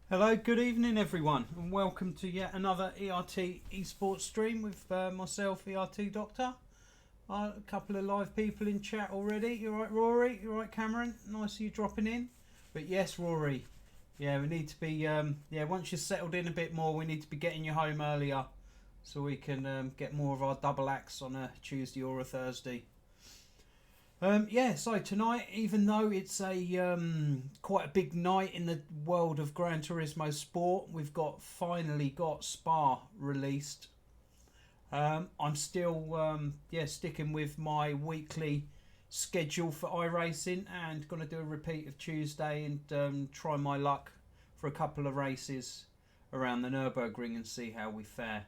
Hello, good evening everyone, and welcome to yet another ERT esports stream with myself, ERT Doctor. A couple of live people in chat already. You right, Rory? You right, Cameron? Nice of you dropping in. But yes, Rory, yeah, we need to be, once you're settled in a bit more, we need to be getting you home earlier so we can get more of our double acts on a Tuesday or a Thursday. So tonight, even though it's a quite a big night in the world of Gran Turismo sport, we've finally got Spa released. I'm still sticking with my weekly schedule for iRacing and going to do a repeat of Tuesday and try my luck for a couple of races around the Nurburgring and see how we fare.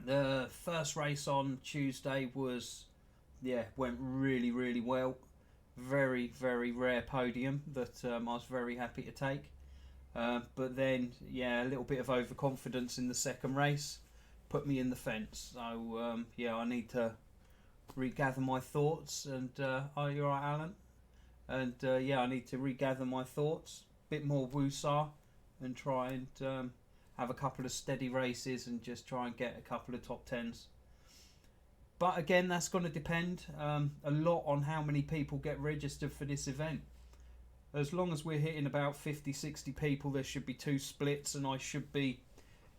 The first race on Tuesday went really well. Very rare podium that I was very happy to take. But then, a little bit of overconfidence in the second race put me in the fence. So, I need to regather my thoughts. And, are you alright, Alan? And, I need to regather my thoughts. Bit more woosah and try and have a couple of steady races and just try and get a couple of top tens. But again, that's going to depend a lot on how many people get registered for this event. As long as we're hitting about 50-60 people, there should be two splits, and I should be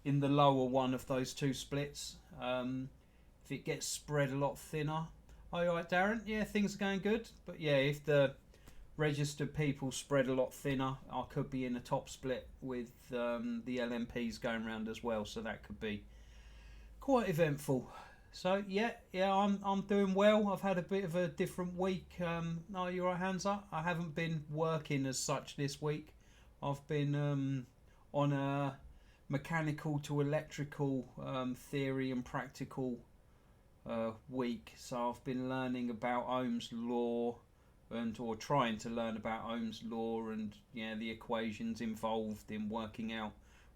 in the lower one of those two splits. If it gets spread a lot thinner. Oh, you alright, Darren? Yeah, things are going good. But yeah, if the registered people spread a lot thinner, I could be in a top split with the LMPs going around as well. So that could be quite eventful. So I'm doing well. I've had a bit of a different week. Are you right, hands up? I haven't been working as such this week. I've been on a mechanical to electrical theory and practical week. So I've been learning about Ohm's law or trying to learn about Ohm's law and the equations involved in working out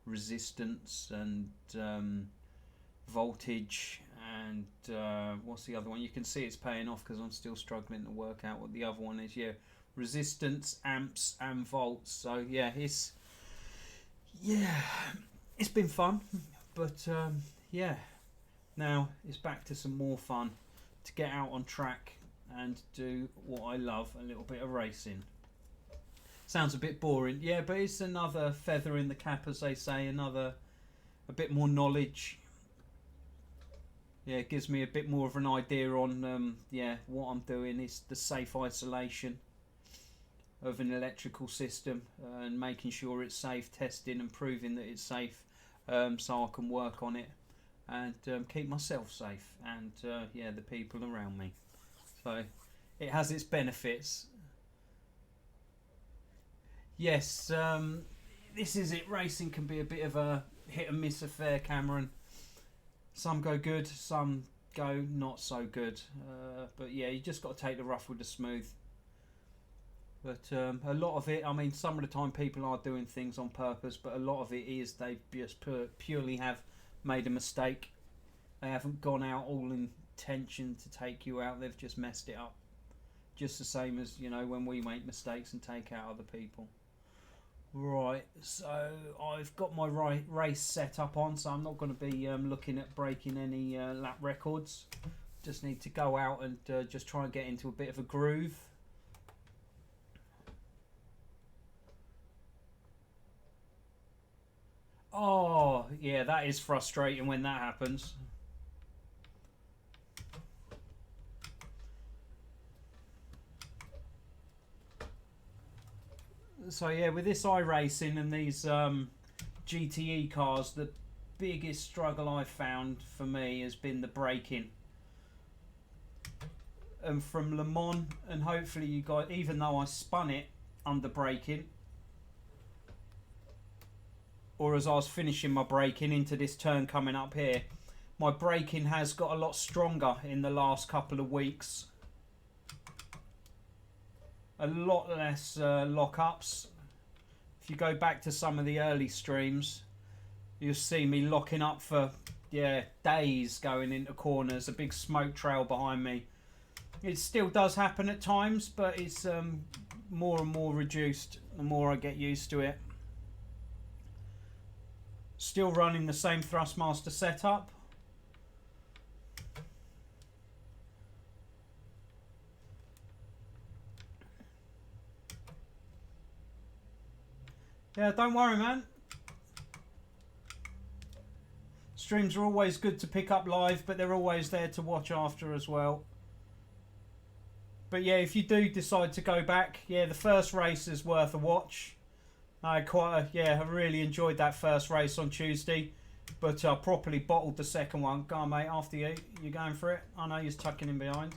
resistance and voltage. And what's the other one? You can see it's paying off because I'm still struggling to work out what the other one is. Resistance, amps and volts. So it's been fun. But now it's back to some more fun to get out on track and do what I love, a little bit of racing. Sounds a bit boring, but it's another feather in the cap, as they say, a bit more knowledge. It gives me a bit more of an idea on what I'm doing is the safe isolation of an electrical system and making sure it's safe, testing and proving that it's safe, so I can work on it and keep myself safe and the people around me. So it has its benefits. Yes, this is it. Racing can be a bit of a hit and miss affair, Cameron. Some go good, some go not so good. But you just got to take the rough with the smooth. But a lot of it, some of the time people are doing things on purpose, but a lot of it is they just purely have made a mistake. They haven't gone out all intention to take you out, they've just messed it up. Just the same as, when we make mistakes and take out other people. Right, so I've got my race set up on, so I'm not going to be looking at breaking any lap records. Just need to go out and just try and get into a bit of a groove. Oh, yeah, that is frustrating when that happens. So with this iRacing and these GTE cars, the biggest struggle I've found for me has been the braking. And from Le Mans, and hopefully you guys, even though I spun it under braking, or as I was finishing my braking into this turn coming up here, my braking has got a lot stronger in the last couple of weeks. A lot less lock-ups. If you go back to some of the early streams, you'll see me locking up for days going into corners, a big smoke trail behind me. It still does happen at times, but it's more and more reduced the more I get used to it. Still running the same Thrustmaster setup. Yeah, don't worry, man. Streams are always good to pick up live, but they're always there to watch after as well. But yeah, if you do decide to go back, yeah, the first race is worth a watch. I really enjoyed that first race on Tuesday, but I properly bottled the second one. Go on, mate, after you. You going for it? I know you're tucking in behind.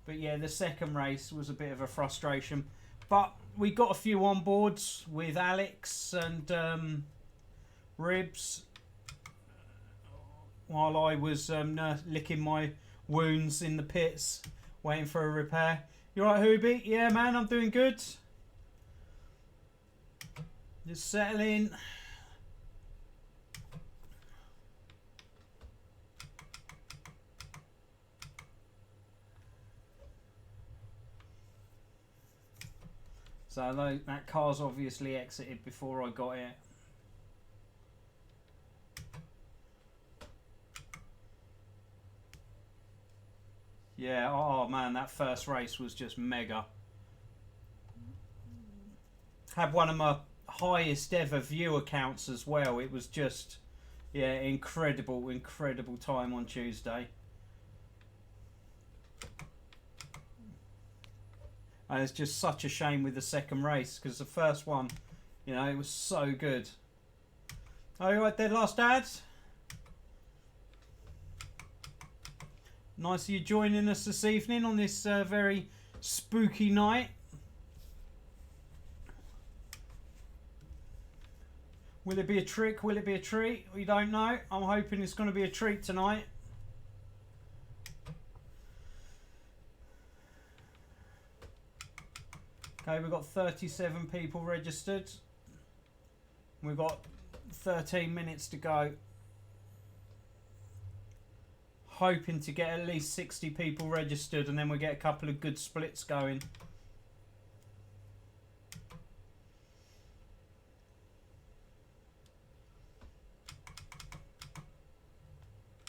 But yeah, the second race was a bit of a frustration. But we got a few on boards with Alex and Ribs while I was licking my wounds in the pits, waiting for a repair. You alright, Hoobie? Yeah, man, I'm doing good. Just settling. So that car's obviously exited before I got it. Yeah, oh man, that first race was just mega. Had one of my highest ever viewer counts as well. It was just, yeah, incredible time on Tuesday. And it's just such a shame with the second race, because the first one, you know, it was so good. Oh, you right there, last dads? Nice of you joining us this evening on this very spooky night. Will it be a trick? Will it be a treat? We don't know. I'm hoping it's going to be a treat tonight. Okay, we've got 37 people registered. We've got 13 minutes to go. Hoping to get at least 60 people registered, and then we get a couple of good splits going.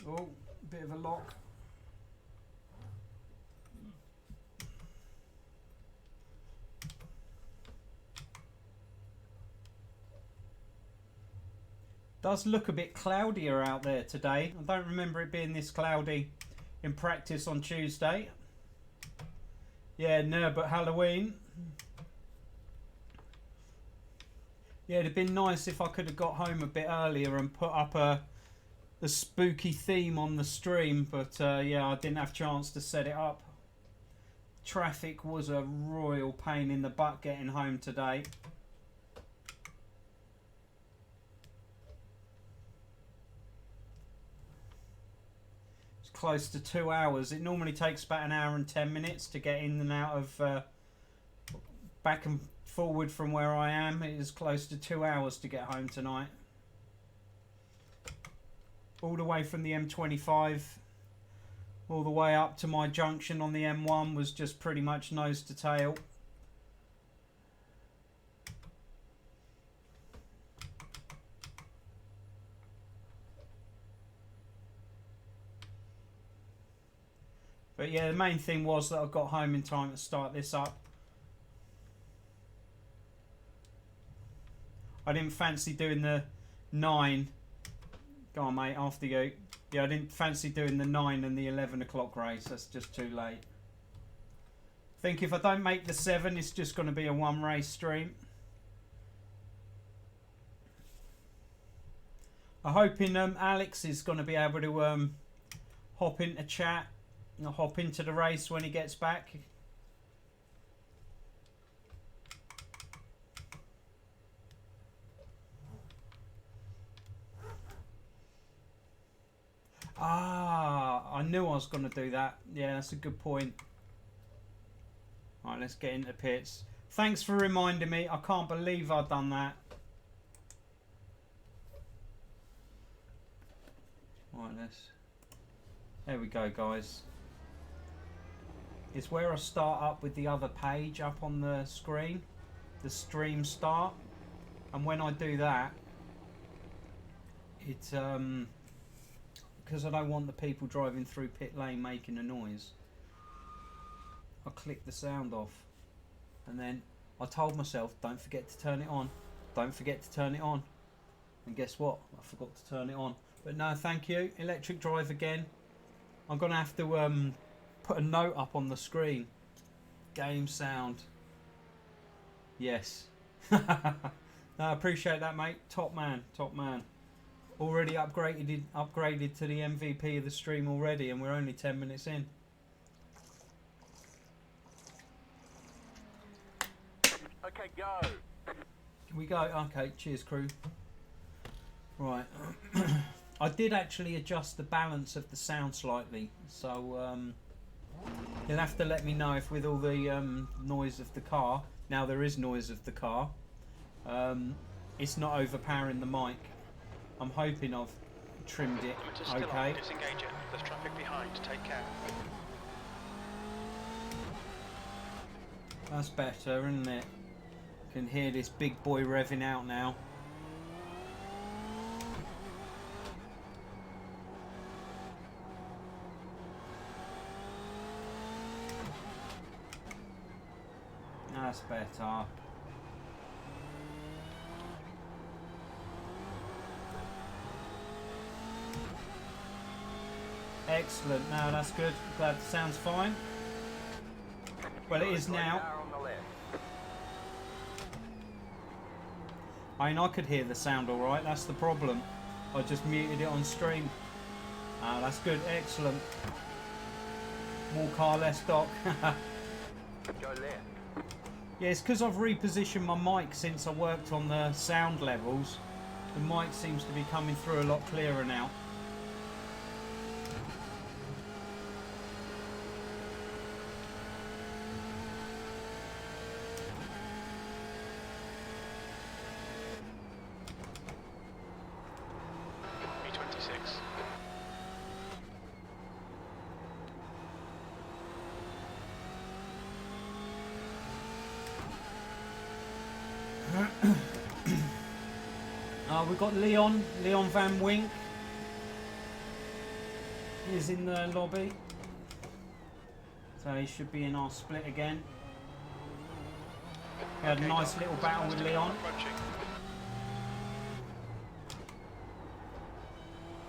Oh, bit of a lock. Does look a bit cloudier out there today. I don't remember it being this cloudy in practice on Tuesday. Yeah, Nurburgring Halloween. Yeah, it'd have been nice if I could have got home a bit earlier and put up a spooky theme on the stream, but yeah, I didn't have a chance to set it up. Traffic was a royal pain in the butt getting home today. Close to 2 hours. It normally takes about an hour and 10 minutes to get in and out of back and forward from where I am. It is close to 2 hours to get home tonight. All the way from the M25 all the way up to my junction on the M1 was just pretty much nose to tail. But yeah, the main thing was that I got home in time to start this up. I didn't fancy doing the 9. Go on, mate, after you. Yeah, I didn't fancy doing the 9 and the 11 o'clock race. That's just too late. I think if I don't make the 7, it's just going to be a one race stream. I'm hoping Alex is going to be able to hop into chat. I'll hop into the race when he gets back. Ah, I knew I was going to do that. Yeah, that's a good point. Alright, let's get into pits. Thanks for reminding me. I can't believe I've done that. Right, there we go, guys. It's where I start up with the other page up on the screen, the stream start, and when I do that, It's because I don't want the people driving through pit lane making a noise. I clicked the sound off, and then I told myself, don't forget to turn it on. Don't forget to turn it on. And guess what? I forgot to turn it on. But no, thank you. Electric drive again. I'm going to have to put a note up on the screen. Game sound. Yes. No, I appreciate that, mate. Top man. Top man. Already upgraded to the MVP of the stream already, and we're only 10 minutes in. Okay, go. Can we go? Okay, cheers, crew. Right. I did actually adjust the balance of the sound slightly, so you'll have to let me know if with all the noise of the car, now there is noise of the car, it's not overpowering the mic. I'm hoping I've trimmed it okay. Disengage it. There's traffic behind. Take care. That's better, isn't it? Can hear this big boy revving out now. That's better. Excellent. Now that's good. Glad it sounds fine. Well, it is now. I mean, I could hear the sound all right. That's the problem. I just muted it on stream. Ah, that's good. Excellent. More car, less dock. Go left. Yeah, it's because I've repositioned my mic since I worked on the sound levels. The mic seems to be coming through a lot clearer now. We've got Leon Van Wink. He's in the lobby. So he should be in our split again. We had a nice little battle with Leon.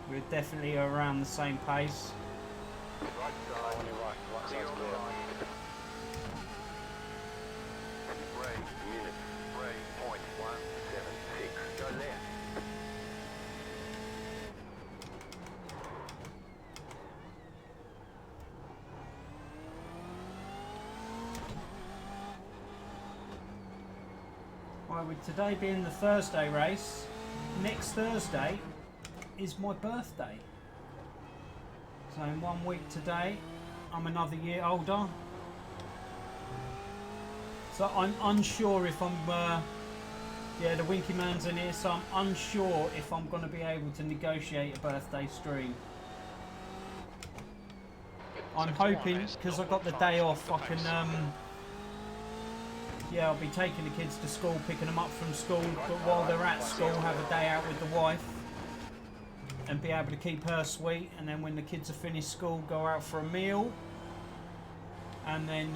We're definitely around the same pace. Right side. On your right. Right side's clear. Brake unit. Brake point 176. Go left. Right, with today being the Thursday race, next Thursday is my birthday. So in 1 week today, I'm another year older. So I'm unsure if I'm, yeah, the Winky Man's in here, so I'm unsure if I'm going to be able to negotiate a birthday stream. I'm hoping, because I got the day off, I can, yeah, I'll be taking the kids to school, picking them up from school, but while they're at school, have a day out with the wife and be able to keep her sweet, and then when the kids are finished school, go out for a meal, and then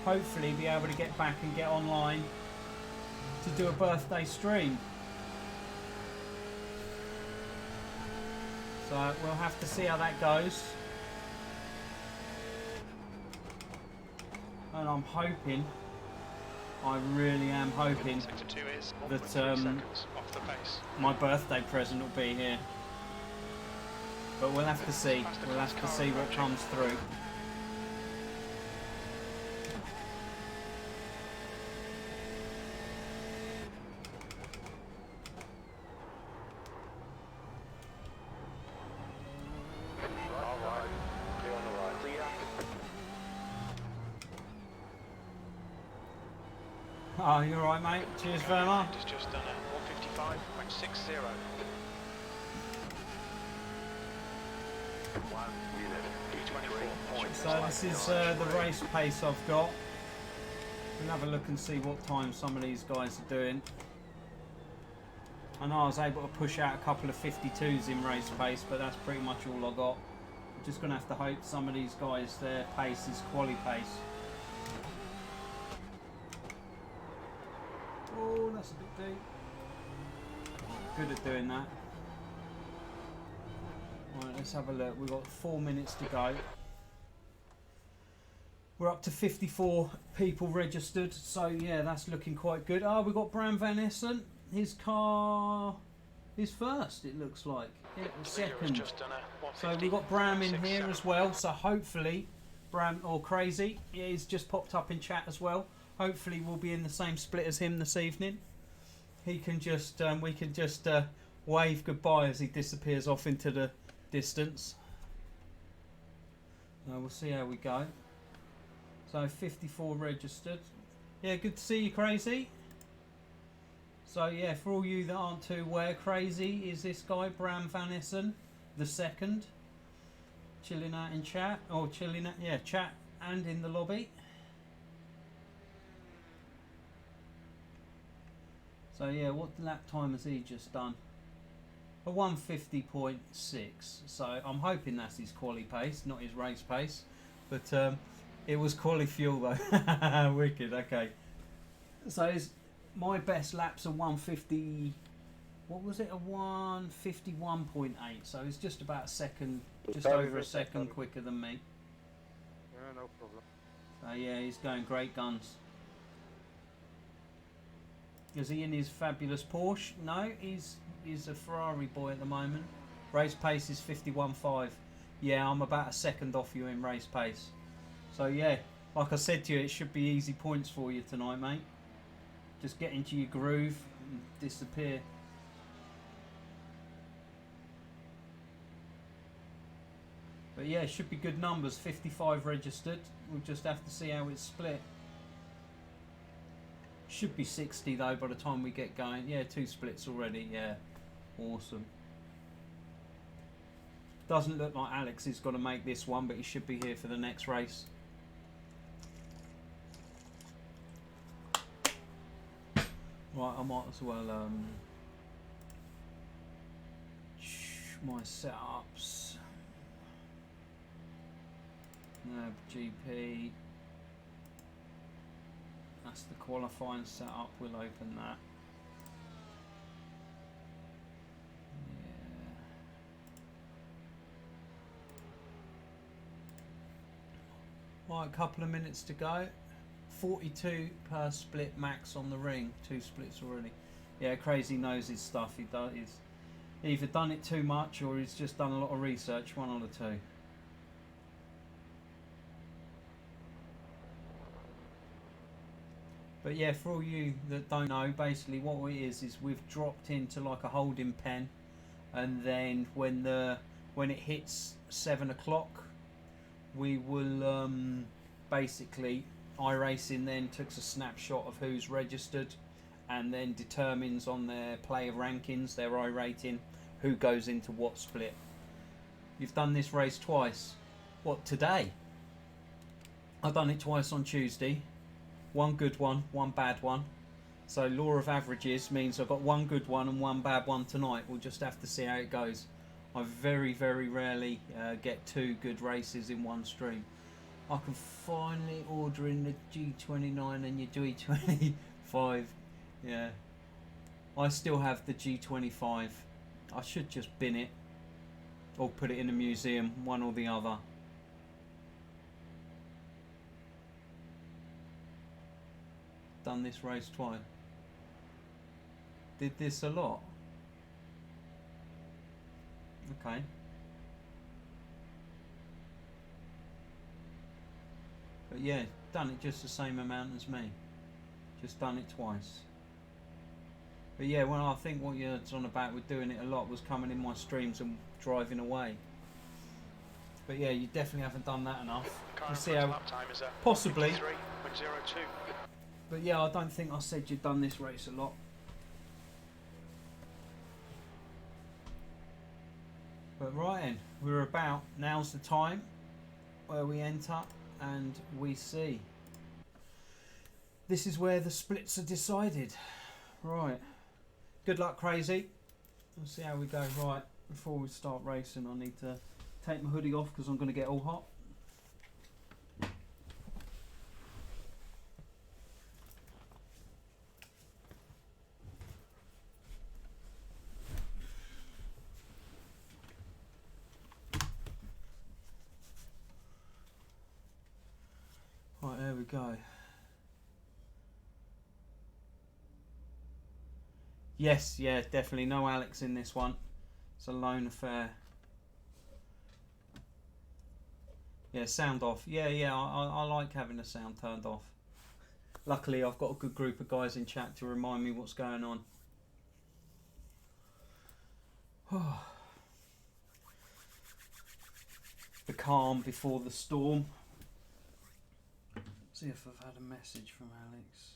hopefully be able to get back and get online to do a birthday stream. So we'll have to see how that goes. And I'm hoping, I really am hoping that my birthday present will be here. But we'll have to see. We'll have to see what comes through. Oh, you're right, mate. Cheers, Verma. It's just done at 155.60. So this is the race pace I've got. We'll have a look and see what time some of these guys are doing. I know I was able to push out a couple of 52s in race pace, but that's pretty much all I got. I'm just going to have to hope some of these guys, their pace is quali pace. Oh, that's a bit deep. Good at doing that. Right, let's have a look. We've got 4 minutes to go. We're up to 54 people registered, so yeah, that's looking quite good. Oh, we've got Bram Van Essen. His car is first, it looks like. Yeah, second. So we've got Bram in here as well, so hopefully, Bram, or Crazy, yeah, he's just popped up in chat as well. Hopefully we'll be in the same split as him this evening. He can just, we can just wave goodbye as he disappears off into the distance. We'll see how we go. So 54 registered. Yeah, good to see you, Crazy. So yeah, for all you that aren't too aware, Crazy is this guy, Bram Van Essen, the second. Chilling out in chat, or chilling out, yeah, chat and in the lobby. So yeah, what lap time has he just done? A 150.6. So I'm hoping that's his quali pace, not his race pace. But it was quali fuel though. Wicked, okay. So my best lap's a 150. What was it? A 151.8. So it's just about a second, just over a second quicker than me. Yeah, no problem. So yeah, he's going great guns. Is he in his fabulous Porsche? No, he's a Ferrari boy at the moment. Race pace is 51.5. Yeah, I'm about a second off you in race pace. So yeah, like I said to you, it should be easy points for you tonight, mate. Just get into your groove and disappear. But yeah, it should be good numbers. 55 registered. We'll just have to see how it's split. Should be 60 though by the time we get going. Yeah, 2 splits already. Yeah, awesome. Doesn't look like Alex is going to make this one, but he should be here for the next race. Right, I might as well my setups. GP. That's the qualifying setup. We'll open that. Yeah. Right, a couple of minutes to go. 42 per split max on the ring. 2 splits already. Yeah, Crazy knows his stuff. He's either done it too much or he's just done a lot of research. One or the two. But yeah, for all you that don't know, basically what it is we've dropped into like a holding pen, and then when it hits 7 o'clock, we will basically iRacing then takes a snapshot of who's registered, and then determines on their player rankings, their iRating, who goes into what split. You've done this race twice. What, today? I've done it twice on Tuesday. 1 good one, 1 bad one. So law of averages means I've got 1 good one and 1 bad one tonight. We'll just have to see how it goes. I very, very rarely get 2 good races in one stream. I can finally order in the G29 and your G25. Yeah. I still have the G25. I should just bin it. Or put it in a museum, one or the other. Done this race twice. Did this a lot. Okay. But yeah, done it just the same amount as me. Just done it twice. But yeah, well, I think what you're on about with doing it a lot was coming in my streams and driving away. But yeah, you definitely haven't done that enough. You see how possibly. But yeah, I don't think I said you'd done this race a lot. But right then, we're about, now's the time where we enter and we see. This is where the splits are decided. Right. Good luck, Crazy. We'll see how we go. Right, before we start racing, I need to take my hoodie off because I'm going to get all hot. Right, there we go. Yes, yeah, definitely no Alex in this one. It's a lone affair. Yeah, sound off. Yeah, I like having the sound turned off. Luckily, I've got a good group of guys in chat to remind me what's going on. The calm before the storm. See if I've had a message from Alex.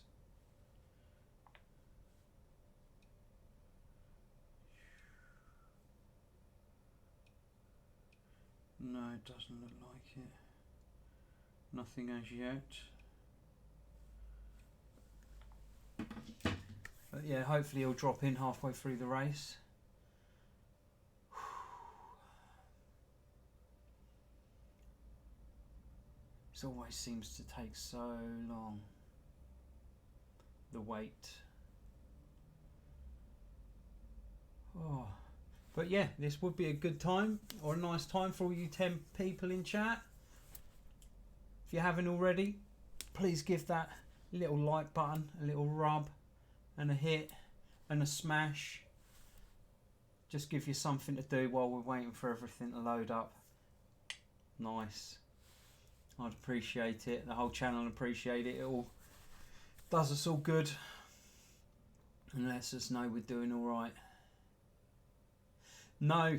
No, it doesn't look like it. Nothing as yet. But yeah, hopefully he'll drop in halfway through the race. It always seems to take so long. The wait. Oh. But yeah, this would be a good time or a nice time for all you 10 people in chat. If you haven't already, please give that little like button a little rub and a hit and a smash. Just give you something to do while we're waiting for everything to load up. Nice. I'd appreciate it. The whole channel would appreciate it. It all does us all good and lets us know we're doing all right. No,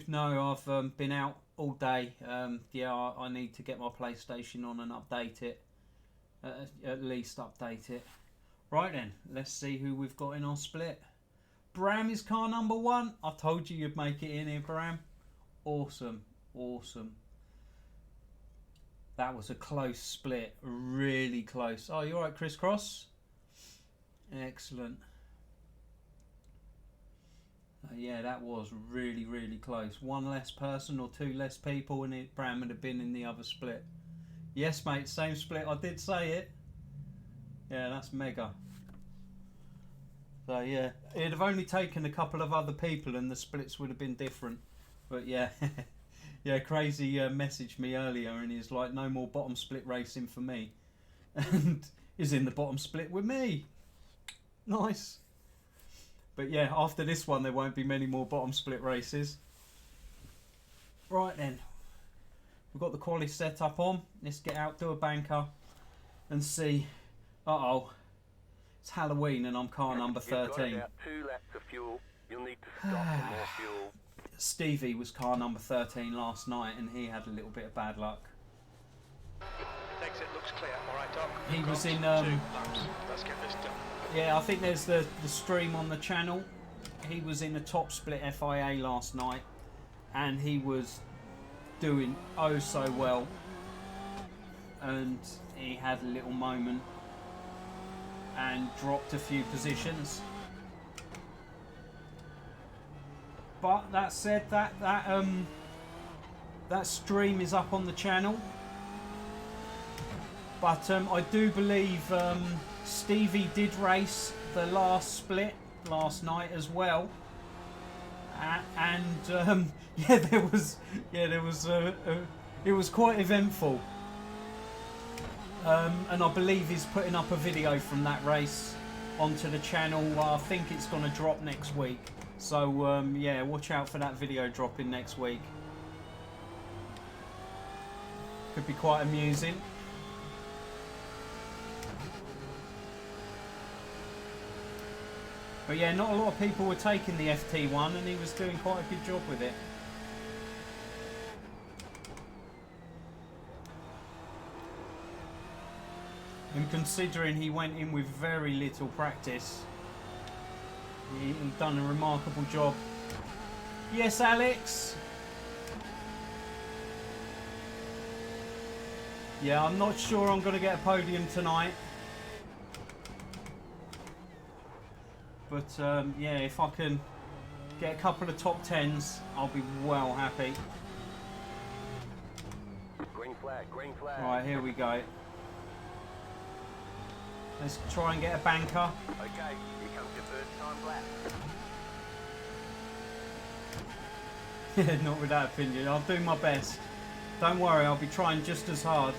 I've been out all day. Yeah, I need to get my PlayStation on and update it. At least update it. Right then, let's see who we've got in our split. Bram is car number 1. I told you you'd make it in here, Bram. Awesome, awesome. That was a close split, really close. Oh, you all right, Chris Cross? Excellent. Yeah, that was really, really close. One less person or 2 less people and Bram would have been in the other split. Yes, mate, same split. I did say it. Yeah, that's mega. So, yeah, it'd have only taken a couple of other people and the splits would have been different. But, yeah, yeah, Crazy messaged me earlier and he's like, no more bottom split racing for me. And he's in the bottom split with me. Nice. But yeah, after this one, there won't be many more bottom split races. Right then, we've got the quali set up on. Let's get out, do a banker, and see. Uh-oh, it's Halloween and I'm car number 13. You've got about 2 laps of fuel. You'll need to stop for more fuel. Stevie was car number 13 last night and he had a little bit of bad luck. Exit looks clear. All right, Doc. He was in... 2 laps. Let's get this done. Yeah, I think there's the stream on the channel. He was in a top split FIA last night and he was doing oh so well and he had a little moment and dropped a few positions. But that said, that stream is up on the channel. But I do believe Stevie did race the last split last night as well, and yeah, it was quite eventful. And I believe he's putting up a video from that race onto the channel. I think it's going to drop next week. So yeah, watch out for that video dropping next week. Could be quite amusing. But yeah, not a lot of people were taking the FT1 and he was doing quite a good job with it. And considering he went in with very little practice, he done a remarkable job. Yes, Alex? Yeah, I'm not sure I'm going to get a podium tonight. but yeah, if I can get a couple of top 10s, I'll be well happy. Green flag, green flag. Right, here we go. Let's try and get a banker. Okay, here comes your first time lap. Not with that opinion. I'll do my best. Don't worry, I'll be trying just as hard.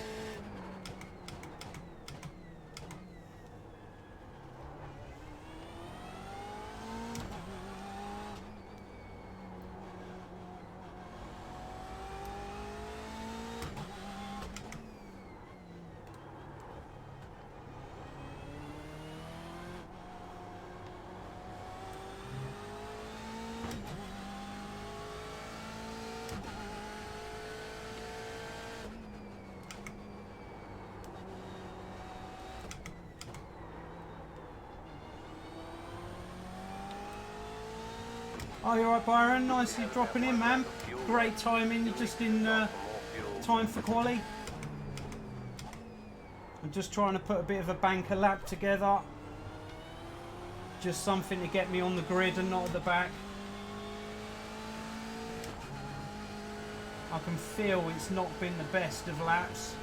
Oh, you alright, Byron? Nicely dropping in, man. Great timing. You're just in time for quali. I'm just trying to put a bit of a banker lap together. Just something to get me on the grid and not at the back. I can feel it's not been the best of laps.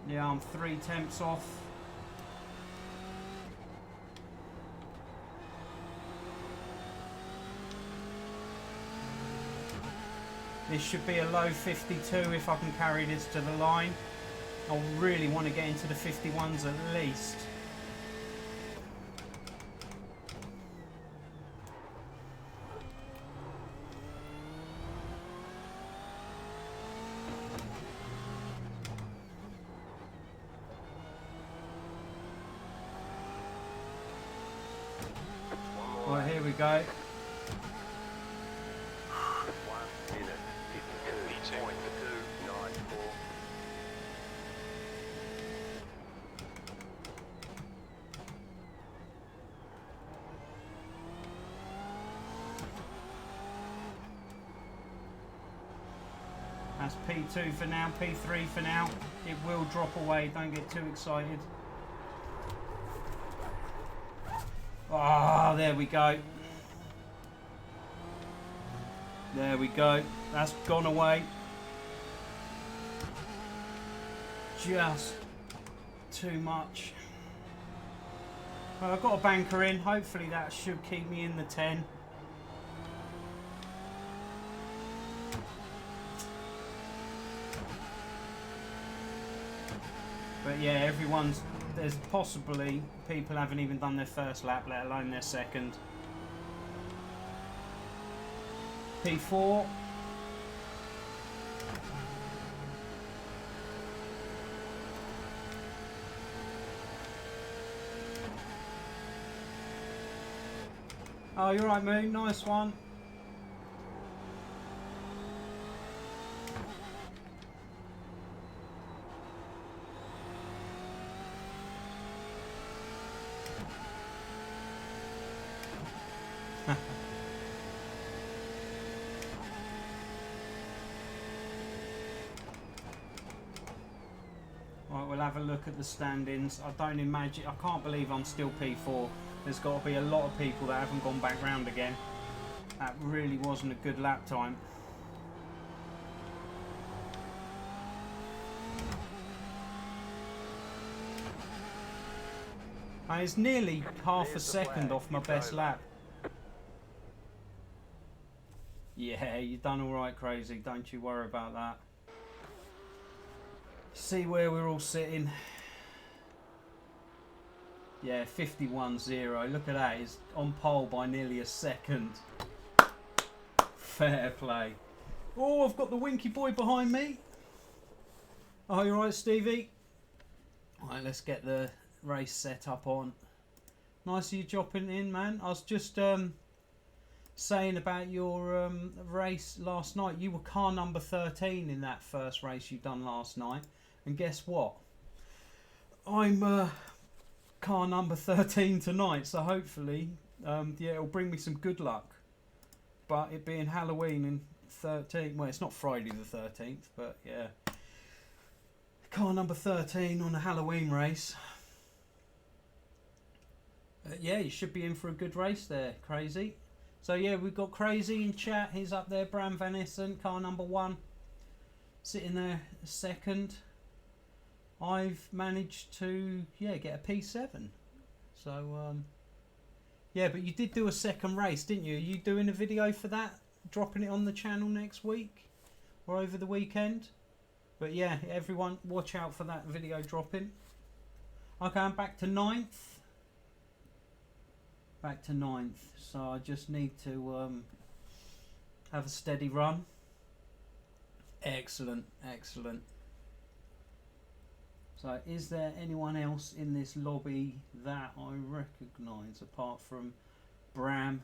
Yeah, I'm 3 tenths off. This should be a low 52 if I can carry this to the line. I really want to get into the 51s at least. Right, here we go. 1 minute, 52.294. That's P2 for now, P3 for now. It will drop away, don't get too excited. Ah, there we go. There we go. That's gone away. Just too much. Well, I've got a banker in. Hopefully that should keep me in the 10. But yeah, there's possibly people haven't even done their first lap, let alone their second. P4. Oh, you're right, Moon. Nice one. Right, we'll have a look at the standings. I can't believe I'm still P4. There's got to be a lot of people that haven't gone back round again. That really wasn't a good lap time. And it's nearly half a second off my best lap. Yeah, you've done alright, Crazy. Don't you worry about that. See where we're all sitting. Yeah, 51-0. Look at that. He's on pole by nearly a second. Fair play. Oh, I've got the Winky Boy behind me. Oh, you right, Stevie? Alright, let's get the race set up on. Nice of you dropping in, man. I was just saying about your race last night. You were car number 13 in that first race you done last night. And guess what? I'm car number 13 tonight, so hopefully yeah, it'll bring me some good luck. But it being Halloween and 13, well, it's not Friday the 13th, but yeah, car number 13 on a Halloween race. Yeah, you should be in for a good race there, Crazy. So yeah, we've got Crazy in chat. He's up there, Bram Van Essen, car number 1. Sitting there second. I've managed to, yeah, get a P7. So, yeah, but you did do a second race, didn't you? Are you doing a video for that? Dropping it on the channel next week? Or over the weekend? But yeah, everyone, watch out for that video dropping. Okay, I'm back to 9th. Back to 9th. So I just need to have a steady run. Excellent, excellent. So is there anyone else in this lobby that I recognise apart from Bram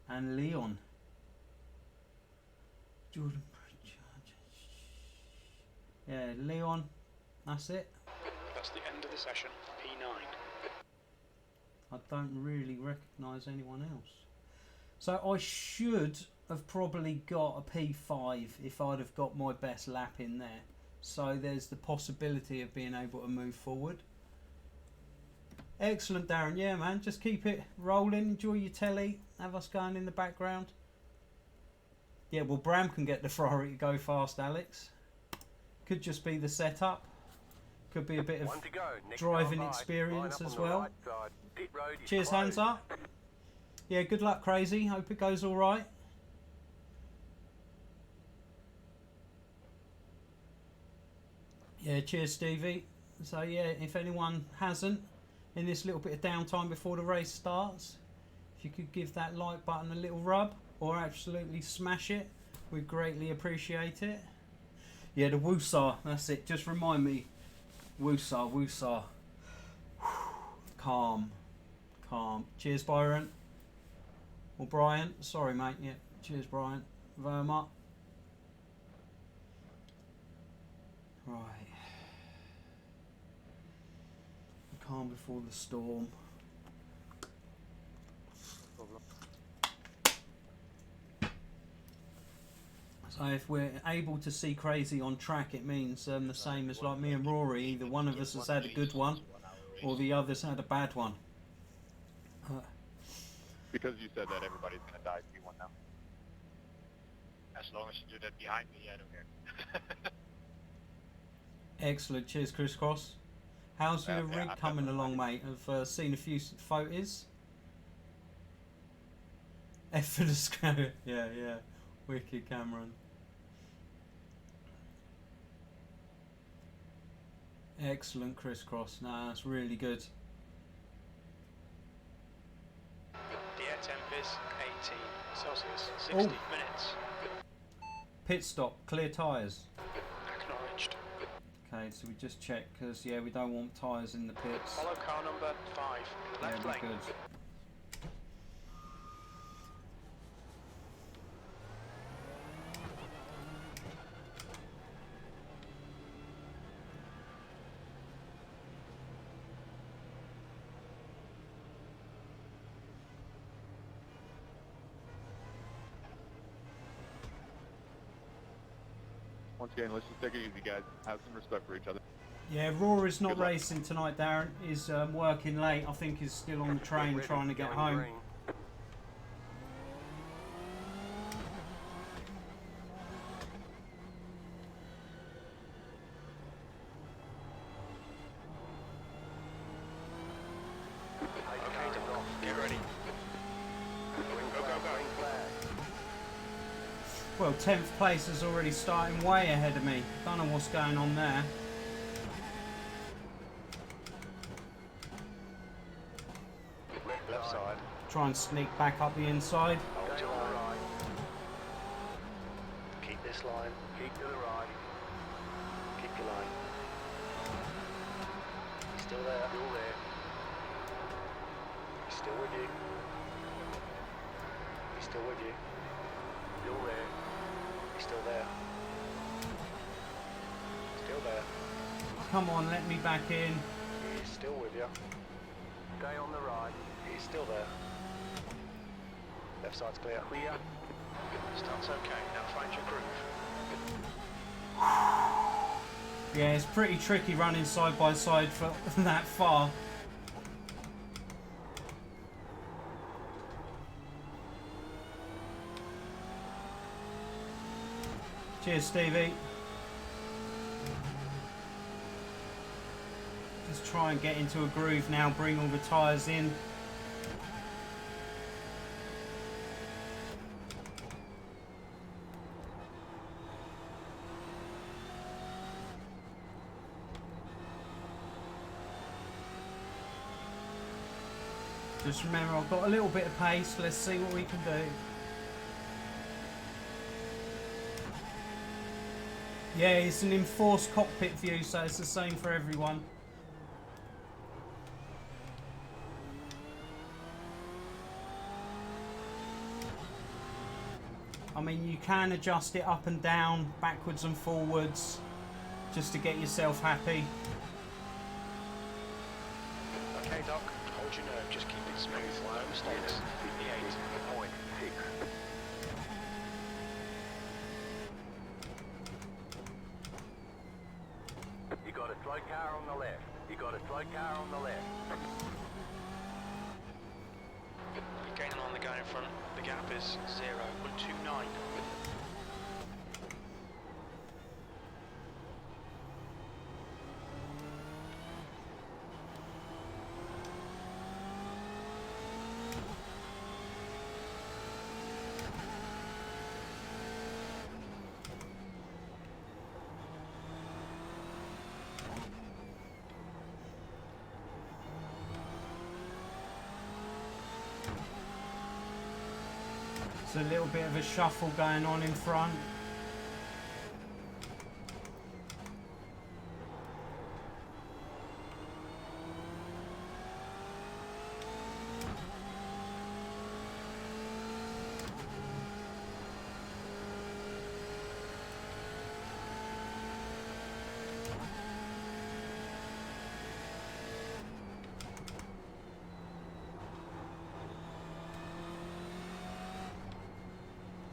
and Leon? Jordan. Yeah, Leon, that's it. That's the end of the session, P9. I don't really recognise anyone else. So I should have probably got a P5 if I'd have got my best lap in there. So there's the possibility of being able to move forward. Excellent, Darren. Yeah, man, just keep it rolling. Enjoy your telly. Have us going in the background. Yeah, well, Bram can get the Ferrari to go fast, Alex. Could just be the setup. Could be a bit of driving experience as well. Cheers, hands up. Yeah, good luck, Crazy. Hope it goes all right. Yeah, cheers, Stevie. So yeah, if anyone hasn't, in this little bit of downtime before the race starts, if you could give that like button a little rub, or absolutely smash it, we'd greatly appreciate it. Yeah, the woosah, that's it. Just remind me. Woosah, woosah. Calm. Calm. Cheers, Byron. Or Brian. Sorry, mate. Yeah. Cheers, Brian. Verma. Right. Calm before the storm. No problem. So if we're able to see Crazy on track, it means the same as like me and Rory. Either one of us has had a good one, or the other's had a bad one. Because you said that everybody's going to die P1 now. As long as you do that behind me, I don't care. Excellent. Cheers, Chris Cross. How's your Yeah, rig coming along, mate? I've seen a few photos. F for the screw. Yeah, yeah. Wicked, Cameron. Excellent, Chris Cross. No, that's really good. The air temp is 18 Celsius, 60 Oh. minutes. Pit stop. Clear tyres. Acknowledged. Okay, so we just check because yeah, we don't want tyres in the pits. Follow car number 5, Yeah, left we're lane. good. Once again, let's just take it easy, guys. Have some respect for each other. Yeah, Rory's not Good luck. racing tonight, Darren. He's working late. I think he's still on the train trying to get home. Okay, Doc, get ready. Go, go, go. Well, 10th place is already starting way ahead of me. Don't know what's going on there. Left side. Try and sneak back up the inside. Hold your line. Keep this line. Keep to the right. Keep your line. He's still there. Still there. He's still with you. He's still with you. Still there. He's still there. Still there. Come on, let me back in. He's still with you. Stay on the right. He's still there. Left side's clear. Clear. Start's okay. Now find your groove. Yeah, it's pretty tricky running side by side for that far. Cheers, Stevie. Just try and get into a groove now, bring all the tyres in. Just remember, I've got a little bit of pace. Let's see what we can do. Yeah, it's an enforced cockpit view, so it's the same for everyone. I mean, you can adjust it up and down, backwards and forwards, just to get yourself happy. Okay, Doc, hold your nerve, just keep it smooth, no mistakes. Point 6. You got a slow car on the left. You got a slow car on the left. You're gaining on the guy in front, the gap is 0.129. There's a little bit of a shuffle going on in front.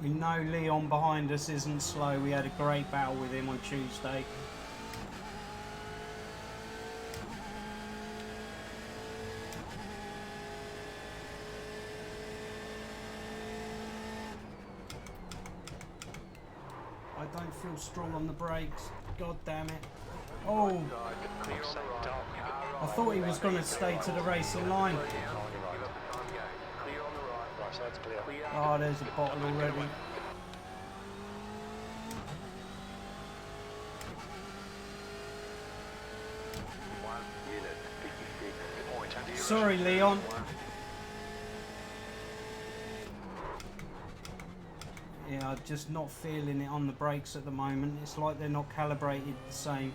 We know Leon behind us isn't slow. We had a great battle with him on Tuesday. I don't feel strong on the brakes. God damn it. Oh! I thought he was going to stay to the racing line. Oh, there's a bottle already. Sorry, Leon. Yeah, I'm just not feeling it on the brakes at the moment. It's like they're not calibrated the same.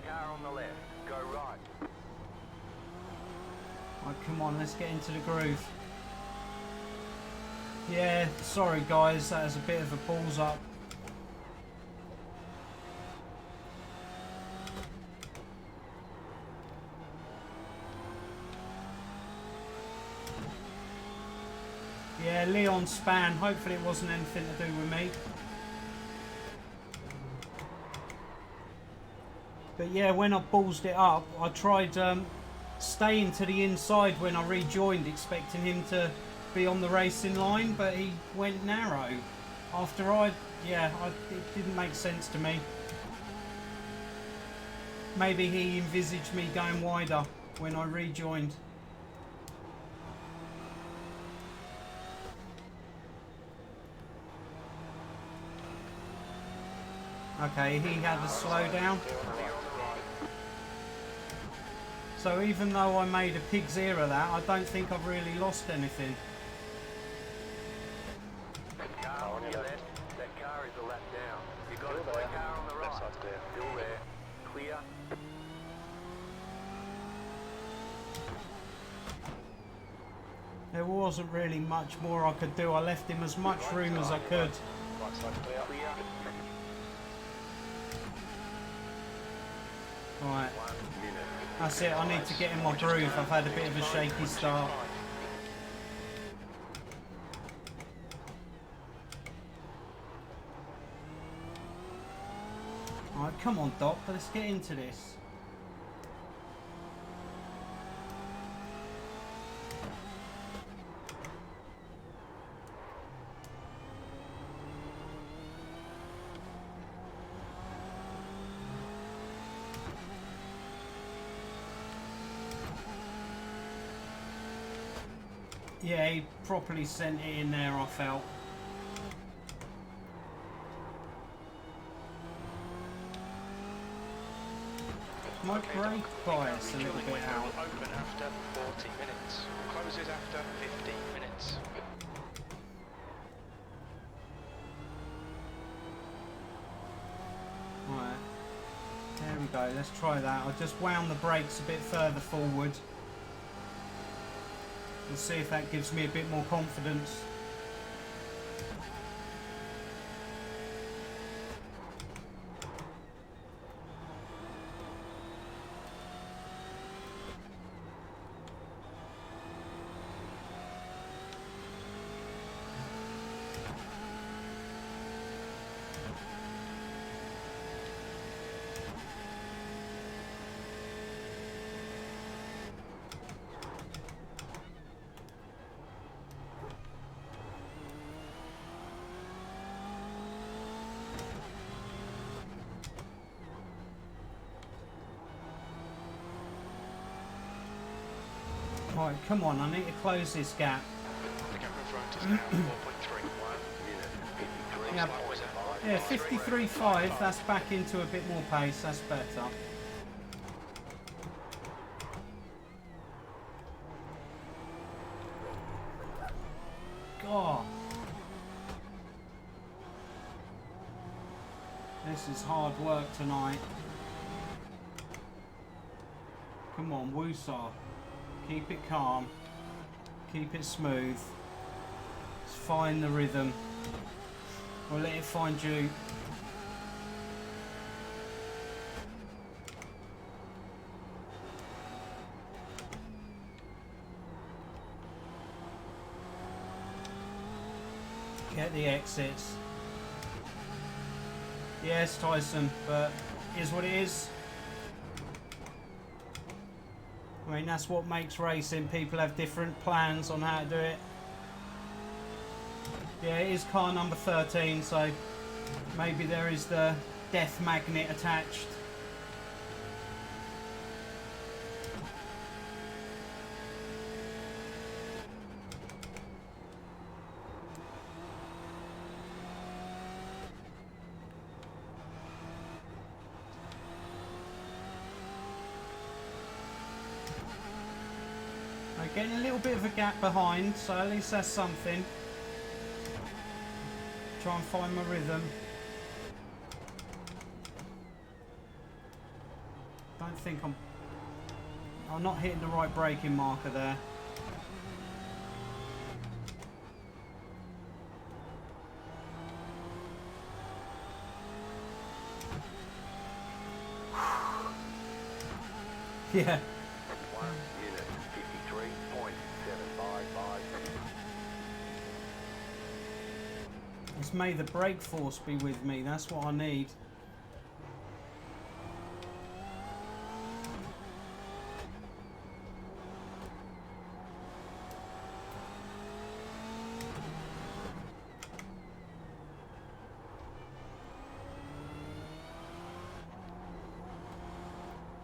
Car on the left, go right. Oh, come on, let's get into the groove. Yeah, sorry guys, that was a bit of a balls up. Yeah, Leon span. Hopefully it wasn't anything to do with me. But yeah, when I ballsed it up, I tried staying to the inside when I rejoined, expecting him to be on the racing line, but he went narrow. After it didn't make sense to me. Maybe he envisaged me going wider when I rejoined. Okay, he had a slowdown. So even though I made a pig's ear of that, I don't think I've really lost anything. Car on your left, that car is a lap down. You got a car on the right. Still there. Clear. There wasn't really much more I could do. I left him as much room as I could. Right side clear. Right. That's it, I need to get in my groove. I've had a bit of a shaky start. Alright, come on Doc, let's get into this. Yeah, he properly sent it in there, I felt. My brake bias a little bit out. Will open after 40 minutes. Closes after 15 minutes. Right. There we go, let's try that. I just wound the brakes a bit further forward. We'll see if that gives me a bit more confidence. Right, come on, I need to close this gap. The gap in front is now 4.3. Yeah, yeah, 53.5, that's back into a bit more pace, that's better. God. This is hard work tonight. Come on, woosah. Keep it calm. Keep it smooth. Just find the rhythm. Or let it find you. Get the exits. Yes, Tyson, but it is what it is. I mean, that's what makes racing. People have different plans on how to do it. Yeah, it is car number 13, so maybe there is the death magnet attached. Getting a little bit of a gap behind, so at least that's something. Try and find my rhythm. Don't think I'm not hitting the right braking marker there. Yeah. It's may the brake force be with me, that's what I need.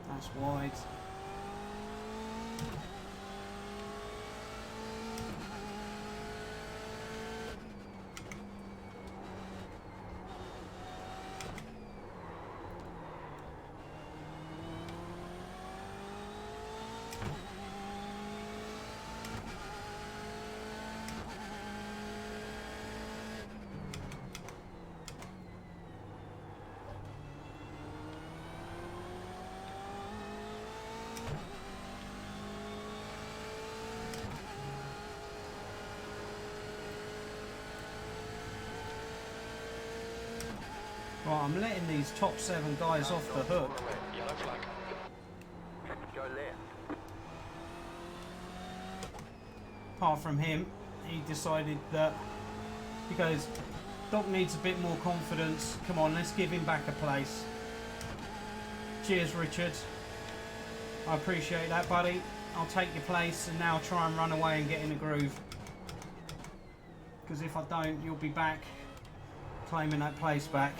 That's wide. Right, I'm letting these top 7 guys off the hook. Yellow flag. Go apart from him, he decided that, he goes, Doc needs a bit more confidence. Come on, let's give him back a place. Cheers, Richard. I appreciate that, buddy. I'll take your place and now try and run away and get in a groove. Because if I don't, you'll be back claiming that place back.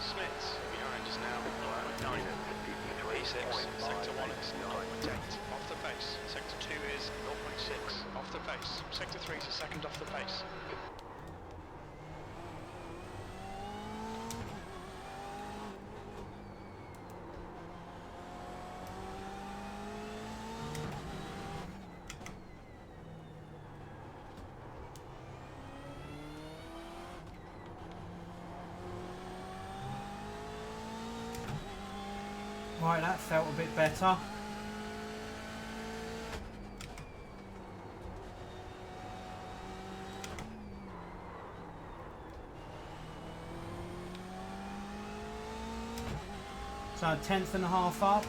Smiths behind us now. 9. P6, sector 1 is 0.8 off the pace. Sector 2 is 0.6 off the pace. Sector 3 is a second off the pace. Right, that felt a bit better. So 1/10 and a half up.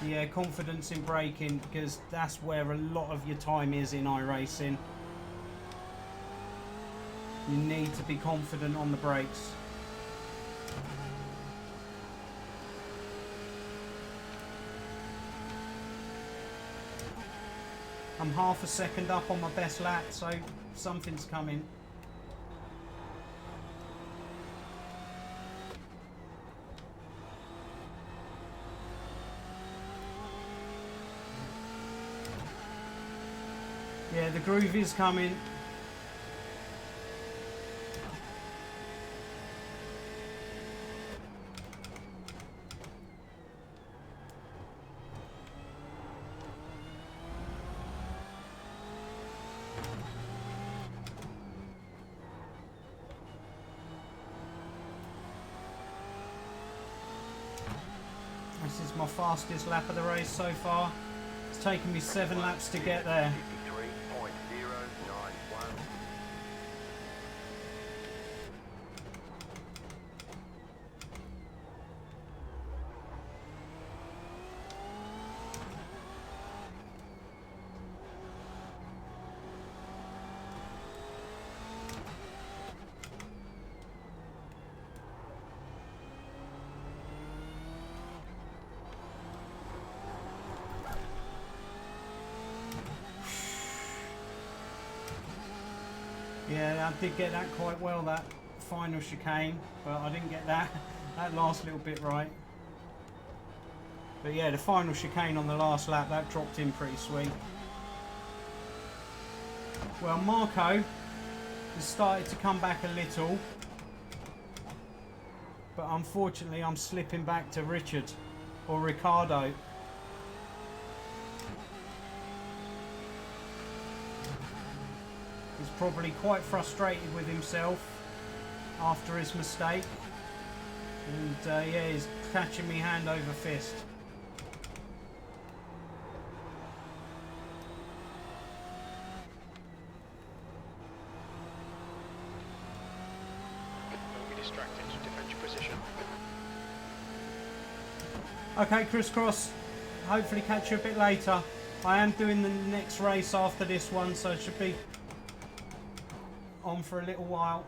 Yeah, confidence in braking, because that's where a lot of your time is in iRacing. You need to be confident on the brakes. I'm half a second up on my best lap, so something's coming. Yeah, the groove is coming. This is my fastest lap of the race so far. It's taken me 7 laps to get there. 53.091. Yeah, I did get that quite well, that final chicane, but I didn't get that last little bit right. But yeah, the final chicane on the last lap, that dropped in pretty sweet. Well, Marco has started to come back a little, but unfortunately I'm slipping back to Richard or Ricardo. He's probably quite frustrated with himself after his mistake, and yeah, he's catching me hand over fist. Don't be distracted, defend your position. Okay, crisscross. Hopefully catch you a bit later. I am doing the next race after this one, so it should be on for a little while.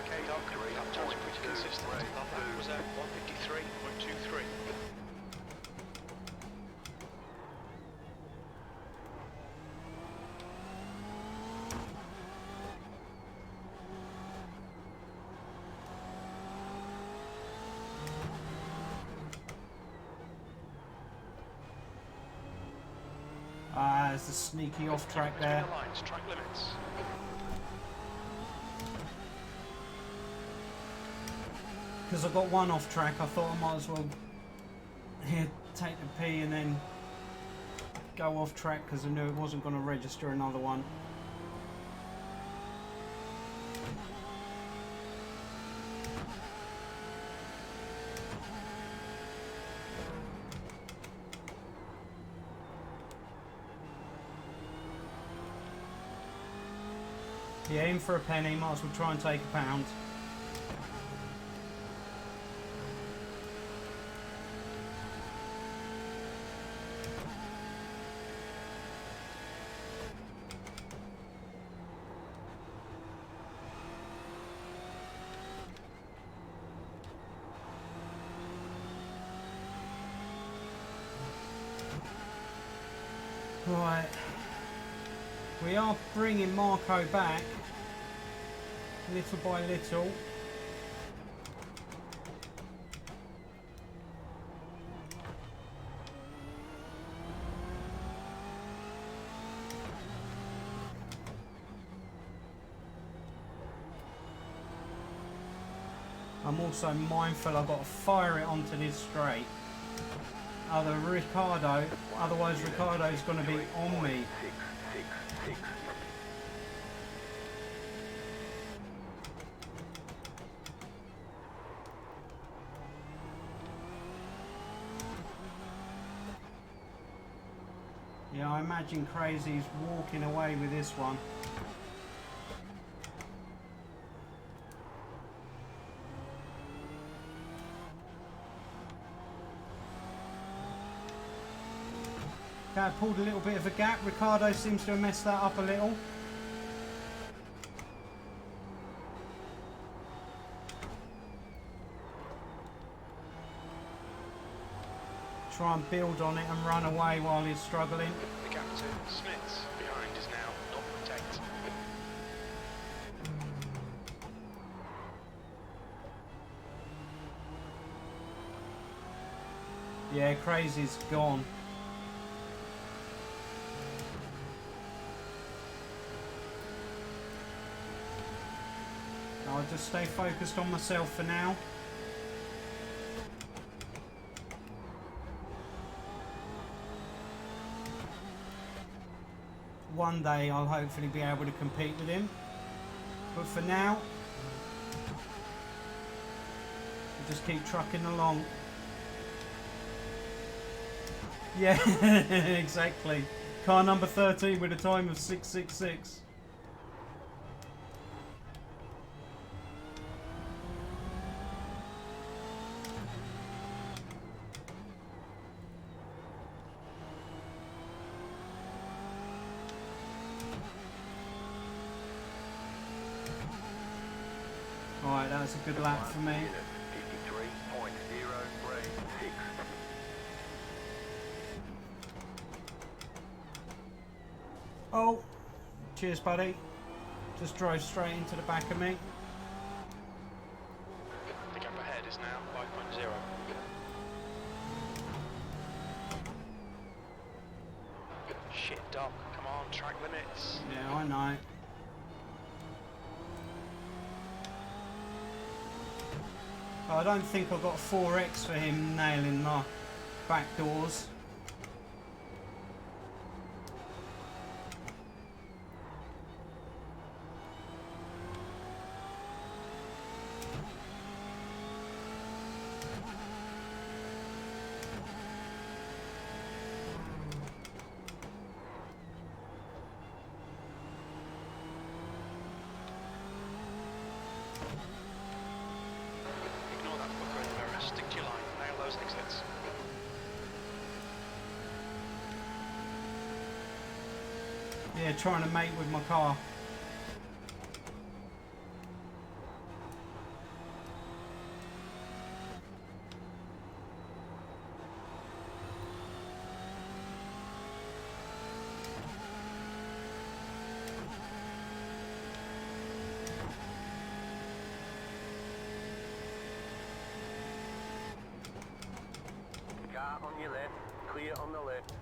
Okay, Doc, that time's pretty consistent. That lap was at 153.23. There's a sneaky off track there. Between the lines, track limits. Because I got one off track, I thought I might as well take the P and then go off track because I knew it wasn't going to register another one. Yeah, in for a penny, might as well try and take a pound. Right, we are bringing Marco back, little by little. I'm also mindful I've got to fire it onto this straight. Otherwise Ricardo's going to be on me. Yeah, I imagine Crazy's walking away with this one. Okay, I pulled a little bit of a gap. Ricardo seems to have messed that up a little. Try and build on it and run away while he's struggling. The gap to Smith's behind is now 0.8. Yeah, Crazy's gone. I'll just stay focused on myself for now. One day I'll hopefully be able to compete with him. But for now, we'll just keep trucking along. Yeah, exactly. Car number 13 with a time of 6:66. Alright, that was a good lap for me. 53.036. Oh, cheers buddy. Just drove straight into the back of me. The gap ahead is now 5.0. Shit, Doc, come on, track limits. Yeah, I know. I don't think I've got a 4X for him nailing the back doors. Ignore that fucker in the mirror, stick to your line, nail those exits. Yeah, trying to mate with my car. Car on your left, clear on the left.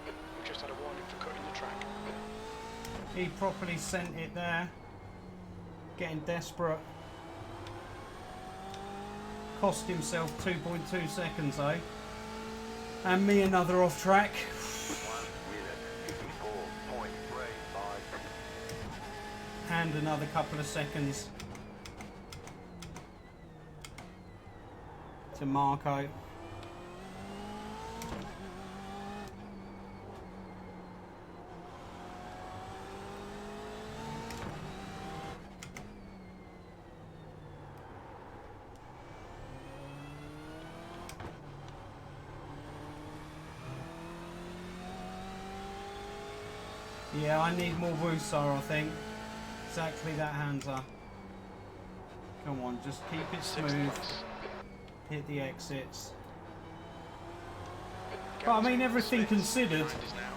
We've just had a warning for cutting the track. He properly sent it there. Getting desperate. Cost himself 2.2 seconds though. And me another off track. 1 minute, 54.35. And another couple of seconds to Marco. Yeah, I need more Woosar, I think. Exactly that, Hansa. Come on, just keep it smooth. Hit the exits. But I mean, everything considered,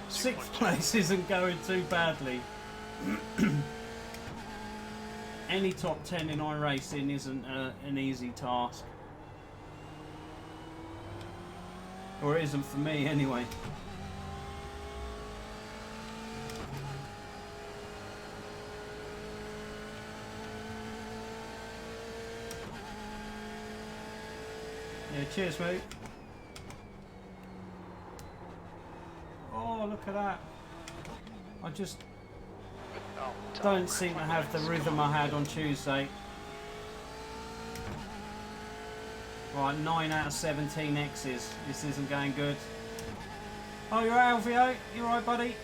6th place isn't going too badly. Any top 10 in iRacing isn't an easy task. Or it isn't for me, anyway. Yeah, cheers, mate. Oh, look at that. I just don't seem to have the rhythm I had on Tuesday. Right, 9 out of 17 X's. This isn't going good. Oh, you're right, Alfio. You right, buddy?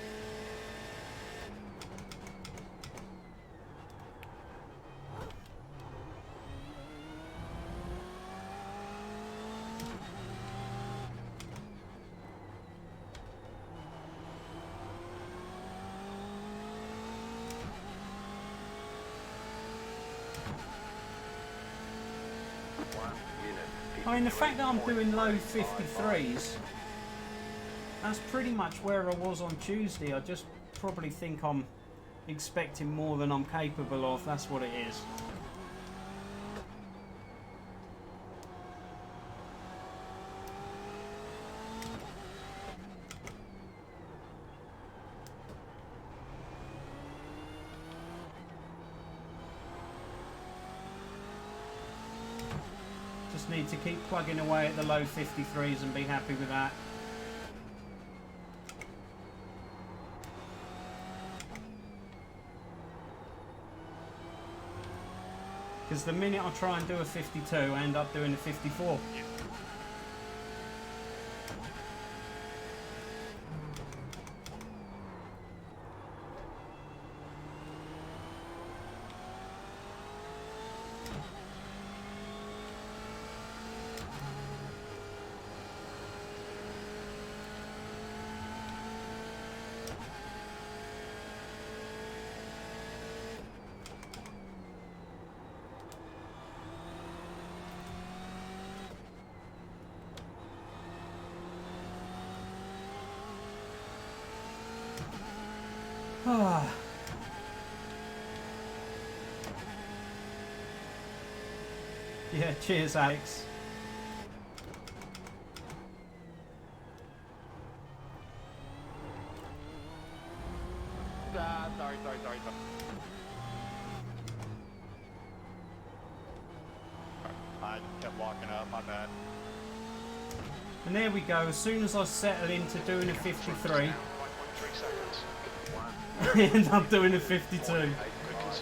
I mean, the fact that I'm doing low 53s, that's pretty much where I was on Tuesday. I just probably think I'm expecting more than I'm capable of. That's what it is. Just need to keep plugging away at the low 53s and be happy with that. Because the minute I try and do a 52, I end up doing a 54. Yeah, cheers, Alex. Sorry. I just kept walking up, my bad. And there we go. As soon as I settle into doing a 53, I end up doing a 52.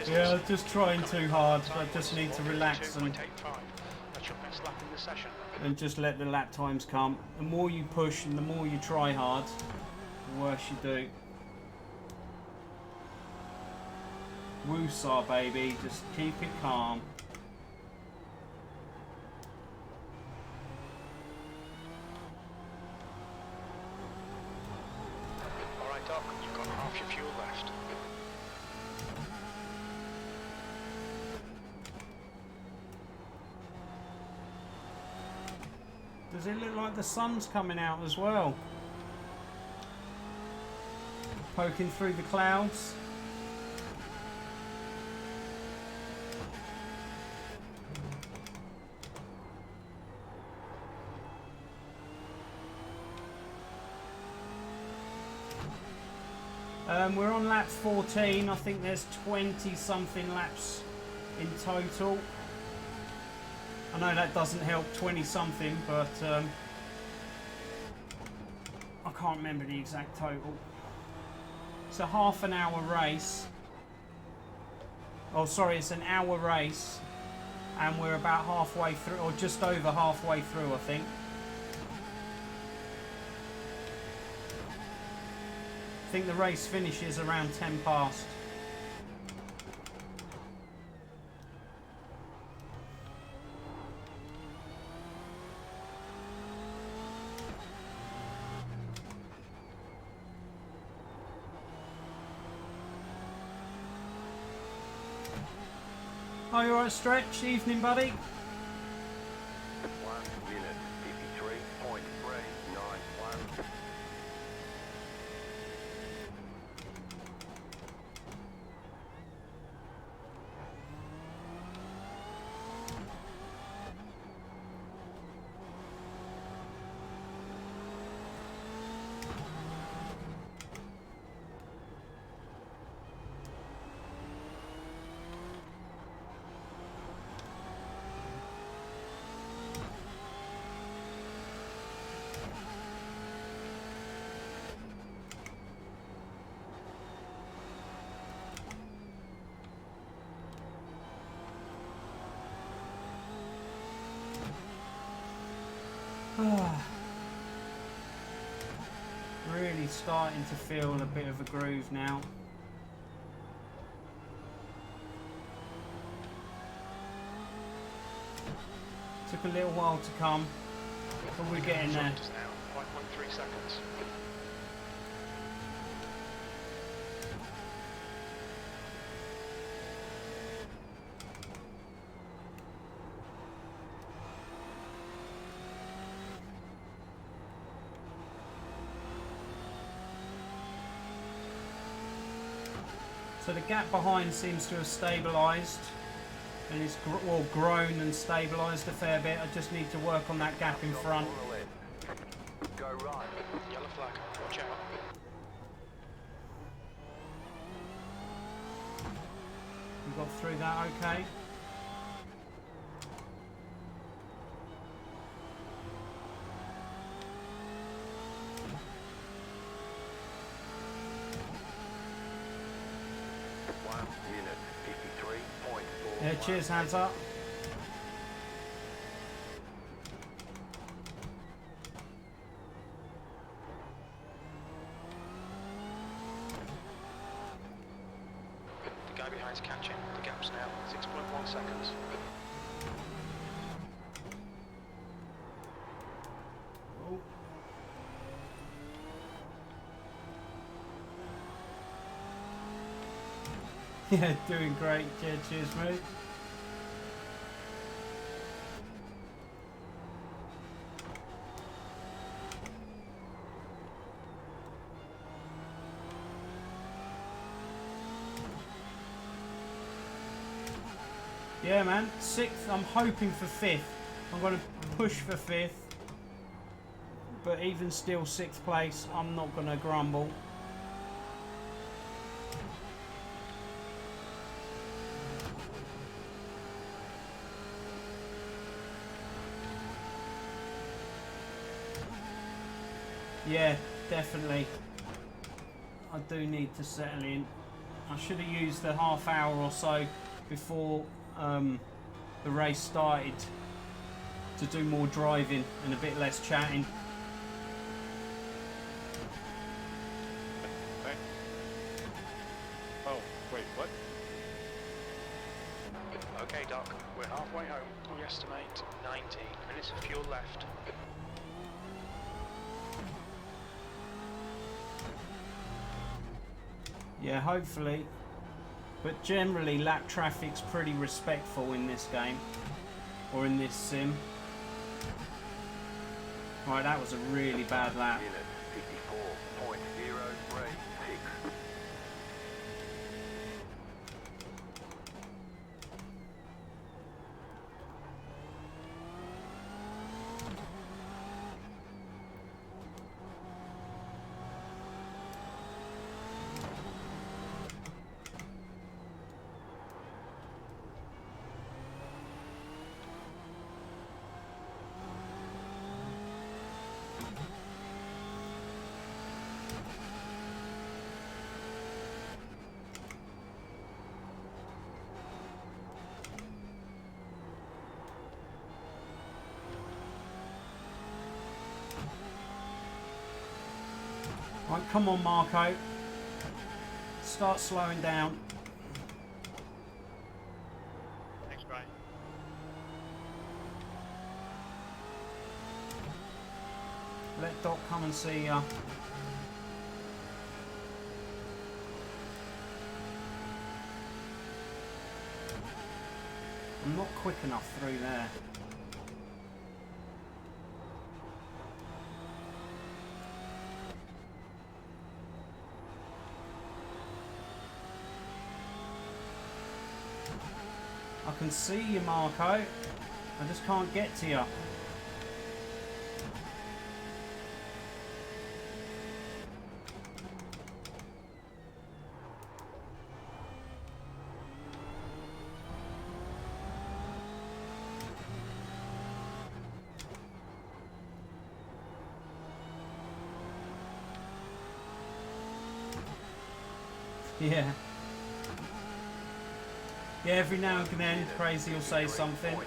Yeah, I'm just trying too hard. I just need to relax and just let the lap times come. The more you push and the more you try hard, the worse you do. Woosah, baby. Just keep it calm. Alright, Doc, you've got half your fuel left. Does it look like the sun's coming out as well? Poking through the clouds. We're on lap 14. I think there's 20 something laps in total. I know that doesn't help 20 something, but I can't remember the exact total. It's a half an hour race. Oh, sorry, it's an hour race, and we're about halfway through, or just over halfway through, I think. I think the race finishes around 10 past. Oh, you alright, Stretch? Evening, buddy. 1 minute 53.391. Really starting to feel a bit of a groove now. Took a little while to come, but we're getting there. Now 5.3 seconds. So the gap behind seems to have stabilised, and it's grown and stabilised a fair bit. I just need to work on that gap in front. Go right. Yellow flag. Watch out. We got through that okay. Yeah, cheers, hands up. The guy behind's catching. The gap's now 6.1 seconds. Oh. Yeah, doing great. Yeah, cheers, mate. Yeah, man. 6th. I'm hoping for 5th. I'm going to push for 5th. But even still, 6th place, I'm not going to grumble. Yeah, definitely. I do need to settle in. I should have used the half hour or so before the race started to do more driving and a bit less chatting. Okay. Oh, wait, what? Okay, Doc. We're halfway home. We estimate 90 minutes of fuel left. Yeah, hopefully. But generally, lap traffic's pretty respectful in this game. Or in this sim. Right, that was a really bad lap. Minute 54.036. Right, come on, Marco. Start slowing down. Thanks, Brian. Let Doc come and see ya. I'm not quick enough through there. I can see you, Marco. I just can't get to you. Yeah. Yeah, every now and then, Crazy will say something.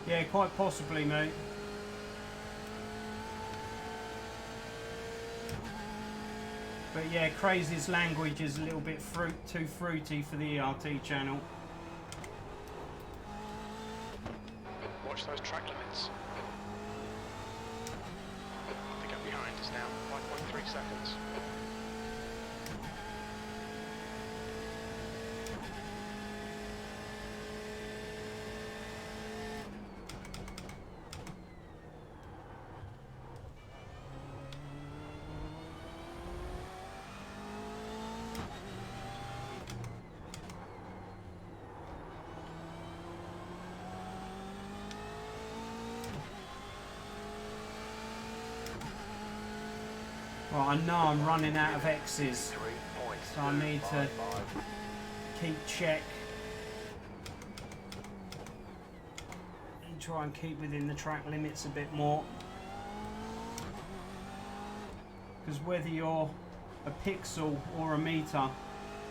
Yeah, quite possibly, mate. But yeah, Crazy's language is a little bit too fruity for the ERT channel. Watch those track limits. The gap behind is now 5.3 seconds. Well, I know I'm running out of X's, so I need to keep check and try and keep within the track limits a bit more. Because whether you're a pixel or a meter,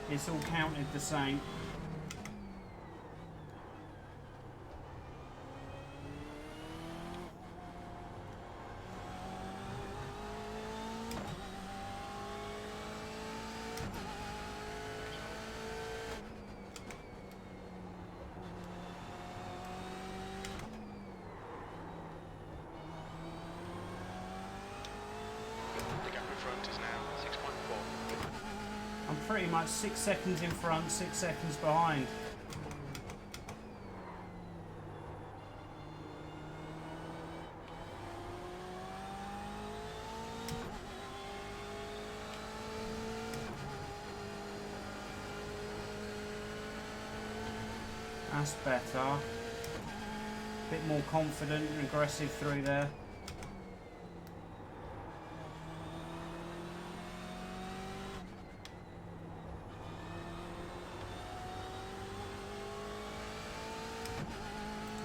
it's all counted the same. Pretty much 6 seconds in front, 6 seconds behind. That's better. Bit more confident and aggressive through there.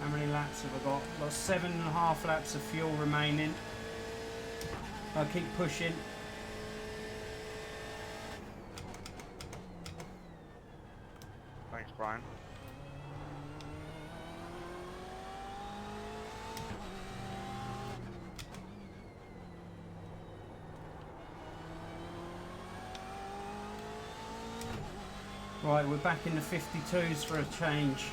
How many laps have I got? I've got 7.5 laps of fuel remaining. I'll keep pushing. Thanks, Brian. Right, we're back in the 52s for a change.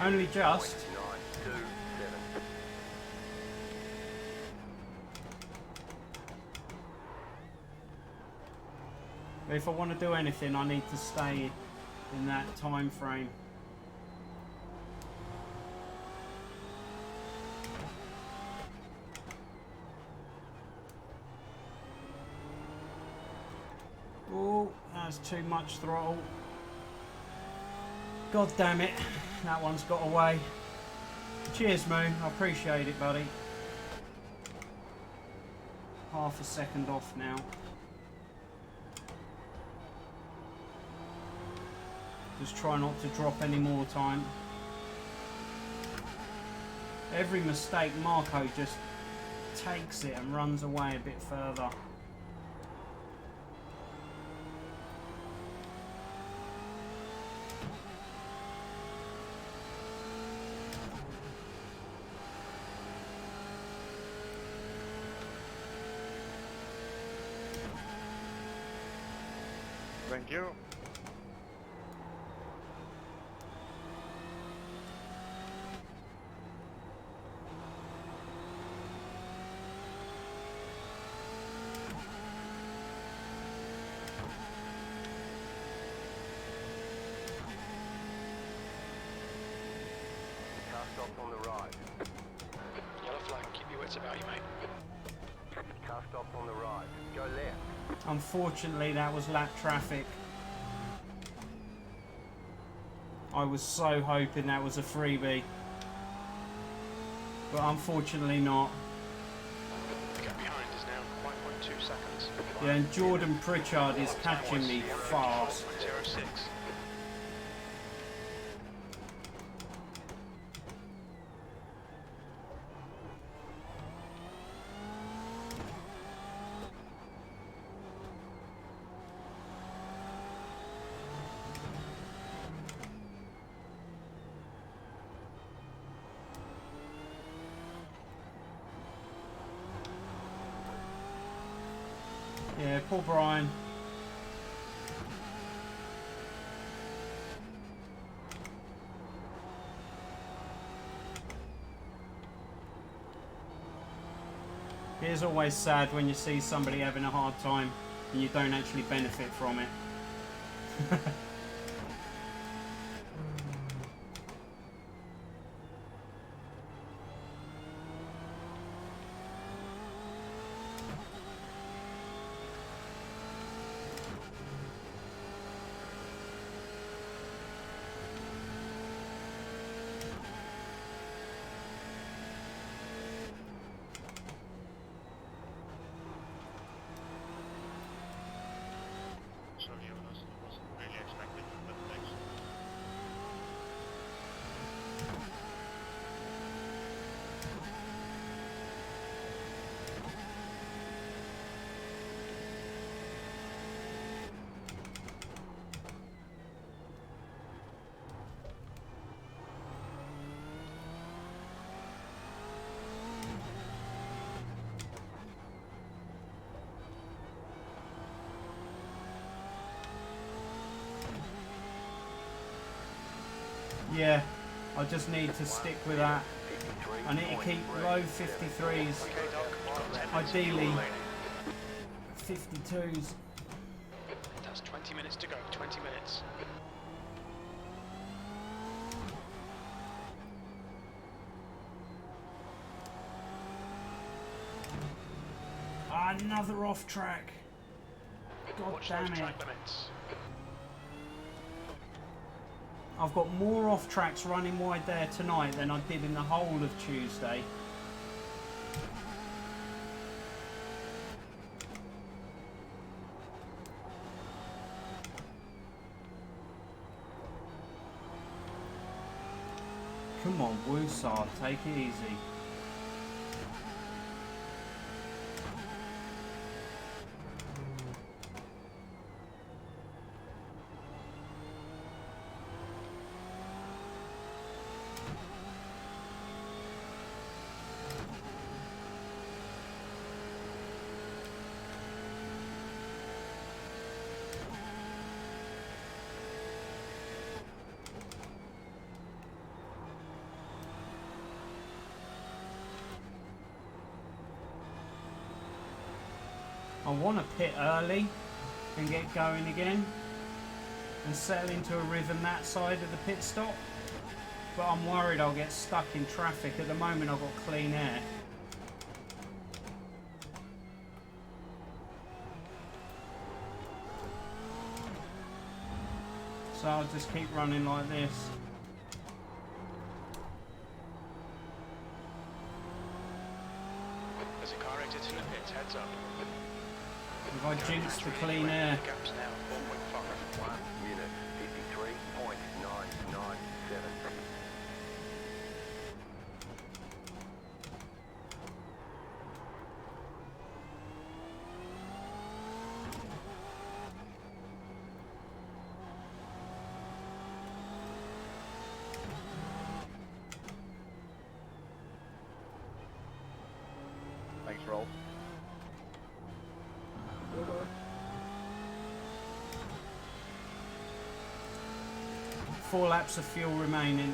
Only just. If I want to do anything, I need to stay in that time frame. Oh, that's too much throttle. God damn it, that one's got away. Cheers, Moon, I appreciate it, buddy. Half a second off now. Just try not to drop any more time. Every mistake, Marco just takes it and runs away a bit further. Thank you. Car stopped on the right. Yellow flag, keep your wits about you, mate. Car stopped on the right. Go left. Unfortunately, that was lap traffic. I was so hoping that was a freebie. But unfortunately not. The gap behind is now 5.2 seconds. Yeah, and Jordan Pritchard is catching me fast. 0.06. Yeah, poor Brian. It is always sad when you see somebody having a hard time and you don't actually benefit from it. Sorry, I wasn't really expecting it, but thanks. Yeah, I just need to stick with that. I need to keep low 53s, ideally 52s. That's 20 minutes to go, 20 minutes. Another off track. God Watch damn those it. track limits. I've got more off tracks running wide there tonight than I did in the whole of Tuesday. Come on, Woosar, take it easy. I want to pit early, and get going again and settle into a rhythm that side of the pit stop. But I'm worried I'll get stuck in traffic. At the moment I've got clean air. So I'll just keep running like this. There's a car exiting the pits, heads up. If I jinx the clean air. Gaps now, 4.5. 1 minute, 53.997. Thanks, Rolf. 4 laps of fuel remaining.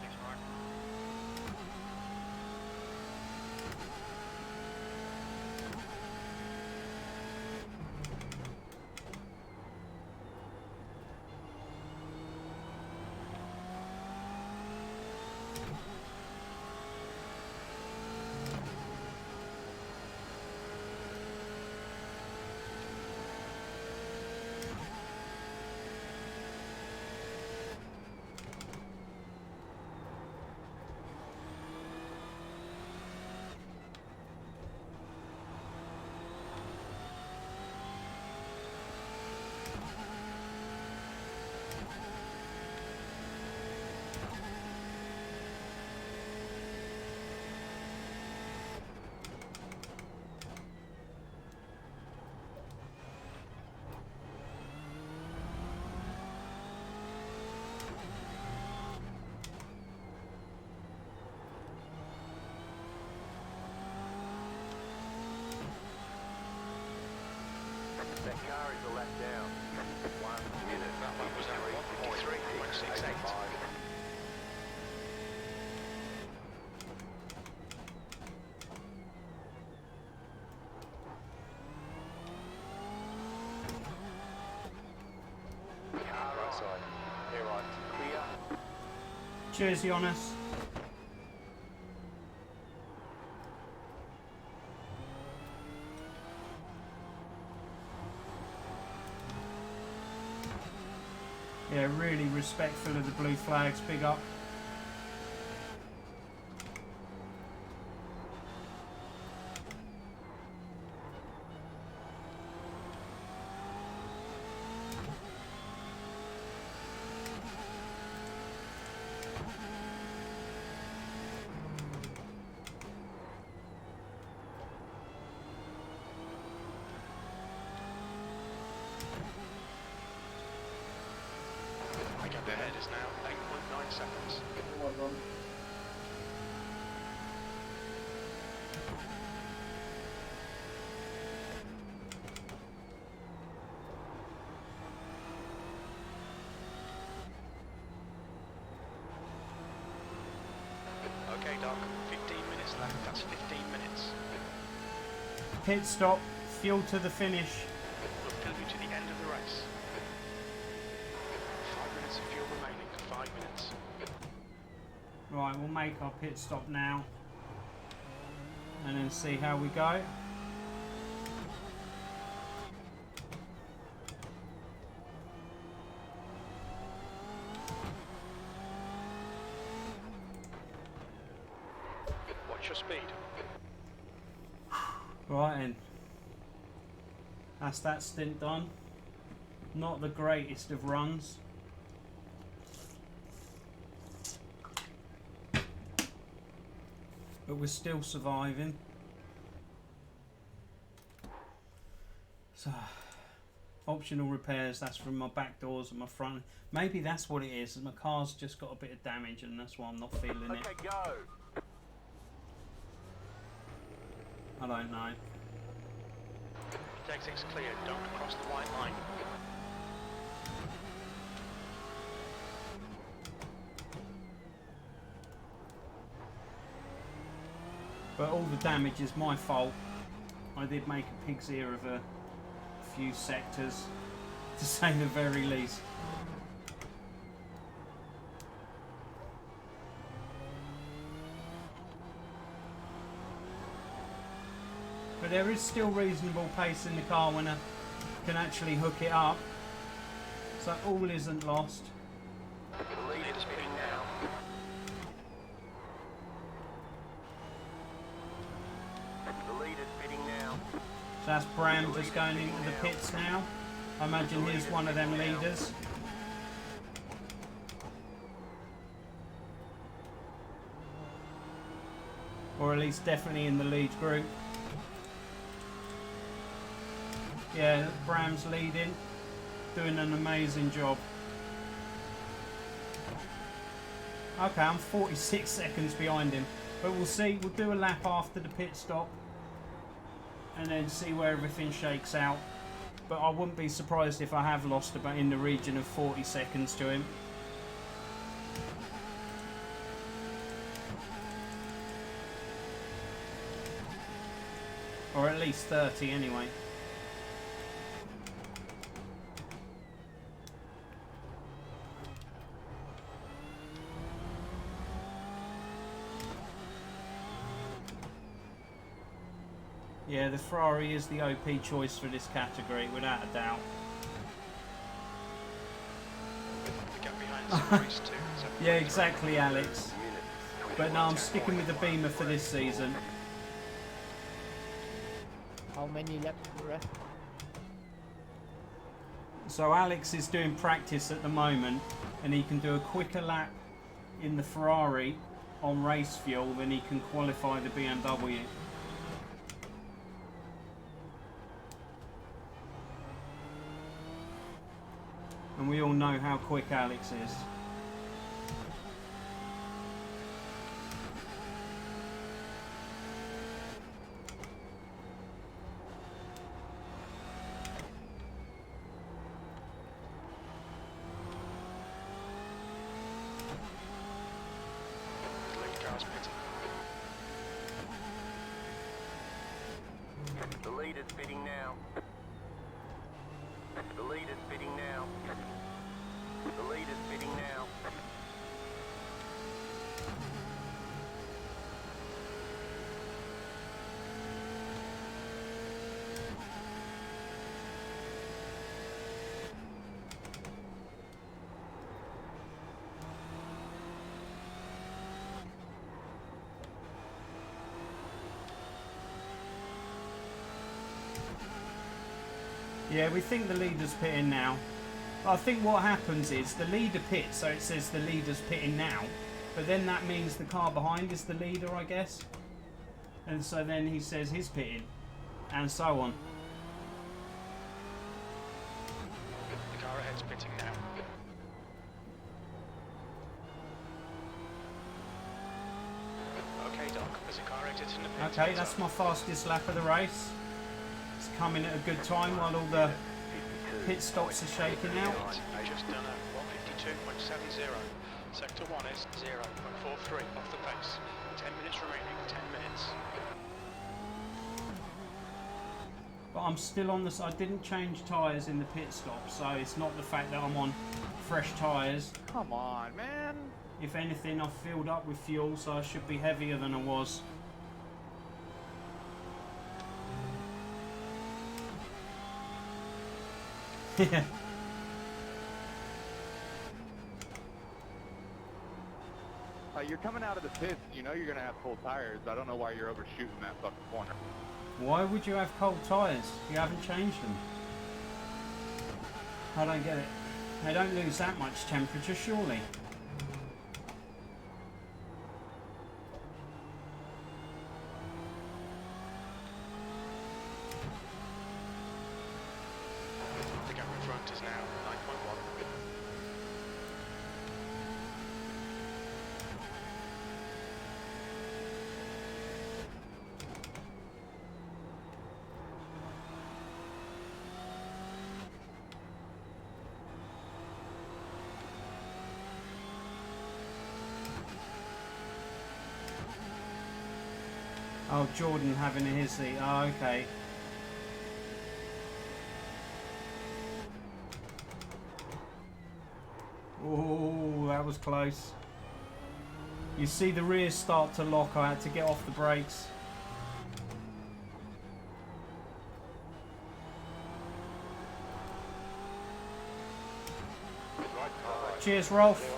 Thanks, Mark. That car is a lap down. 1 minute, That one was at 153.68. 53.85. Right side. Here, right. Clear. Cheers, Jonas. Yeah, really respectful of the blue flags. Big up. The gap ahead is now 8.9 seconds. Okay, Doc, 15 minutes left. That's 15 minutes. Pit stop. Fuel to the finish. We'll fill you to the end of the race. 5 minutes of fuel remaining. 5 minutes. Right, we'll make our pit stop now. And then see how we go. What's your speed? Right then. That's that stint done. Not the greatest of runs. But we're still surviving. So, optional repairs, that's from my back doors and my front. Maybe that's what it is. My car's just got a bit of damage and that's why I'm not feeling it. Okay, go. I don't know. Exit's clear. Don't cross the white line. But all the damage is my fault. I did make a pig's ear of a few sectors, to say the very least. But there is still reasonable pace in the car when I can actually hook it up. So all isn't lost. The lead is pitting now. The lead is pitting now. So that's Bram just going into the pits now. I imagine he's one of them leaders. Or at least definitely in the lead group. Yeah, Bram's leading. Doing an amazing job. Okay, I'm 46 seconds behind him. But we'll see. We'll do a lap after the pit stop. And then see where everything shakes out. But I wouldn't be surprised if I have lost about in the region of 40 seconds to him. Or at least 30 anyway. Yeah, the Ferrari is the OP choice for this category, without a doubt. The gap behind is 2. Yeah, exactly, Alex. But no, I'm sticking with the Beamer for this season. How many laps left? So Alex is doing practice at the moment, and he can do a quicker lap in the Ferrari on race fuel than he can qualify the BMW. And we all know how quick Alex is. The lead is pitting now. The lead is pitting now. The lead is pitting now. Yeah, we think the leader's pitting now. I think what happens is the leader pits, so it says the leader's pitting now, but then that means the car behind is the leader, I guess. And so then he says he's pitting, and so on. The car ahead's pitting now. Okay, Doc, there's a car exiting the pit. Okay, that's my fastest lap of the race. It's coming at a good time while all the pit stops are shaking out. Just done a 152.70. Sector 1 is 0.43 off the pace. 10 minutes remaining, 10 minutes. But I'm still on this. I didn't change tyres in the pit stop, so it's not the fact that I'm on fresh tyres. Come on, man. If anything, I've filled up with fuel, so I should be heavier than I was. Yeah. You're coming out of the pits, you know you're going to have cold tires. I don't know why you're overshooting that fucking corner. Why would you have cold tyres? You haven't changed them. I don't get it. They don't lose that much temperature, surely. The gap in front is now 9.1. Oh, Jordan having a hissy. Oh, okay. Oh, that was close. You see the rear start to lock. I had to get off the brakes. Cheers, Rolf.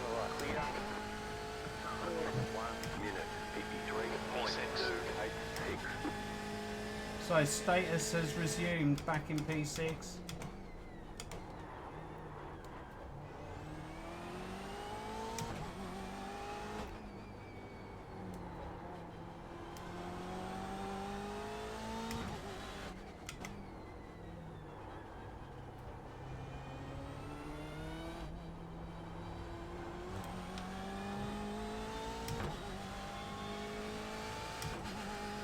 So status has resumed back in P6.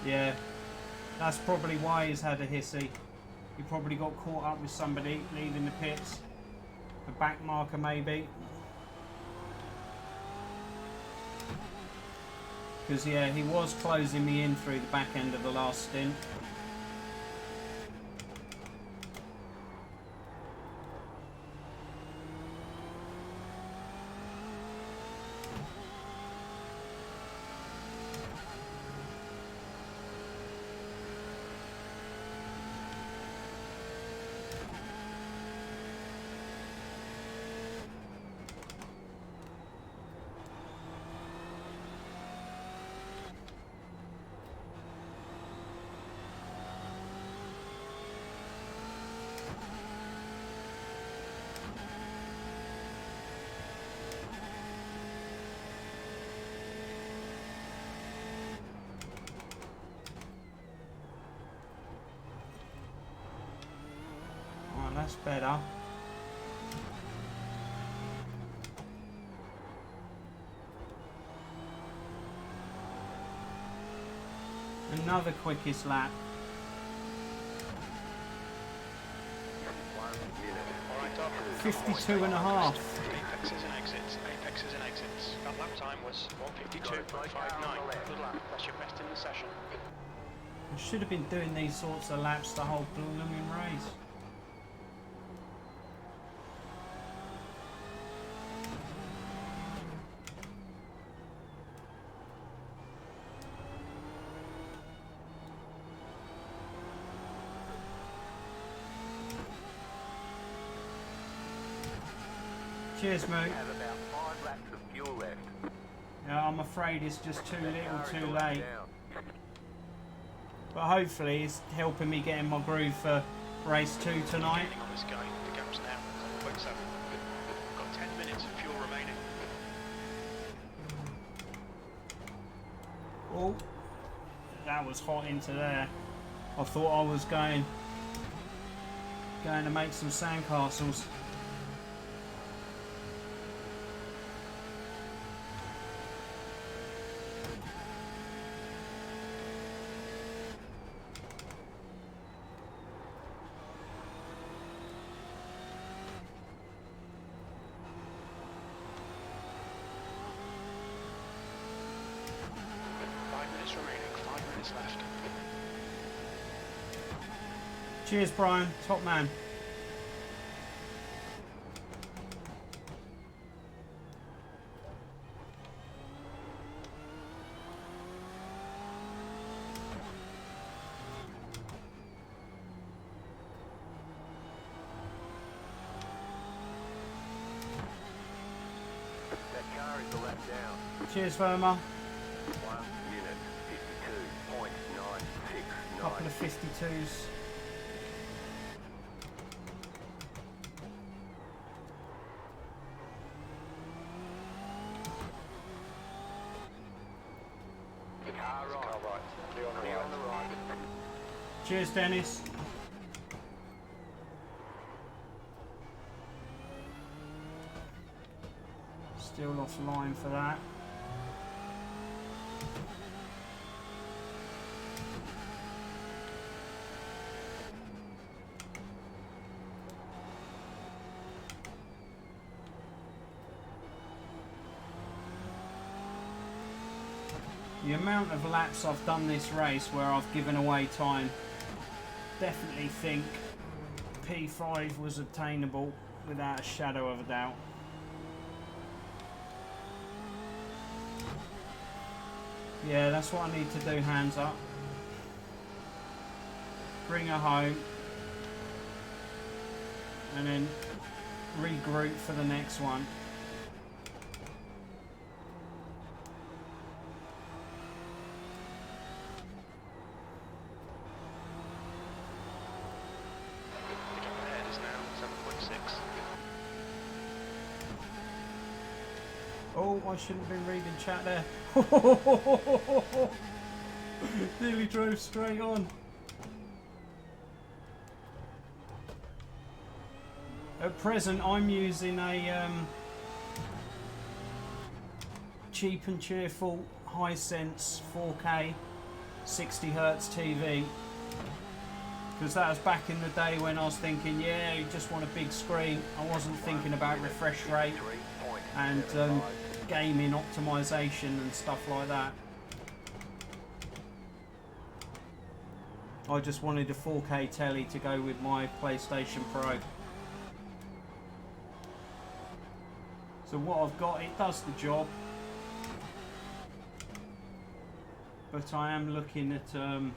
Yeah, that's probably why he's had a hissy. He probably got caught up with somebody leaving the pits. A back marker maybe. Because yeah, he was closing me in through the back end of the last stint. That's better. Another quickest lap. Alright, Doc. 52 and a half. Apexes and exits. Apexes and exits. That lap time was 1:52.59. Good lap. That's your best in the session. I should have been doing these sorts of laps the whole blooming race. Cheers, mate. Have about 5 laps of fuel left. Yeah, I'm afraid it's just too The little, car is too a lap late. down. But hopefully it's helping me get in my groove for race 2 tonight. Getting on this guy. The gap's now 0.7. Got 10 minutes of fuel remaining. Oh, that was hot into there. I thought I was going to make some sandcastles. Left. Cheers, Brian. Top man. That car is a lap down. Cheers, Verma. 1 minute 52.969. Couple of 52s. Car right. Clear on the right. Cheers, Dennis. Still offline for that. The amount of laps I've done this race where I've given away time, definitely think P5 was obtainable without a shadow of a doubt. Yeah, that's what I need to do, hands up. Bring her home. And then regroup for the next one. The gap ahead is now 7.6. Oh, I shouldn't have been reading chat there. Nearly drove straight on. At present, I'm using a cheap and cheerful Hisense 4K 60Hz TV. Because that was back in the day when I was thinking, yeah, you just want a big screen. I wasn't thinking about refresh rate and gaming optimization and stuff like that. I just wanted a 4K telly to go with my PlayStation Pro. So what I've got, it does the job. But I am looking at some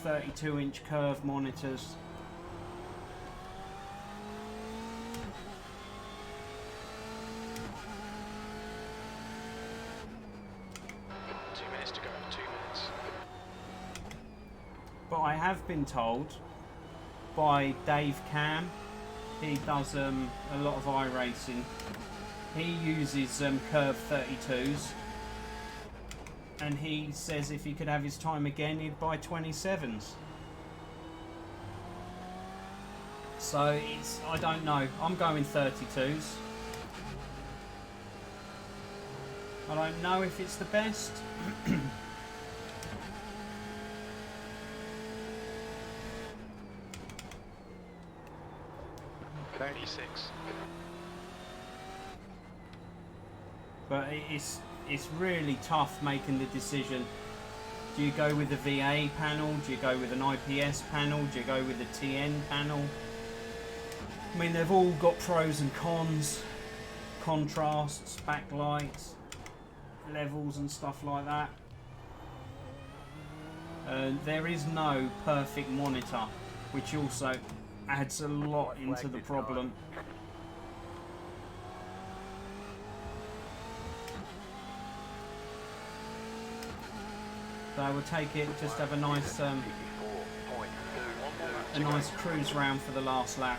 32-inch curved monitors. But I have been told by Dave Cam, he does a lot of iRacing. He uses curved 32s, and he says if he could have his time again, he'd buy 27s. So it's, I don't know. I'm going 32s. I don't know if it's the best. 36. But it's really tough making the decision. Do you go with a VA panel? Do you go with an IPS panel? Do you go with a TN panel? I mean, they've all got pros and cons. Contrasts, backlights, levels and stuff like that. There is no perfect monitor, which also adds a lot into the problem. So I will take it, just have a nice cruise round for the last lap.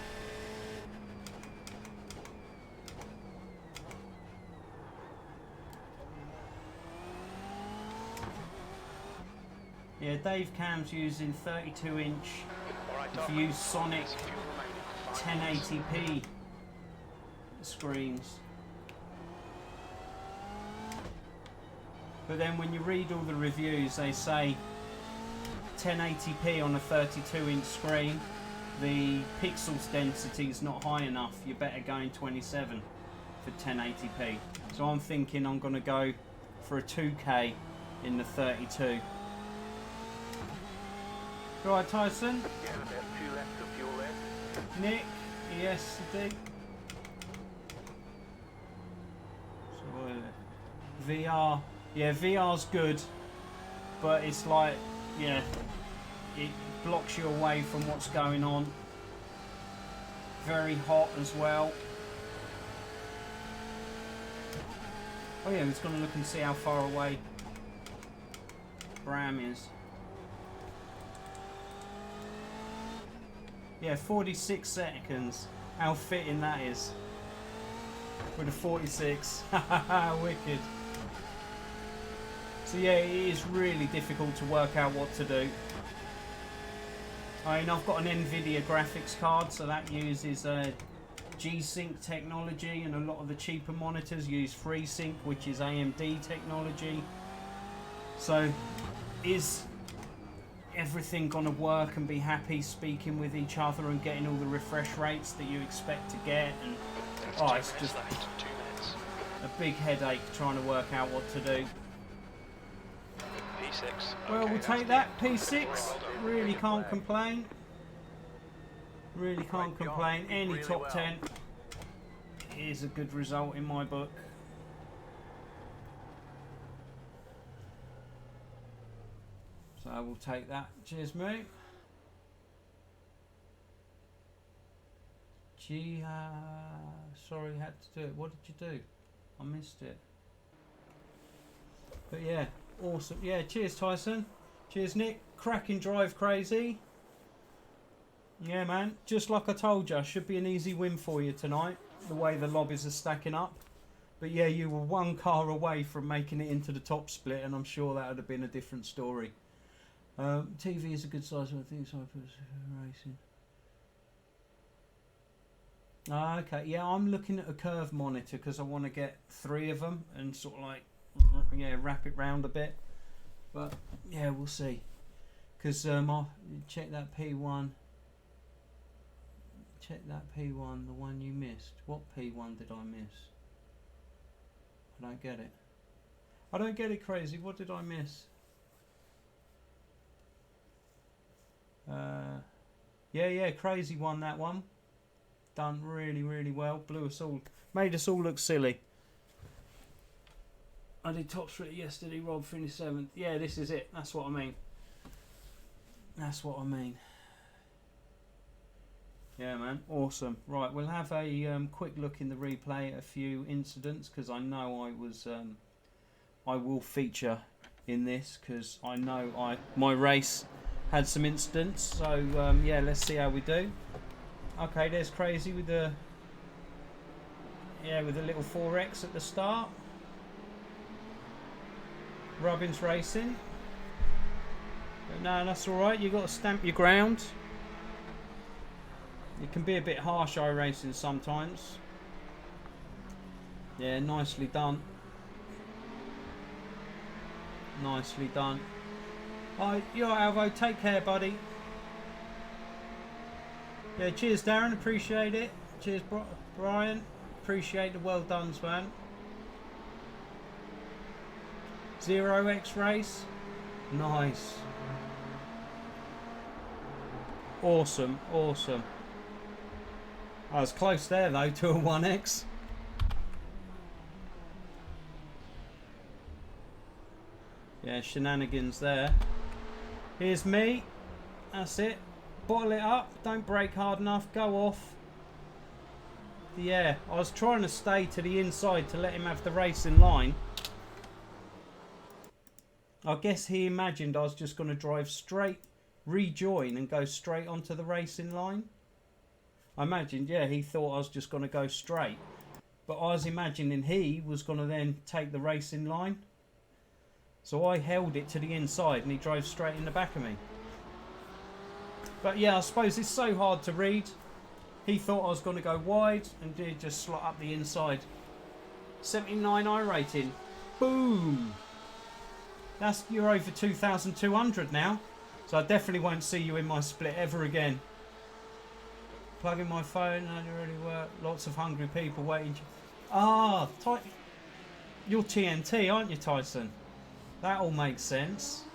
Yeah, Dave Cam's using 32-inch. If you use Sonic 1080p screens. But then when you read all the reviews, they say 1080p on a 32-inch screen, the pixels density is not high enough. You're better going 27 for 1080p. So I'm thinking I'm going to go for a 2K in the 32. Right, Tyson. Yeah, about 2 laps of fuel left. Nick, yes, indeed. So, VR, yeah, VR's good, but it's like, yeah, it blocks you away from what's going on. Very hot as well. Oh yeah, I was going to look and see how far away Bram is. Yeah, 46 seconds. How fitting that is. With a 46. Wicked. So yeah, it is really difficult to work out what to do. I mean, I've got an NVIDIA graphics card, so that uses G-Sync technology, and a lot of the cheaper monitors use FreeSync, which is AMD technology. So, is everything going to work and be happy speaking with each other and getting all the refresh rates that you expect to get? And oh, it's just a big headache trying to work out what to do. P6. Well, Okay, we'll that's take the that. end. P6. Well done. Really can't complain. Really can't Great job. complain. Any Really top well. 10 is a good result in my book. So we'll take that. Cheers, mate. Gee, sorry, had to do it. What did you do? I missed it. But yeah, awesome. Yeah, cheers, Tyson. Cheers, Nick. Cracking drive, crazy. Yeah, man. Just like I told you, should be an easy win for you tonight. The way the lobbies are stacking up. But yeah, you were one car away from making it into the top split, and I'm sure that would have been a different story. TV is a good size, I think so for racing. Okay, yeah, I'm looking at a curve monitor because I want to get 3 of them and sort of like, yeah, wrap it round a bit. But yeah, we'll see. Because I'll check that P1. Check that P1, the one you missed. What P1 did I miss? I don't get it. I don't get it, crazy. What did I miss? Yeah, crazy won that one. Done really, really well. Blew us all, made us all look silly. I did top split yesterday. Rob finished 7th. Yeah, this is it. That's what I mean. That's what I mean. Yeah, man, awesome. Right, we'll have a quick look in the replay at a few incidents because I know I will feature in this because I know my race had some incidents. So yeah, let's see how we do. Okay, there's crazy with the little 4X at the start. Robbins racing. But no, that's all right. You got to stamp your ground. It can be a bit harsh, iRacing sometimes. Yeah, nicely done. Nicely done. You're Alvo. Take care, buddy. Yeah, cheers, Darren. Appreciate it. Cheers, Brian. Appreciate the well done, man. 0x race. Nice. Awesome, awesome. I was close there though to a 1x. Yeah, shenanigans there. Here's me. That's it. Bottle it up. Don't brake hard enough. Go off. Yeah, I was trying to stay to the inside to let him have the racing line. I guess he imagined I was just going to drive straight, rejoin and go straight onto the racing line. I imagined, yeah, he thought I was just going to go straight. But I was imagining he was going to then take the racing line. So I held it to the inside and he drove straight in the back of me. But yeah, I suppose it's so hard to read. He thought I was going to go wide and did just slot up the inside. 79 I rating. Boom! You're over 2,200 now. So I definitely won't see you in my split ever again. Plugging my phone, only really work. Lots of hungry people waiting. You're TNT, aren't you, Tyson? That all makes sense.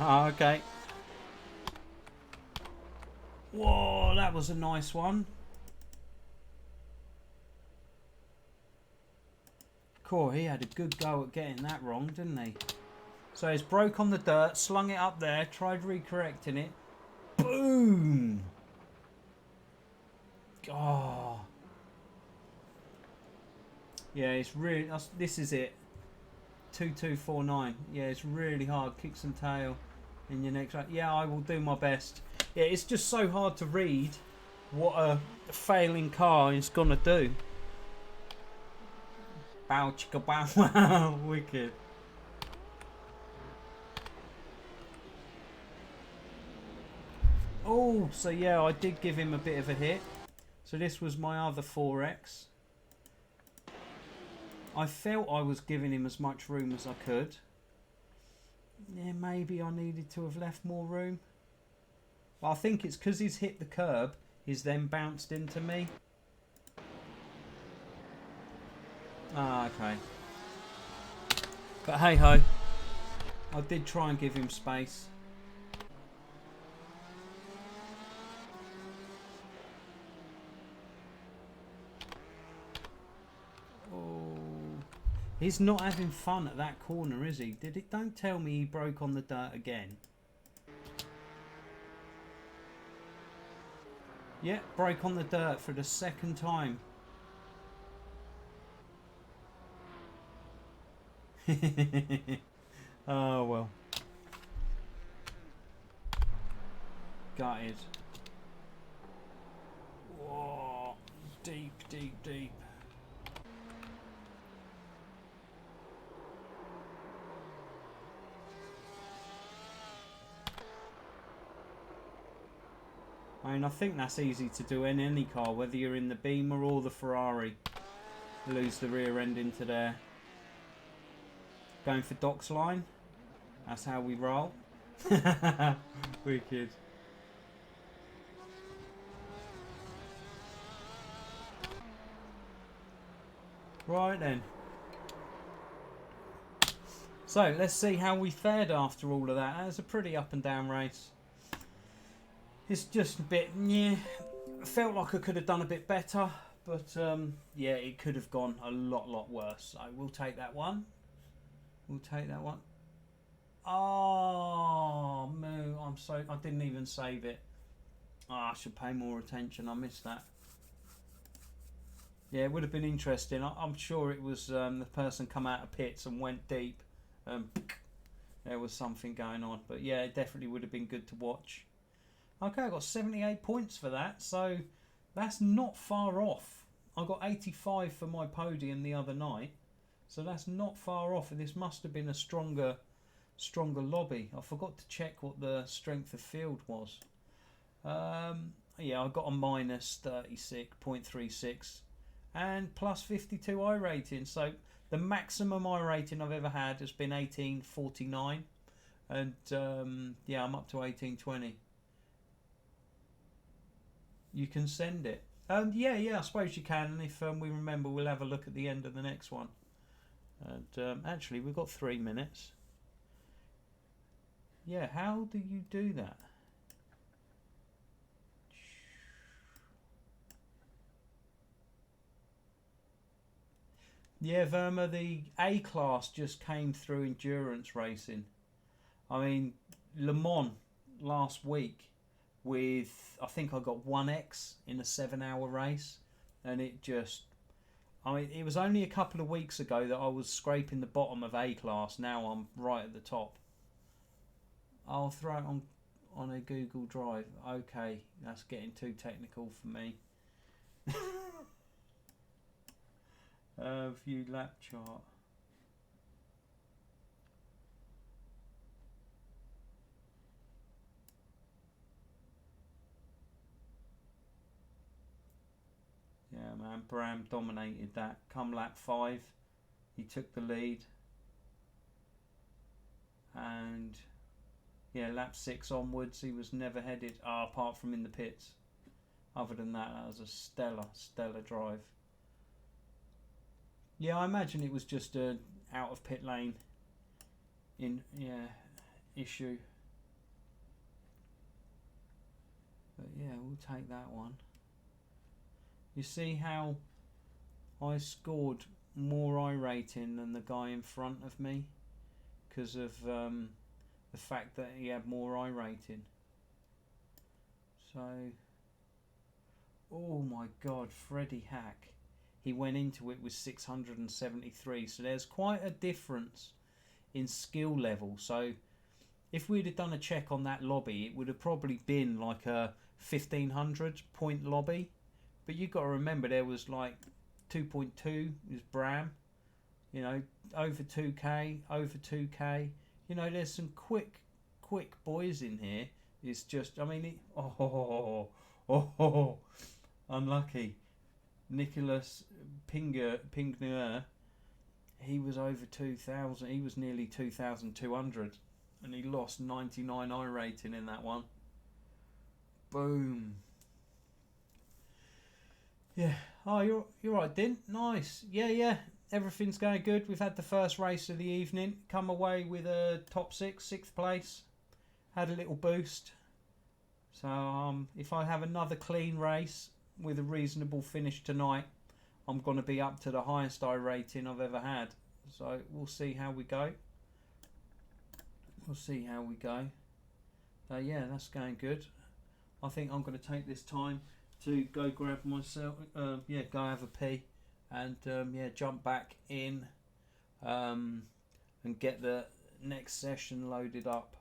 Okay. Whoa, that was a nice one. Cool, he had a good go at getting that wrong, didn't he? So he's broke on the dirt, slung it up there, tried recorrecting it. Boom! Oh. Yeah, it's really... This is it. 2249. Yeah, it's really hard. Kick some tail in your next race. Yeah, I will do my best. Yeah, it's just so hard to read what a failing car is going to do. Bow chicka bow wow. Wicked. Oh, so yeah, I did give him a bit of a hit. So this was my other 4X. I felt I was giving him as much room as I could. Yeah, maybe I needed to have left more room. But I think it's because he's hit the curb, he's then bounced into me. Ah, okay. But hey ho, I did try and give him space. Oh, he's not having fun at that corner, is he? Don't tell me he broke on the dirt again. Yeah, broke on the dirt for the second time. Oh well. Gutted. Whoa, deep, deep, deep. I mean, I think that's easy to do in any car, whether you're in the Beamer or the Ferrari. Lose the rear end into there. Going for Doc's line. That's how we roll. Wicked. Right then. So, let's see how we fared after all of that. That was a pretty up and down race. It's just a bit, yeah, felt like I could have done a bit better, but yeah, it could have gone a lot worse. So we'll take that one. We'll take that one. Oh, moo, I didn't even save it. Oh, I should pay more attention. I missed that. Yeah, it would have been interesting. I'm sure it was the person come out of pits and went deep. There was something going on, but yeah, it definitely would have been good to watch. Okay, I got 78 points for that, so that's not far off. I got 85 for my podium the other night, so that's not far off. And this must have been a stronger lobby. I forgot to check what the strength of field was. Yeah, I got a minus 36.36 and plus 52 I rating. So the maximum I rating I've ever had has been 1849, and yeah, I'm up to 1820. You can send it. Yeah, I suppose you can. And if we remember, we'll have a look at the end of the next one. And actually, we've got 3 minutes. Yeah, how do you do that? Yeah, Verma, the A class just came through endurance racing. I mean, Le Mans last week with, I think I got 1x in a 7-hour race, and it just, I mean, it was only a couple of weeks ago that I was scraping the bottom of A class. Now I'm right at the top. I'll throw it on a Google Drive. Okay, that's getting too technical for me. View lap chart. Yeah, man, Bram dominated that. Come lap 5, he took the lead. And yeah, lap 6 onwards, he was never headed, apart from in the pits. Other than that, that was a stellar drive. Yeah, I imagine it was just a out of pit lane issue. But yeah, we'll take that one. You see how I scored more I rating than the guy in front of me because of the fact that he had more I rating. So, oh my God, Freddie Hack. He went into it with 673. So there's quite a difference in skill level. So if we'd have done a check on that lobby, it would have probably been like a 1500 point lobby. But you've got to remember there was like 2.2 is Bram. You know, over 2k, over 2k. You know, there's some quick boys in here. It's just, I mean, unlucky. Nicholas Pingner, he was over 2,000. He was nearly 2,200, and he lost 99 I rating in that one. Boom. Yeah. Oh, you're right, Dint. Nice. Yeah. everything's going good. We've had the first race of the evening. Come away with a top sixth place. Had a little boost. So if I have another clean race with a reasonable finish tonight, I'm going to be up to the highest I rating I've ever had. So we'll see how we go. Yeah, that's going good. I think I'm going to take this time to go grab myself, go have a pee, and jump back in, and get the next session loaded up.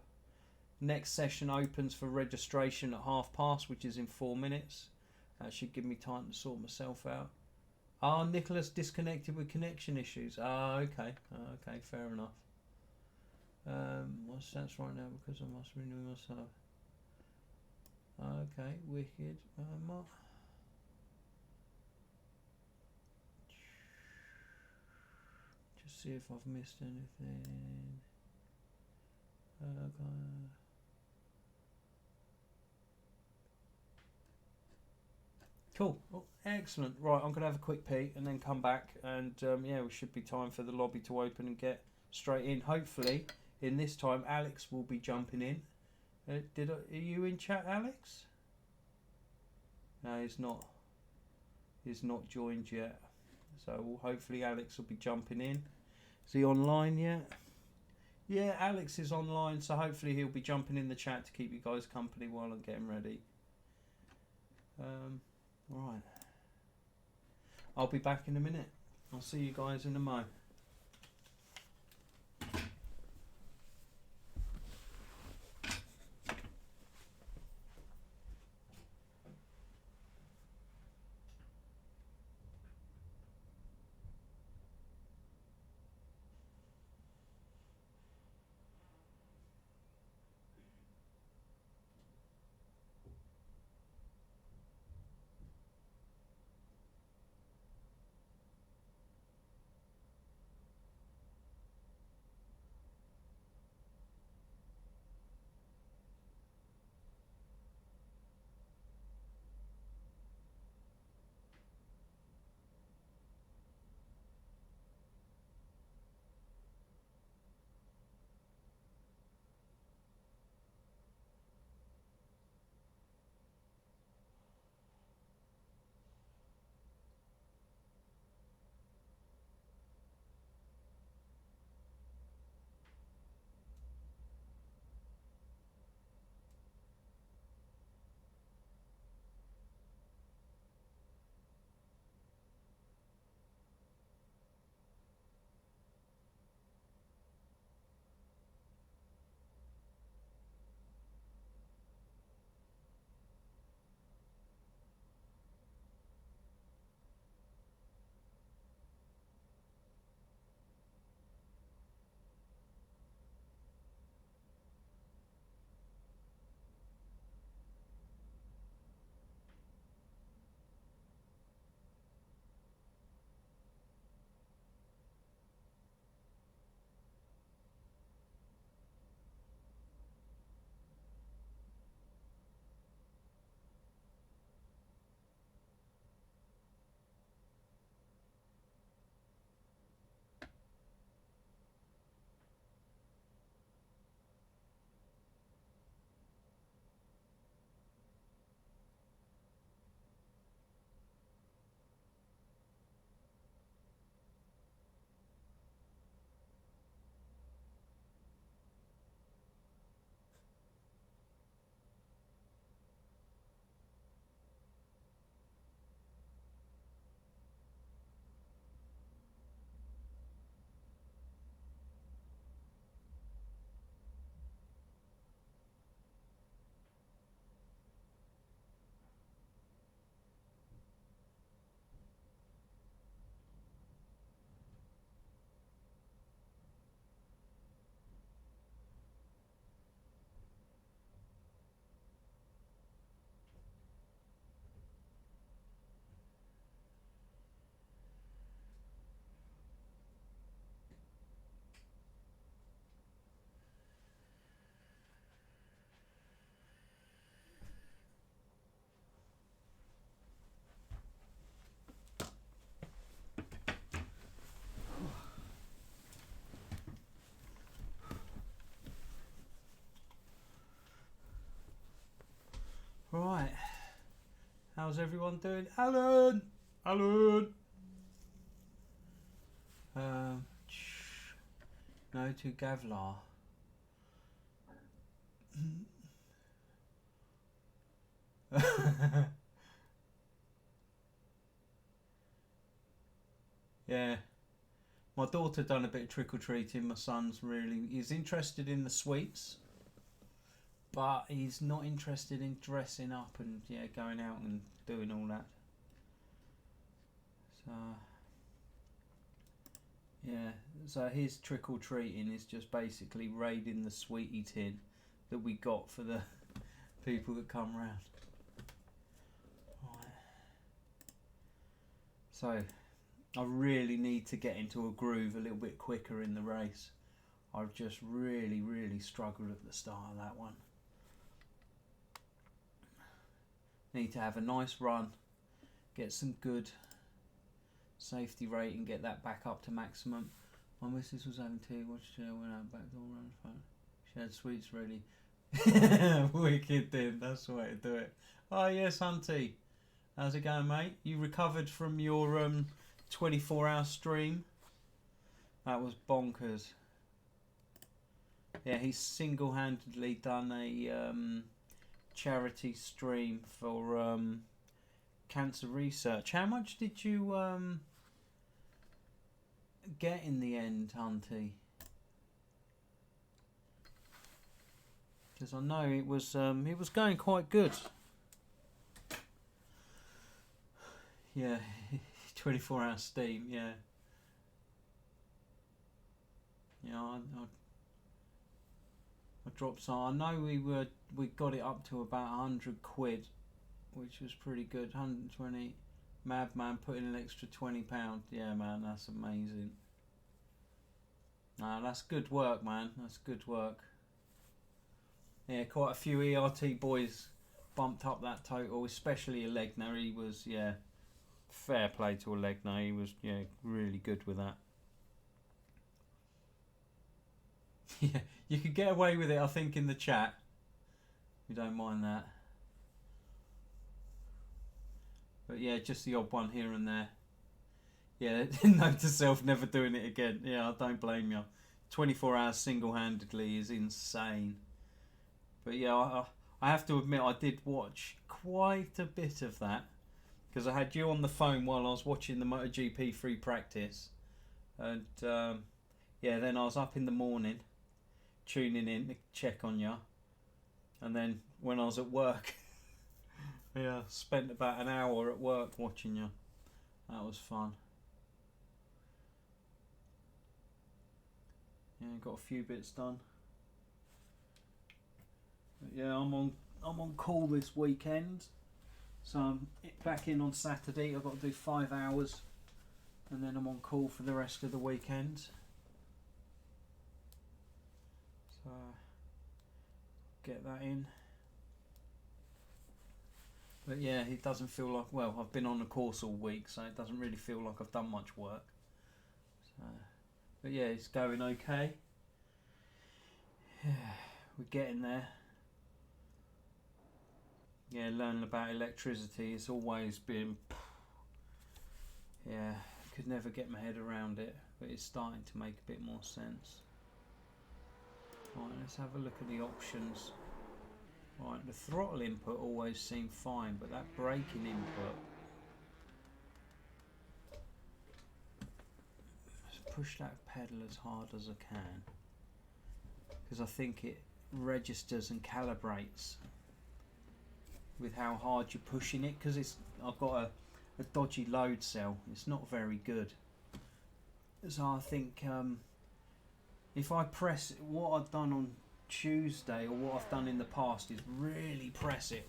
Next session opens for registration at past, which is in 4 minutes. That should give me time to sort myself out. Nicholas disconnected with connection issues. Okay, fair enough. My stats right now because I must renew myself. Okay, wicked. Just see if I've missed anything. Okay. Cool. Oh, excellent. Right, I'm going to have a quick pee and then come back, and we should be time for the lobby to open and get straight in. Hopefully, in this time, Alex will be jumping in. Are you in chat, Alex? No, he's not. He's not joined yet. So hopefully Alex will be jumping in. Is he online yet? Yeah, Alex is online, so hopefully he'll be jumping in the chat to keep you guys company while I'm getting ready. Right. I'll be back in a minute. I'll see you guys in a mo. How's everyone doing? Alan! Alan! No to Gavlar. Yeah. My daughter done a bit of trick-or-treating. My son's he's interested in the sweets, but he's not interested in dressing up and going out and doing all that. So yeah, so his trick-or-treating is just basically raiding the sweetie tin that we got for the people that come round. Right. So I really need to get into a groove a little bit quicker in the race. I've just really struggled at the start of that one. Need to have a nice run, get some good safety rating, get that back up to maximum. My missus was having tea, watched her went out back door around the phone. She had sweets ready. Wicked then, that's the way to do it. Oh yes, Hunty. How's it going, mate? You recovered from your 24-hour stream? That was bonkers. Yeah, he's single-handedly done a charity stream for cancer research. How much did you get in the end, Hunty? Because I know it was going quite good. Yeah, 24-hour steam. Yeah. Yeah, I dropped some. I know we got it up to about 100 quid, which was pretty good. 120. Madman put in an extra £20. Yeah, man, that's amazing. Nah, that's good work, man. That's good work. Yeah, quite a few ERT boys bumped up that total, especially a Legner. He was, fair play to a Legner. He was, really good with that. Yeah, you could get away with it, I think, in the chat. We don't mind that. But yeah, just the odd one here and there. Yeah, note to self, never doing it again. Yeah, I don't blame you. 24 hours single-handedly is insane. But yeah, I have to admit I did watch quite a bit of that. Because I had you on the phone while I was watching the MotoGP free practice. And then I was up in the morning tuning in to check on you. And then when I was at work, spent about an hour at work watching you. That was fun. Yeah, got a few bits done. But yeah, I'm on call this weekend. So I'm back in on Saturday. I've got to do 5 hours. And then I'm on call for the rest of the weekend. So get that in. But yeah, it doesn't feel like, well, I've been on the course all week, so it doesn't really feel like I've done much work. So, but yeah, it's going okay. Yeah, we're getting there. Yeah, learning about electricity, it's always been, could never get my head around it, but it's starting to make a bit more sense. Right, let's have a look at the options. Right, the throttle input always seemed fine, but that braking input, let's push that pedal as hard as I can, because I think it registers and calibrates with how hard you're pushing it, because I've got a dodgy load cell. It's not very good. So I think if I press what I've done on Tuesday, or what I've done in the past, is really press it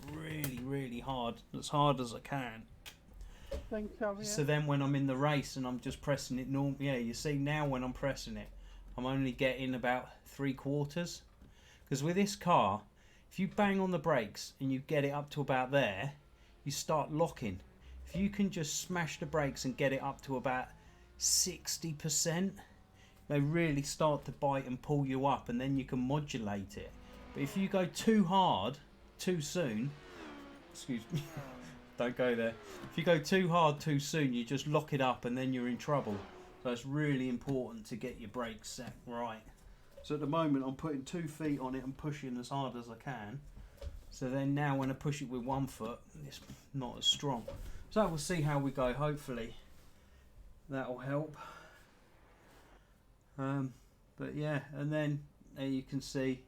really hard, as I can. Thanks, Javier. So then when I'm in the race and I'm just pressing it normal, you see now when I'm pressing it, I'm only getting about 3/4. Because with this car, if you bang on the brakes and you get it up to about there, you start locking. If you can just smash the brakes and get it up to about 60%, they really start to bite and pull you up, and then you can modulate it. But if you go too hard, too soon, excuse me, Don't go there. If you go too hard too soon, you just lock it up and then you're in trouble. So it's really important to get your brakes set right. So at the moment I'm putting 2 feet on it and pushing as hard as I can. So then now when I push it with 1 foot, it's not as strong. So we'll see how we go. Hopefully that'll help. But yeah, and then you can see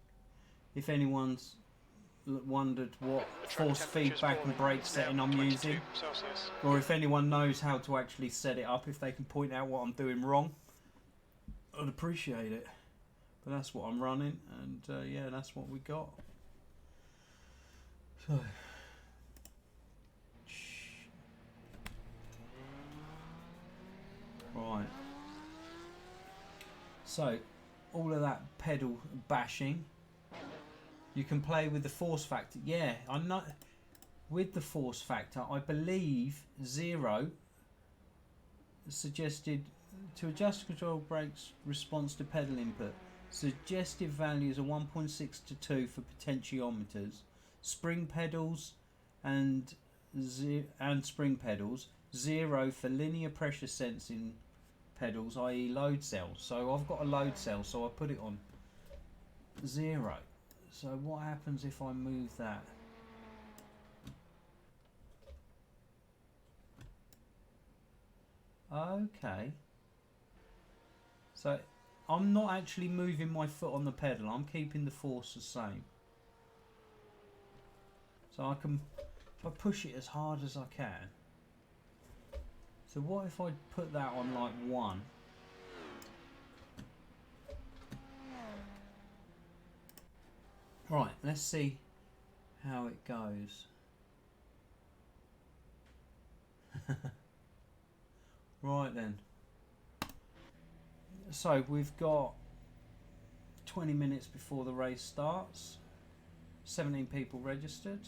if anyone's wondered what force feedback and brake setting I'm using, or if anyone knows how to actually set it up, if they can point out what I'm doing wrong, I'd appreciate it. But that's what I'm running, and yeah, that's what we got. So right, so all of that pedal bashing, you can play with the force factor. Yeah, I'm not with the force factor. I believe 0 suggested to adjust control brakes response to pedal input. Suggested values are 1.6 to 2 for potentiometers, spring pedals and spring pedals, 0 for linear pressure sensing pedals, i.e. load cells. So I've got a load cell, so I put it on 0. So what happens if I move that? Okay. So I'm not actually moving my foot on the pedal, I'm keeping the force the same. So I can, if I push it as hard as I can. So what if I put that on like 1? Right, let's see how it goes. Right then. So we've got 20 minutes before the race starts. 17 people registered.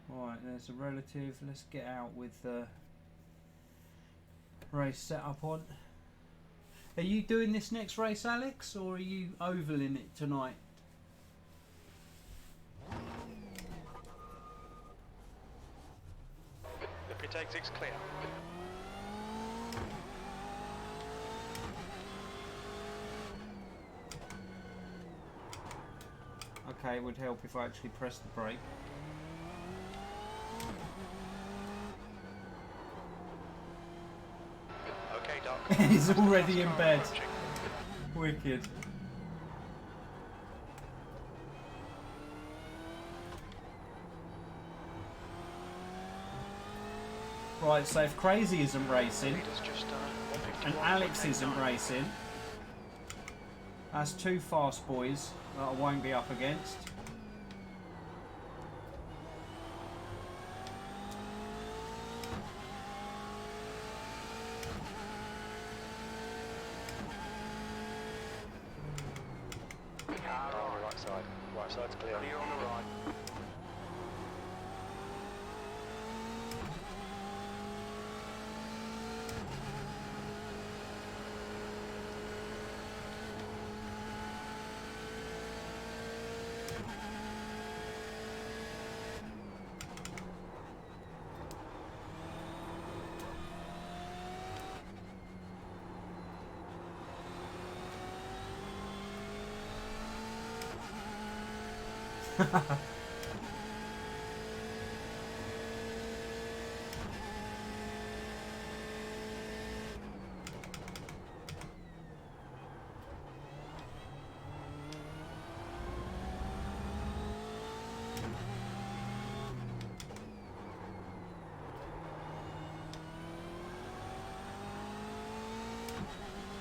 Right, there's a relative. Let's get out with the race setup on. Are you doing this next race, Alex, or are you ovaling it tonight? The pit exit's clear. Okay, it would help if I actually pressed the brake. Okay, Doc. He's already in bed. Wicked. Right, so if Crazy isn't racing and Alex isn't racing, that's 2 fast boys that I won't be up against. Right side. Right side's clear. Clear on the right.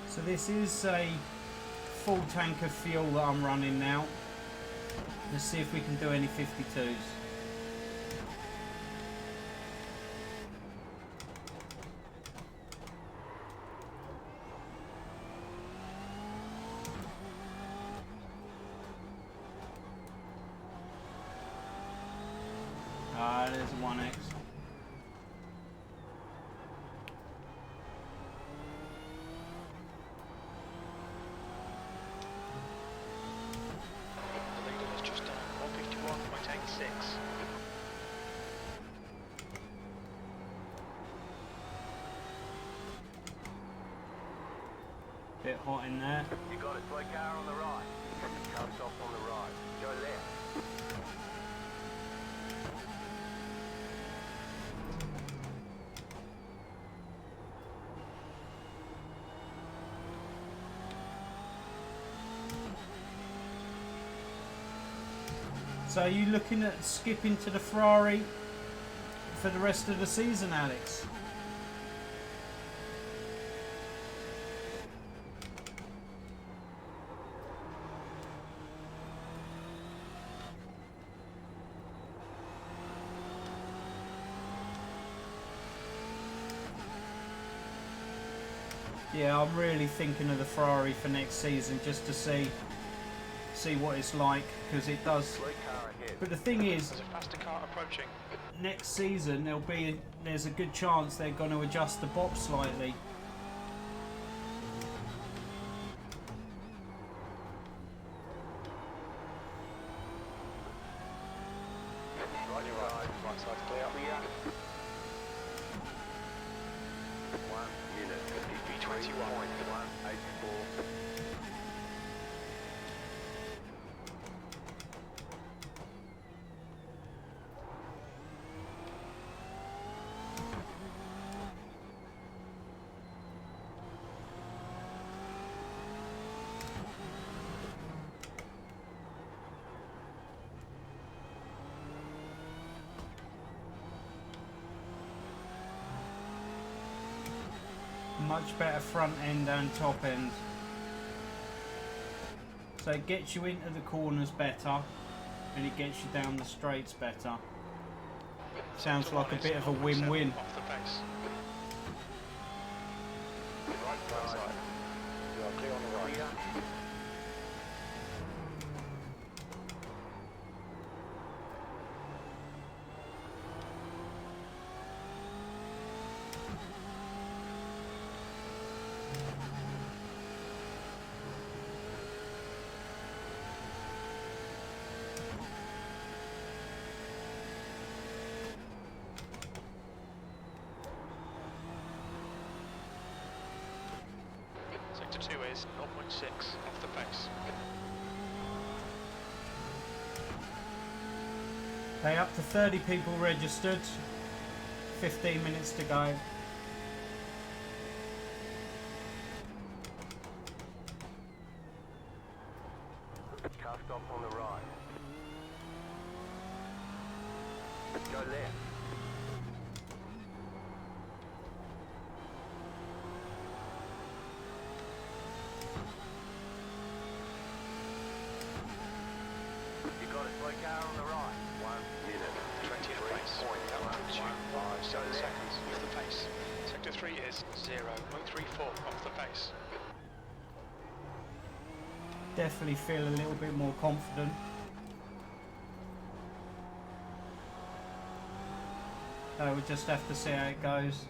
So this is a full tank of fuel that I'm running now. Let's see if we can do any 52s. Ah, there's a 1X. The leader has just done 151.86. Bit hot in there. You got it. Slow car on the right. Car stop on the right. Go left. So are you looking at skipping to the Ferrari for the rest of the season, Alex? Yeah, I'm really thinking of the Ferrari for next season just to see what it's like, because it does. Slow car ahead. But the thing is, There's a faster car approaching. next season there's a good chance they're going to adjust the box slightly. Right side. Right side clear. Clear. 1 minute. V21. 184. Much better front end and top end. So it gets you into the corners better and it gets you down the straights better. Sounds like a bit of a win-win. Off the pace. Right side. You are clear on the right. Clear. Sector 2 is 0.6 off the pace. Okay, up to 30 people registered. 15 minutes to go. Car stop on the right. Go left. You got it. Slow car on the right. 1 minute. 20th pace. That will put you 7 seconds off the pace. Sector 3 is 0.34 off the pace. Definitely feel a little bit more confident. We'll just have to see how it goes.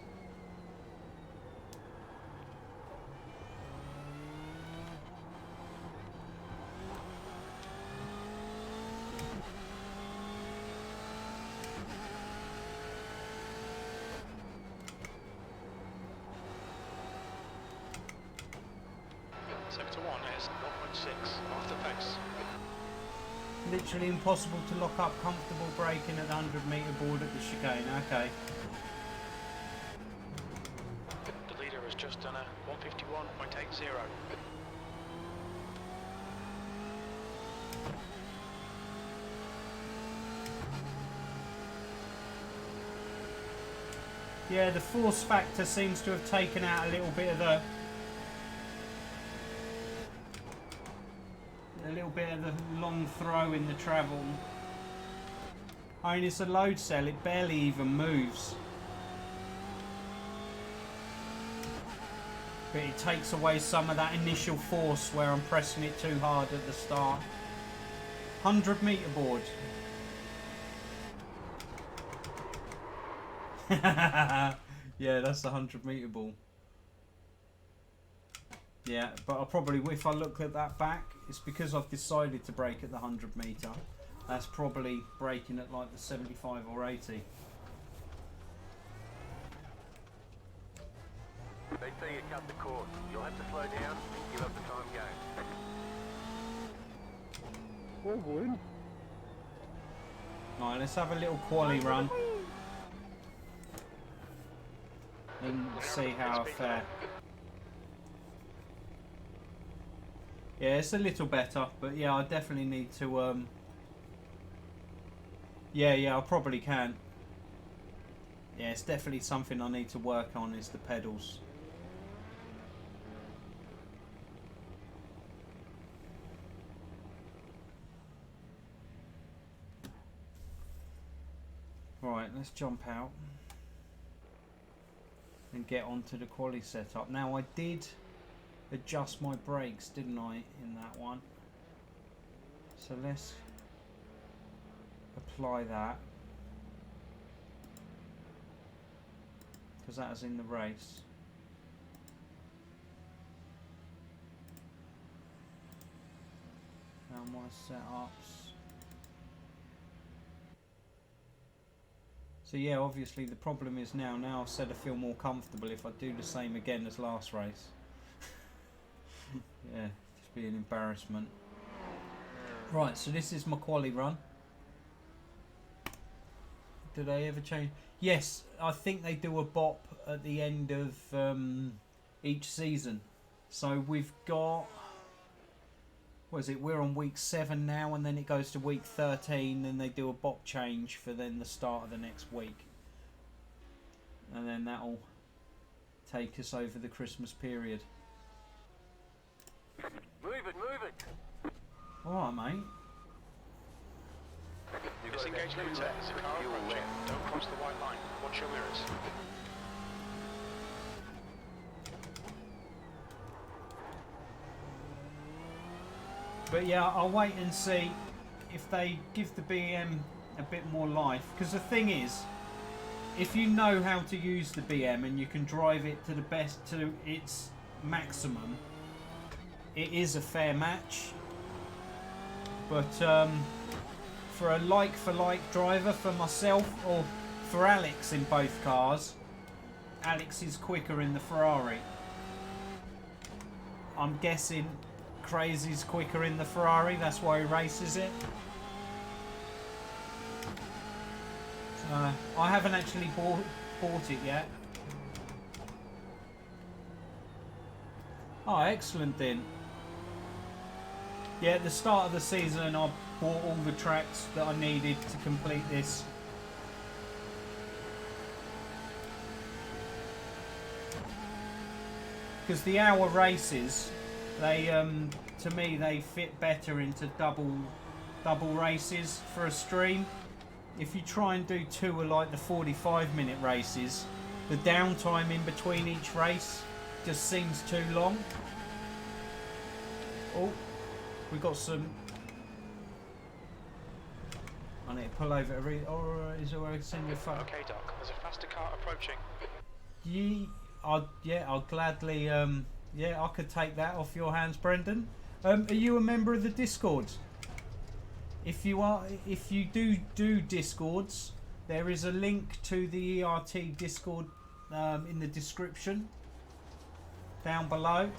Sector 1 is 0.6 off the pace. Literally impossible to lock up comfortable braking at the 100-metre board at the chicane. Okay. The leader has just done a 151.80. Yeah, the force factor seems to have taken out a little bit of the long throw in the travel. I mean, it's a load cell, it barely even moves. But it takes away some of that initial force where I'm pressing it too hard at the start. 100-metre board. Yeah, that's the 100-metre ball. Yeah, but I'll probably, if I look at that back, it's because I've decided to brake at the 100 metre. That's probably braking at like the 75 or 80. They say you cut the course. You'll have to slow down and give up the time game. Oh, good. Alright, let's have a little quali run. And see how I fare. Yeah, it's a little better, but yeah, I definitely need to, yeah, I probably can. Yeah, it's definitely something I need to work on, is the pedals. Right, let's jump out and get onto the quali setup. Now, I did adjust my brakes, didn't I, in that one? So let's apply that, because that was in the race. Now my setups. So yeah, obviously the problem is now I said I feel more comfortable if I do the same again as last race. Yeah, just be an embarrassment. Right, so this is my quali run. Do they ever change? Yes, I think they do a bop at the end of each season. So we've got, what is it, we're on week 7 now, and then it goes to week 13, and they do a bop change for then the start of the next week. And then that'll take us over the Christmas period. Move it! Alright, mate. Disengage limiter. There's a car approaching. Don't cross the white line. Watch your mirrors. But yeah, I'll wait and see if they give the BM a bit more life. Because the thing is, if you know how to use the BM and you can drive it to the best, to its maximum, it is a fair match. But for a like-for-like driver, for myself, or for Alex in both cars, Alex is quicker in the Ferrari. I'm guessing Crazy's quicker in the Ferrari, that's why he races it. I haven't actually bought it yet. Oh, excellent then. Yeah, at the start of the season I bought all the tracks that I needed to complete this. Because the hour races, they to me they fit better into double races for a stream. If you try and do 2 of like the 45-minute races, the downtime in between each race just seems too long. Oh, we got some. I need to pull over. Or is there where I can send your phone? Okay, Doc. There's a faster car approaching. I'll gladly. Yeah, I could take that off your hands, Brendan. Are you a member of the Discord? If you do Discords, there is a link to the ERT Discord in the description down below.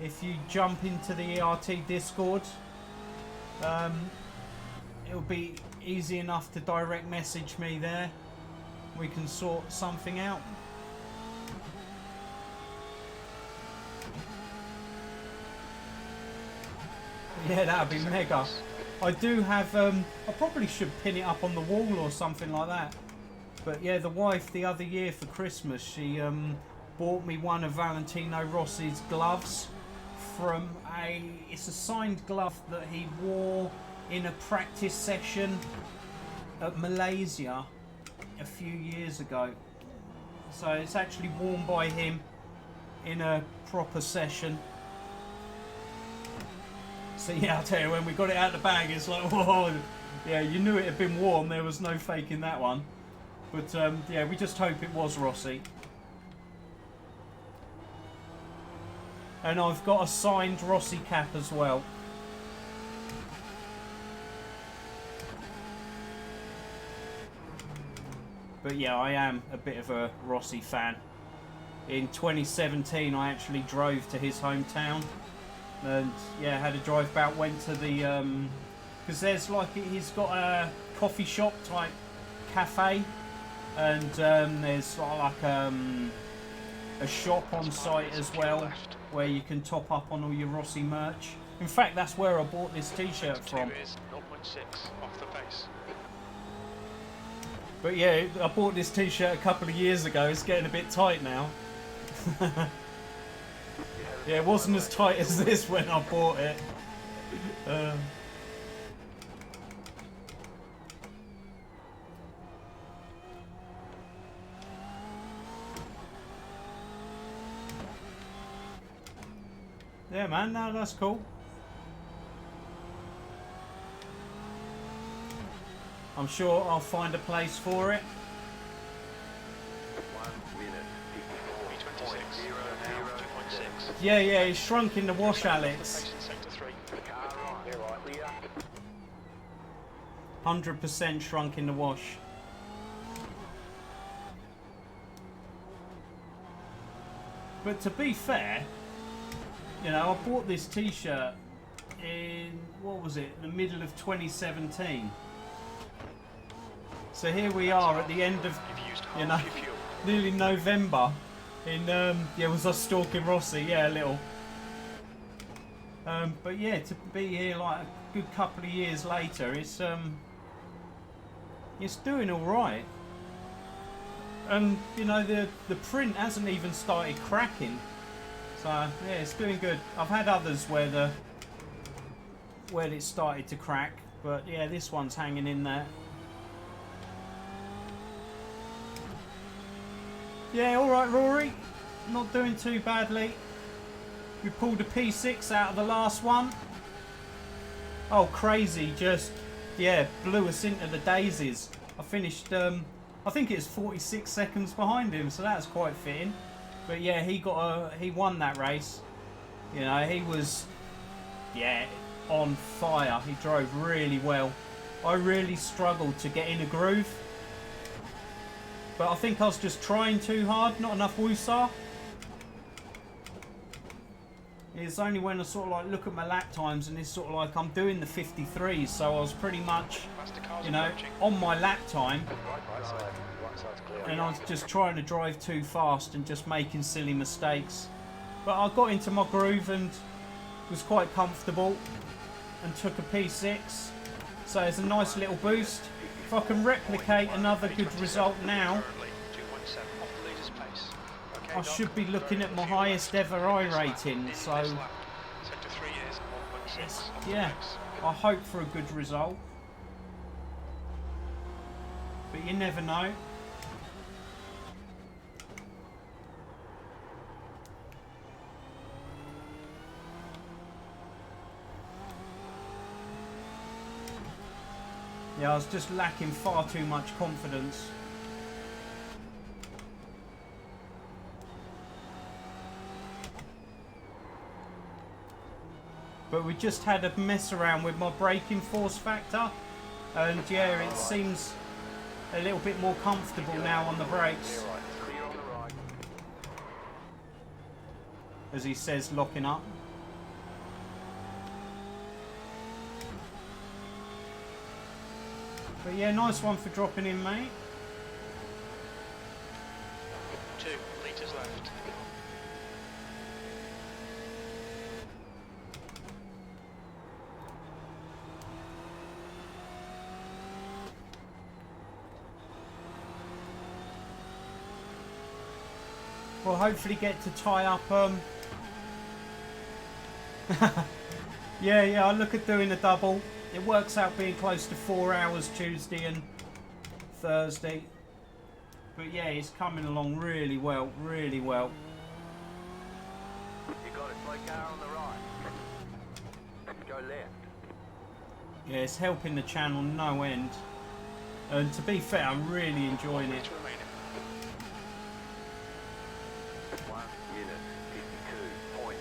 If you jump into the ERT Discord, it'll be easy enough to direct message me there. We can sort something out. Yeah, that'd be mega. I do have, I probably should pin it up on the wall or something like that. But yeah, the wife the other year for Christmas, she bought me one of Valentino Rossi's gloves from it's a signed glove that he wore in a practice session at Malaysia a few years ago. So it's actually worn by him in a proper session. So yeah, I'll tell you, when we got it out of the bag, it's like, whoa, yeah, you knew it had been worn, there was no faking that one. But yeah, we just hope it was Rossi. And I've got a signed Rossi cap as well. But yeah, I am a bit of a Rossi fan. in 2017 I actually drove to his hometown, and yeah, had a drive back, went to the because there's like, he's got a coffee shop type cafe, and there's like a shop on site as well where you can top up on all your Rossi merch. In fact, that's where I bought this t-shirt from. But yeah, I bought this t-shirt a couple of years ago. It's getting a bit tight now. Yeah, it wasn't as tight as this when I bought it. Yeah, man, no, that's cool. I'm sure I'll find a place for it. 1 minute, 54.006. Yeah, yeah, it's shrunk in the wash, Alex. Car right, clear. 100% shrunk in the wash. But to be fair, you know, I bought this t-shirt in, what was it, the middle of 2017. So here we are at the end of, you know, nearly November. In, yeah, was I stalking Rossi? Yeah, a little. But yeah, to be here like a good couple of years later, it's doing all right. And you know, the print hasn't even started cracking. So yeah, it's doing good. I've had others where it started to crack, but yeah, this one's hanging in there. Yeah, all right, Rory. Not doing too badly. We pulled a P6 out of the last one. Oh, crazy! Just yeah, blew us into the daisies. I finished. I think it's 46 seconds behind him, so that's quite fitting. But yeah, he won that race. You know, he was, yeah, on fire. He drove really well. I really struggled to get in a groove. But I think I was just trying too hard, not enough woosah. It's only when I sort of like look at my lap times and it's sort of like I'm doing the 53s, so I was pretty much, you know, on my lap time. And I was just trying to drive too fast and just making silly mistakes. But I got into my groove and was quite comfortable and took a P6. So it's a nice little boost. If I can replicate another good result now, I should be looking at my highest ever iRating. So yeah, I hope for a good result. But you never know. Yeah, I was just lacking far too much confidence. But we just had a mess around with my braking force factor, and yeah, it seems a little bit more comfortable now on the brakes. Clear on the right. As he says, locking up. But yeah, nice one for dropping in, mate. 2 litres left. We'll hopefully get to tie up. Yeah, I look at doing a double. It works out being close to 4 hours Tuesday and Thursday. But yeah, it's coming along really well, really well. You got it, slow car on the right. Go left. Yeah, it's helping the channel no end. And to be fair, I'm really enjoying it. 1 minute, 52.4.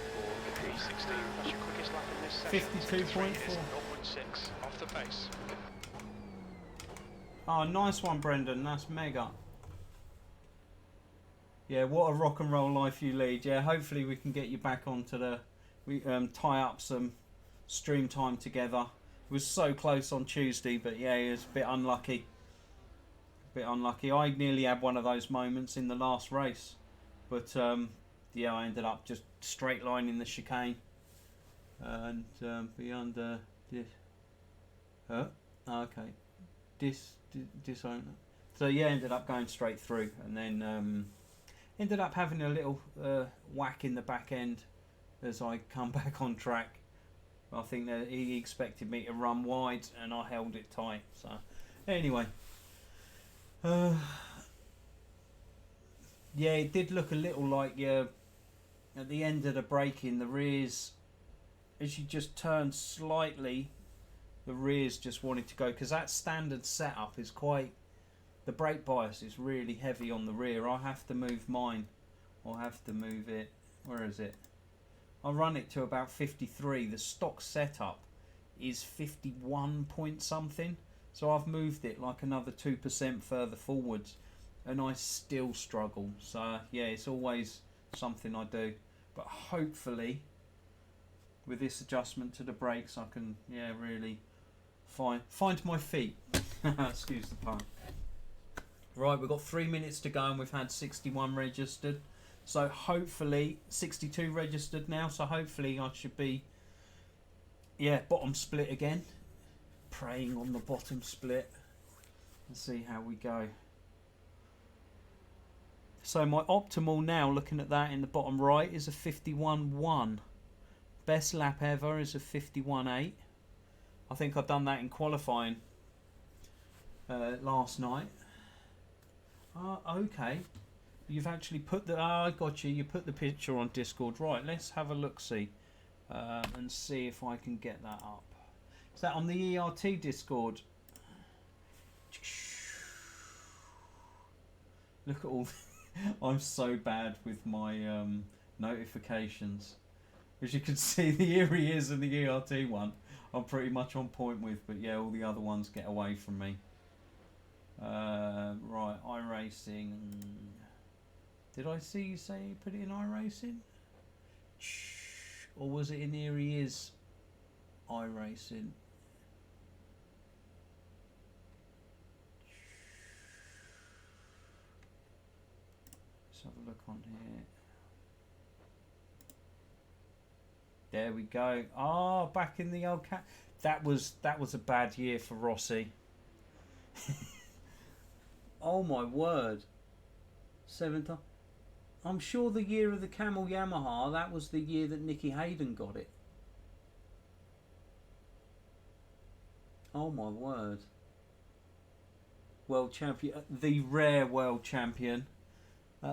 16, that's your quickest lap in this session. 52.4. 0.6 off the pace. Oh, nice one, Brendan. That's mega. Yeah, what a rock and roll life you lead. Yeah, hopefully we can get you back onto the... We tie up some stream time together. It was so close on Tuesday, but yeah, it was a bit unlucky. I nearly had one of those moments in the last race. But yeah, I ended up just straight lining the chicane. And beyond this... okay. Disown. So yeah, ended up going straight through. And then ended up having a little whack in the back end as I come back on track. I think that he expected me to run wide and I held it tight. So anyway, yeah, it did look a little like at the end of the braking, the rears, as you just turned slightly, the rears just wanted to go, because that standard setup is quite, the brake bias is really heavy on the rear. I have to move mine. I'll have to move it. Where is it? I run it to about 53. The stock setup is 51 point something. So I've moved it like another 2% further forwards. And I still struggle. So yeah, it's always something I do. But hopefully, with this adjustment to the brakes, I can, yeah, really find my feet. Excuse the pun. Right, we've got 3 minutes to go and we've had 61 registered. So hopefully, 62 registered now. So hopefully I should be, yeah, bottom split again. Praying on the bottom split. Let's see how we go. So my optimal now, looking at that in the bottom right, is a 51.1. Best lap ever is a 51.8. I think I've done that in qualifying last night. Okay. You've actually put the... I got you. You put the picture on Discord. Right, let's have a look-see. And see if I can get that up. Is that on the ERT Discord? Look at all... I'm so bad with my notifications. As you can see, the Erie is and the ERT one I'm pretty much on point with. But yeah, all the other ones get away from me. Right, iRacing. Did I see you say you put it in iRacing? Or was it in Erie is iRacing? Let's have a look on here. There we go. Ah, back in the old cat. That was a bad year for Rossi. Oh my word. 7 times. I'm sure the year of the Camel Yamaha, that was the year that Nicky Hayden got it. Oh my word. World champion, the rare world champion.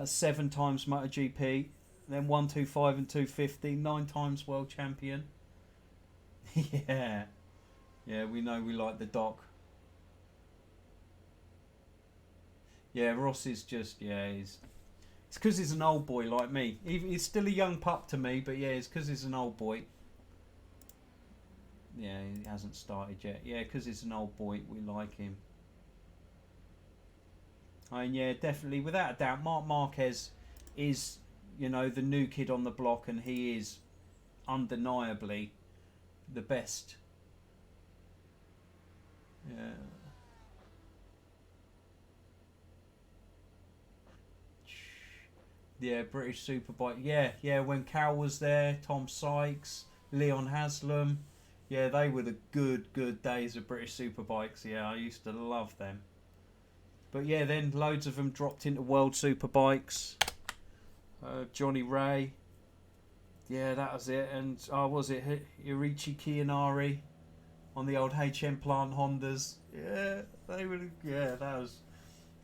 7 times MotoGP, then 125 and 250, 9 times world champion. Yeah. Yeah, we know we like the doc. Yeah, Ross is just, yeah, it's because he's an old boy like me. He's still a young pup to me, but yeah, it's because he's an old boy. Yeah, he hasn't started yet. Yeah, because he's an old boy, we like him. And yeah, definitely, without a doubt, Marc Marquez is, you know, the new kid on the block, and he is undeniably the best. Yeah. Yeah, British Superbike. Yeah, when Cal was there, Tom Sykes, Leon Haslam. Yeah, they were the good days of British Superbikes. Yeah, I used to love them. But yeah, then loads of them dropped into World Superbikes. Johnny Ray. Yeah, that was it. And was it Irichi Kiyanari on the old HM Plant Hondas? Yeah, they were. Yeah,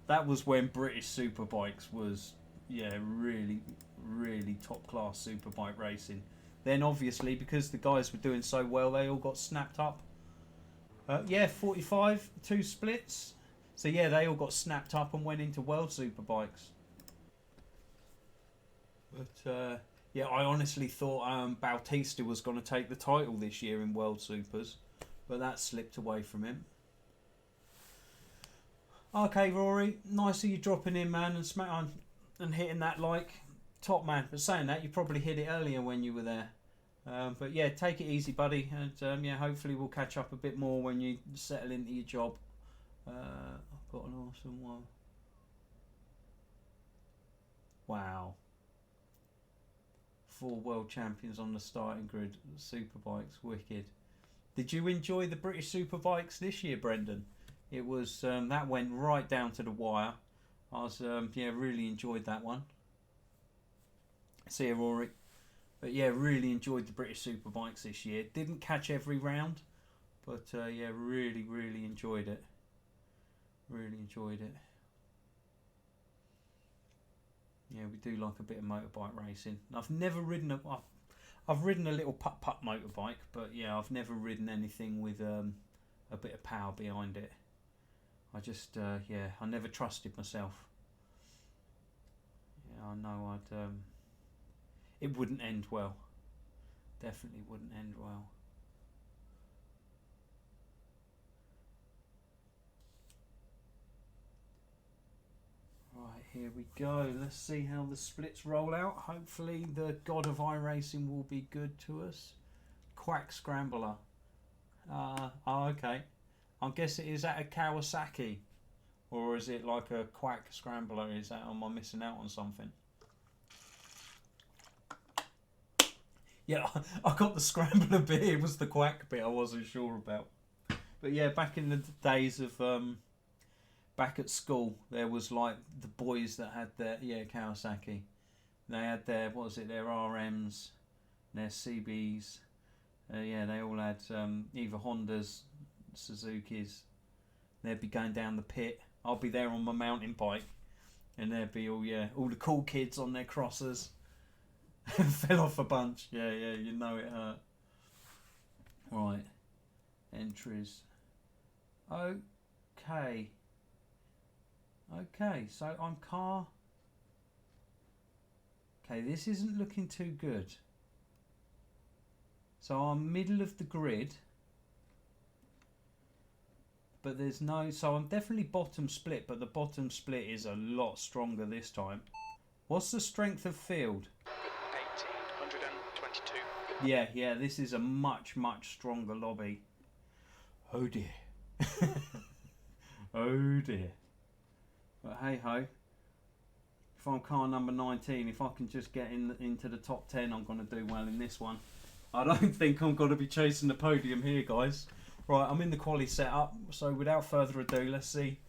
that was when British Superbikes was. Yeah, really top class superbike racing. Then obviously, because the guys were doing so well, they all got snapped up. Yeah, 45, 2 splits. So yeah, they all got snapped up and went into World Superbikes. But yeah, I honestly thought Bautista was going to take the title this year in World Supers, but that slipped away from him. Okay, Rory, nice of you dropping in, man, and and hitting that like top man. But saying that, you probably hit it earlier when you were there. But yeah, take it easy, buddy, and yeah, hopefully we'll catch up a bit more when you settle into your job. I've got an awesome one. Wow. 4 world champions on the starting grid. Superbikes, wicked. Did you enjoy the British Superbikes this year, Brendan? It was that went right down to the wire. I was yeah, really enjoyed that one. See you, Rory. But yeah, really enjoyed the British Superbikes this year. Didn't catch every round, but yeah, really enjoyed it. Really enjoyed it. Yeah, we do like a bit of motorbike racing. I've never ridden I've ridden a little putt motorbike, but yeah, I've never ridden anything with a bit of power behind it. I just yeah, I never trusted myself. Yeah, I know it wouldn't end well. Definitely wouldn't end well. Right, here we go. Let's see how the splits roll out. Hopefully the god of iRacing will be good to us. Quack Scrambler. Oh, okay. I guess it is at a Kawasaki. Or is it like a Quack Scrambler? Is that, am I missing out on something? Yeah, I got the Scrambler bit. It was the Quack bit I wasn't sure about. But yeah, back in the days of back at school, there was like the boys that had their Kawasaki. They had their their RMs, their CBs. Yeah, they all had either Hondas, Suzukis. They'd be going down the pit. I'll be there on my mountain bike, and there'd be all the cool kids on their crossers. Fell off a bunch. Yeah, you know it hurt. Right, entries. Okay, so I'm car. Okay, this isn't looking too good. So I'm middle of the grid. But there's no... So I'm definitely bottom split, but the bottom split is a lot stronger this time. What's the strength of field? 1822. Yeah, this is a much stronger lobby. Oh dear. Oh dear. But hey ho. If I'm car number 19, if I can just get into the top 10, I'm going to do well in this one. I don't think I'm going to be chasing the podium here, guys. Right, I'm in the quali setup, so without further ado, let's see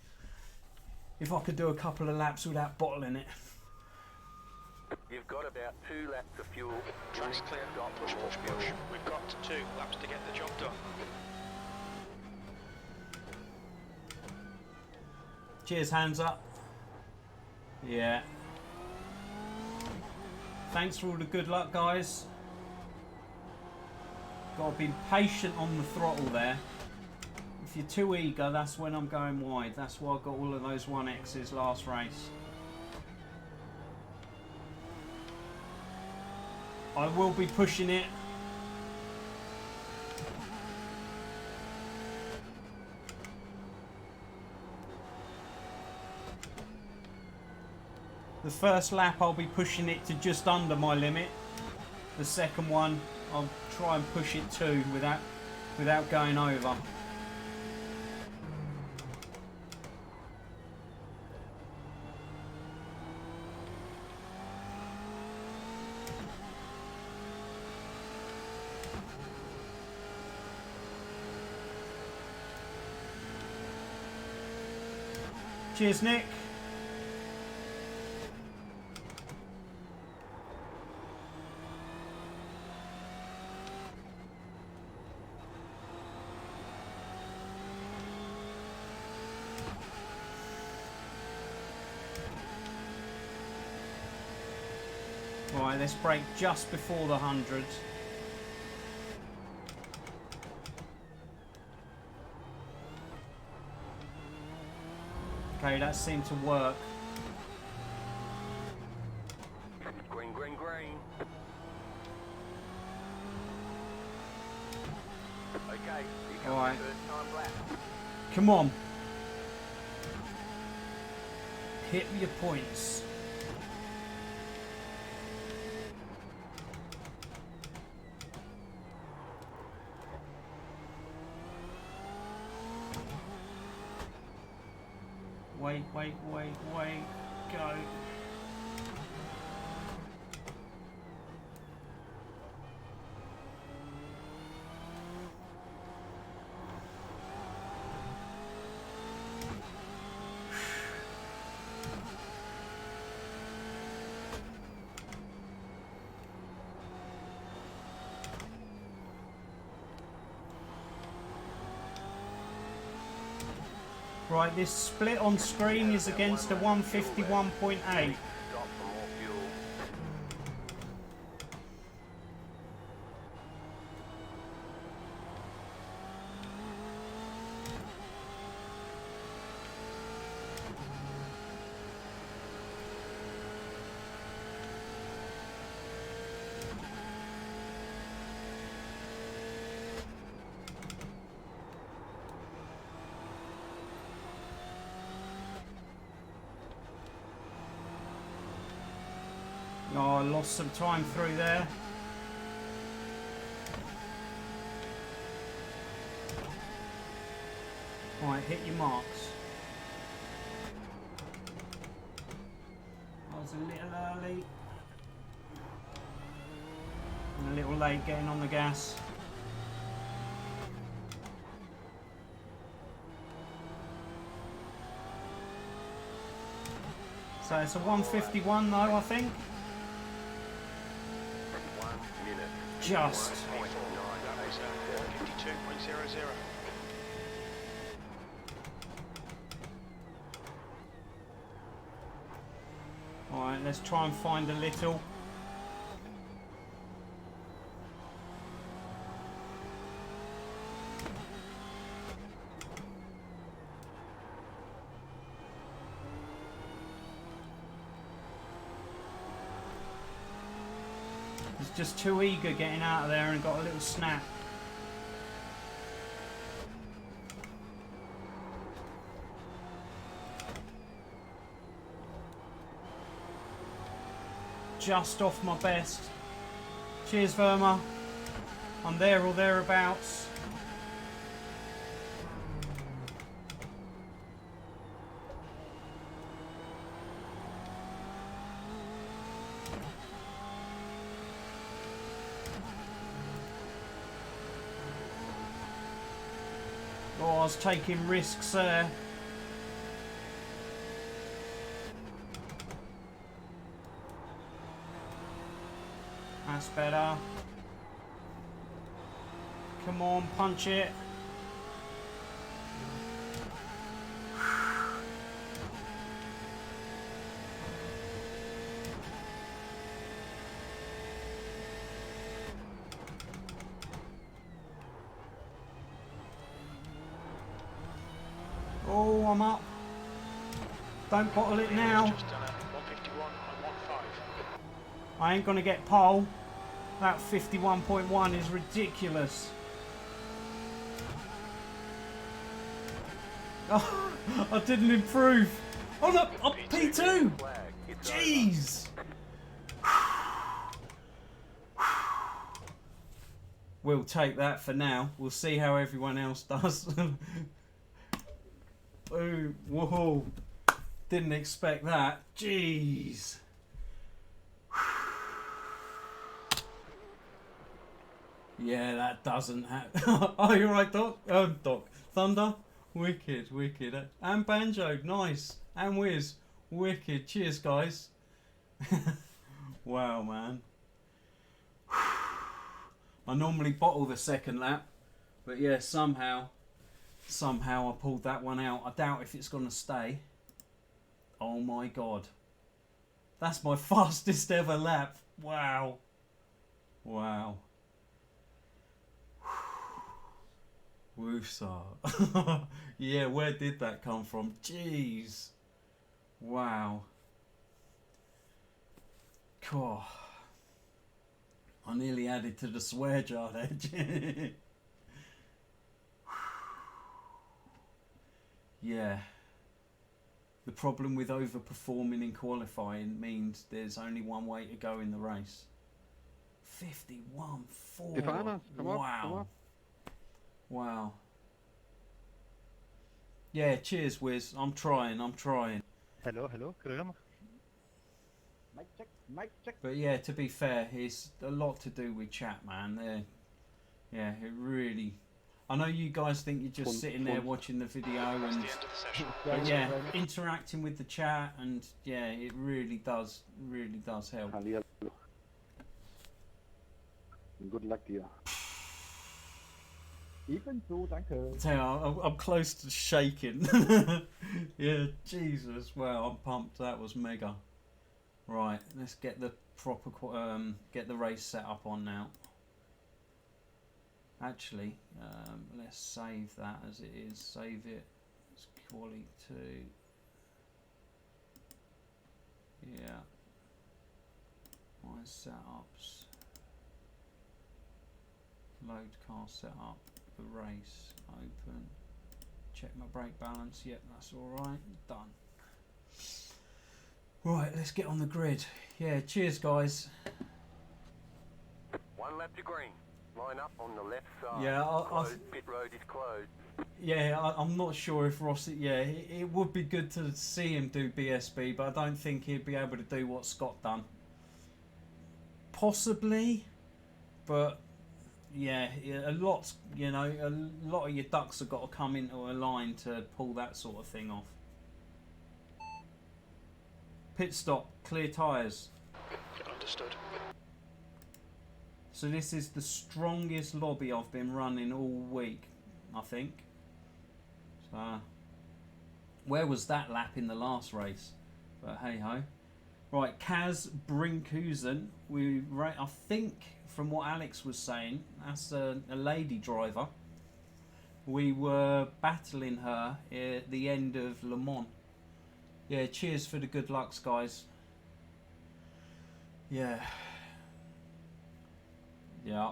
if I could do a couple of laps without bottling it. You've got about 2 laps of fuel. Track's clear. Push. We've got 2 laps to get the job done. Cheers, hands up. Yeah. Thanks for all the good luck, guys. Got to be patient on the throttle there. If you're too eager, that's when I'm going wide. That's why I got all of those 1Xs last race. I will be pushing it. The first lap I'll be pushing it to just under my limit. The second one I'll try and push it too without going over. Cheers, Nick. Right, let's brake just before the 100. Okay, that seemed to work. Green. Okay, you come Alright. first time lap. Come on. Hit your points. wait, go. Right, this split on screen is against a 151.8. Stop for more fuel. Oh, I lost some time through there. Right, hit your marks. I was a little early. And a little late getting on the gas. So it's a 151 though, I think. 1 minute. Just. 1.9. That was 52.00. Alright, let's try and find a little. He's just too eager getting out of there and got a little snap. Just off my best. Cheers, Verma. I'm there or thereabouts. Oh, I was taking risks there. That's better. Come on, punch it. Oh, I'm up. Don't bottle it now. Just done a 151.15. I ain't gonna get pole. That 51.1 is ridiculous. Oh, I didn't improve. Oh look, I'm P2. Flag. It's Jeez. We'll take that for now. We'll see how everyone else does. Ooh, whoa. Didn't expect that. Jeez. Yeah, that doesn't happen. Oh, you're right, Doc. Doc. Thunder. Wicked, wicked. And Banjo. Nice. And Wiz. Wicked. Cheers, guys. Wow, man. I normally bottle the second lap. But yeah, somehow I pulled that one out. I doubt if it's going to stay. Oh my god. That's my fastest ever lap. Wow. Wow. Woofsaw. Yeah, where did that come from? Jeez. Wow. Cool. I nearly added to the swear jar there. Yeah. The problem with overperforming in qualifying means there's only one way to go in the race. 51.4. Ivana, come up, Wow. come up. Wow. Yeah, cheers, Wiz. I'm trying. Hello, hello, can you hear me? Mic check. But yeah, to be fair, it's a lot to do with chat, man. Yeah, it really. I know you guys think you're just sitting there watching the video, That's and the end of the session. but yeah, interacting with the chat, and yeah, it really does help. Hallihallo. Good luck dir. Ebenso, danke. Tell you, I'm close to shaking. Yeah, Jesus, wow, I'm pumped. That was mega. Right, let's get the proper get the race set up on now. Actually, let's save that as it is. Save it as quali 2. Yeah. My setups. Load car setup. The race. Open. Check my brake balance. Yep, that's alright. Done. Right, let's get on the grid. Yeah, cheers guys. 1 lap to green. Line up on the left side. Yeah, Pit road is closed. yeah, I'm not sure if Ross. Yeah, it would be good to see him do BSB, but I don't think he'd be able to do what Scott done. Possibly, but yeah, a lot. You know, a lot of your ducks have got to come into a line to pull that sort of thing off. Pit stop, clear tyres. Understood. So this is the strongest lobby I've been running all week, I think. So, where was that lap in the last race? But hey ho. Right, Kaz Brinkhusen. I think from what Alex was saying, that's a lady driver. We were battling her at the end of Le Mans. Yeah, cheers for the good lucks, guys. Yeah. Yeah,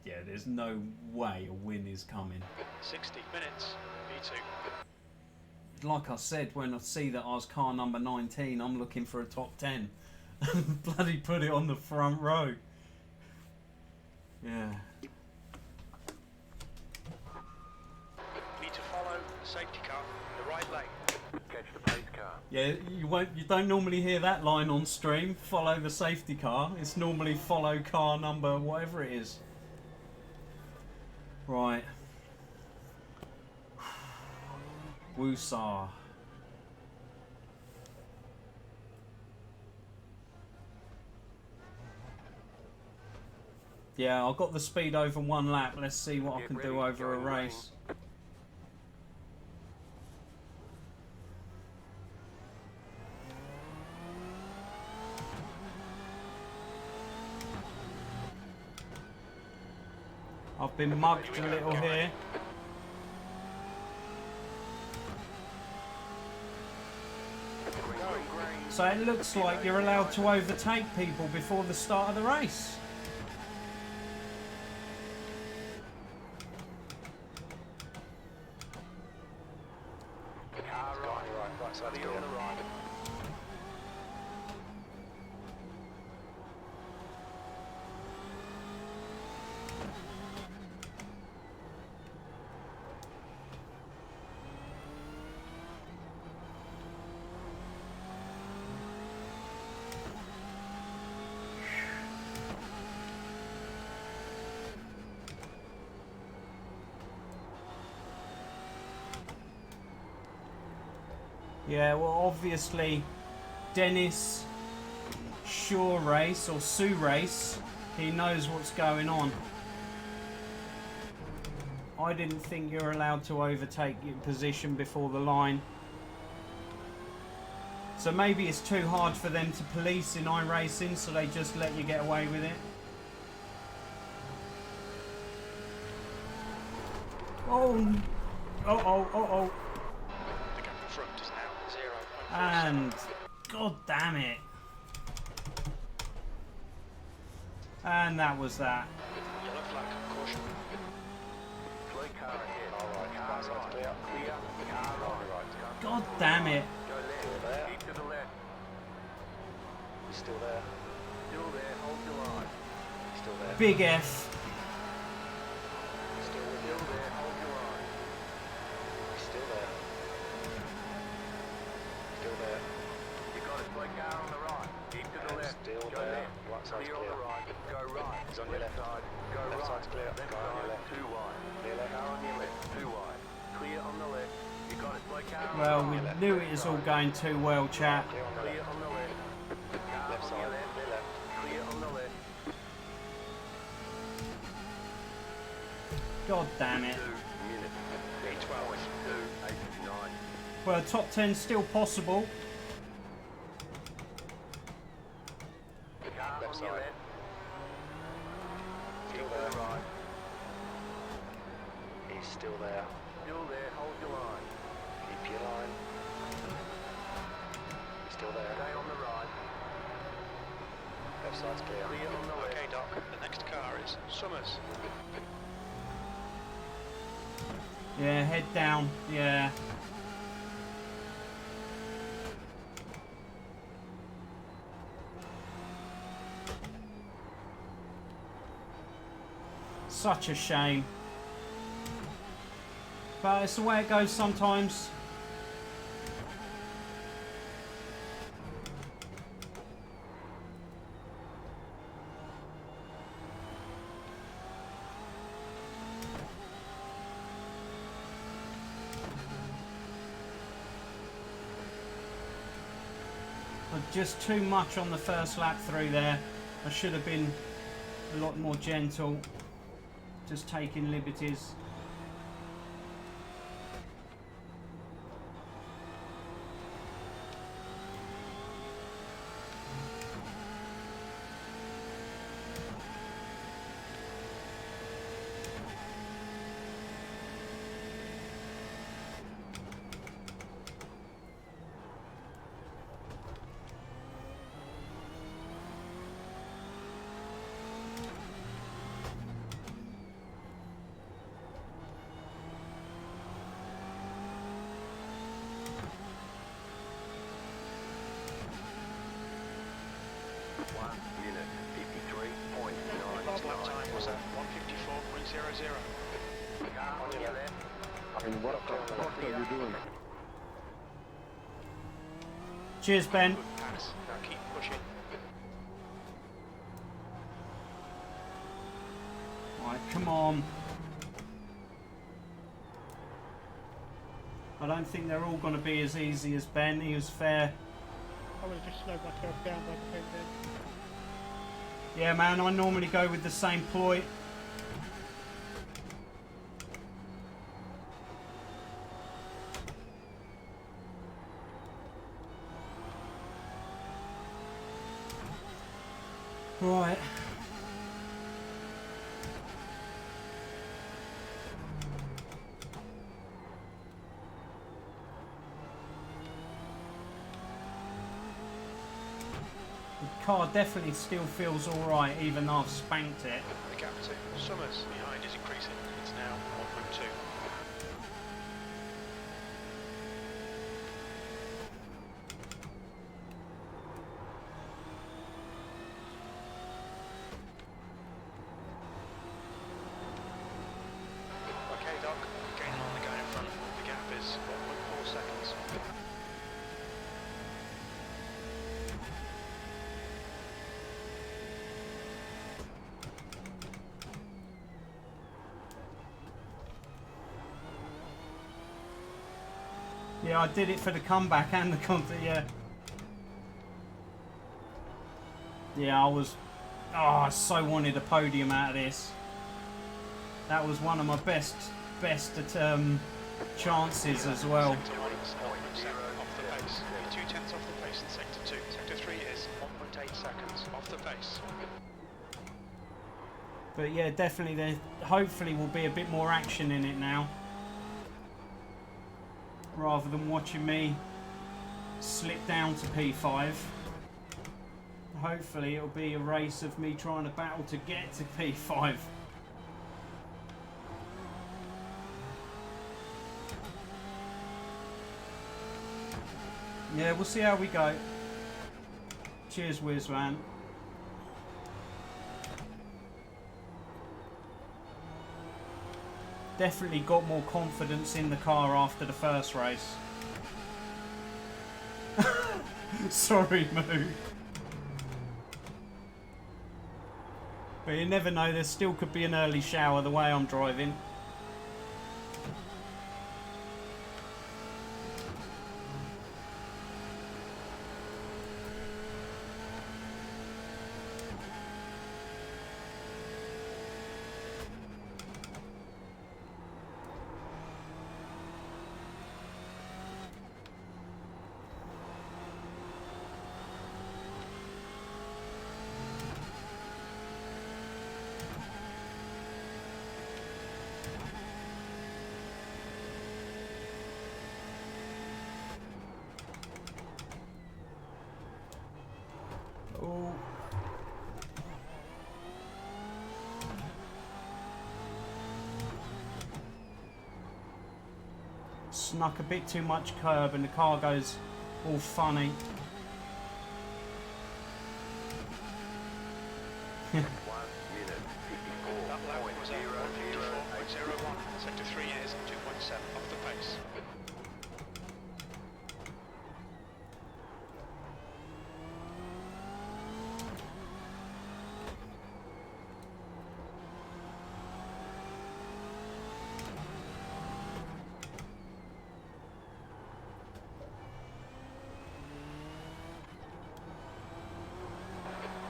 yeah, there's no way a win is coming. 60 minutes, V2. Like I said, when I see that I was car number 19, I'm looking for a top 10. Bloody put it on the front row. Yeah. Need to follow the safety car in the right lane. Catch the pace car. Yeah, you don't normally hear that line on stream. Follow the safety car. It's normally follow car number whatever it is. Right. Woosah. Yeah, I got the speed over 1 lap. Let's see what I can do over a race. I've been mugged a little here. So it looks like you're allowed to overtake people before the start of the race. Right side of the door. Yeah, well, obviously, Dennis Shaw race or Sue race, he knows what's going on. I didn't think you're allowed to overtake your position before the line. So maybe it's too hard for them to police in iRacing, so they just let you get away with it. Oh, oh. The gap in front is now 0.4. And god damn it. And that was that. Yellow flag, caution. Slow car ahead. Alright, car right. Clear. Car right. God damn it. Go left. Keep to the left. He's still there. Still there. Hold your line. He's still there. Big F. He's still with Still you. there. Hold your line. He's still there. left. Right side's Clear on clear. the right. Go right. He's on your left. Side. Go Left right. side's clear. Left Guy on your side. left. Too wide. Clear left. Car on your left. Too wide. Clear on the left. You got it. Slow car on Well, the we right. knew it was all going too well, chat. Clear on the Clear left. on the left. Car Left on side. your left. Clear left. Clear on the left. God damn it. 2 minutes. B12. 2:89. Well, top 10 still possible. Car Left on your side. left. Still Keep to the there. right. He's still there. Still there. Hold your line. Keep your line. He's still there. Stay on the right. Left side's clear. Clear on the left. Okay, Doc. The next car is Summers. Yeah, head down. Yeah. Such a shame. But it's the way it goes sometimes. Just too much on the first lap through there. I should have been a lot more gentle. Just taking liberties. Last lap time was at 154.00. Car on your left. I mean, what the fuck are you doing? Cheers, Ben. Good pass. Now keep pushing. Right, come on. I don't think they're all going to be as easy as Ben. He was fair. I would have just slowed myself down by the pen then. Yeah, man, I normally go with the same ploy. Right. The car definitely still feels alright, even though I've spanked it. The gap to Summers behind is increasing. It's now 1.2. Okay, Doc. Gaining on the guy in front. The gap is 1.4 seconds. Yeah, I did it for the comeback and the counter, yeah. Yeah, I was... Oh, I so wanted a podium out of this. That was one of my best chances as well. Sector 1 is 0.7 off the pace. You're 0.2 off the pace in Sector 2. Sector 3 is 1.8 seconds off the pace. But yeah, definitely there hopefully will be a bit more action in it now. Rather than watching me slip down to P5. Hopefully it'll be a race of me trying to battle to get to P5. Yeah, we'll see how we go. Cheers, Wiz, man. Definitely got more confidence in the car after the first race. Sorry, Moo. But you never know, there still could be an early shower the way I'm driving. Oh. Snuck a bit too much curb and the car goes all funny. One minute, 54.001. That lap was at 154.01. Sector 3 is 2.7 off the pace.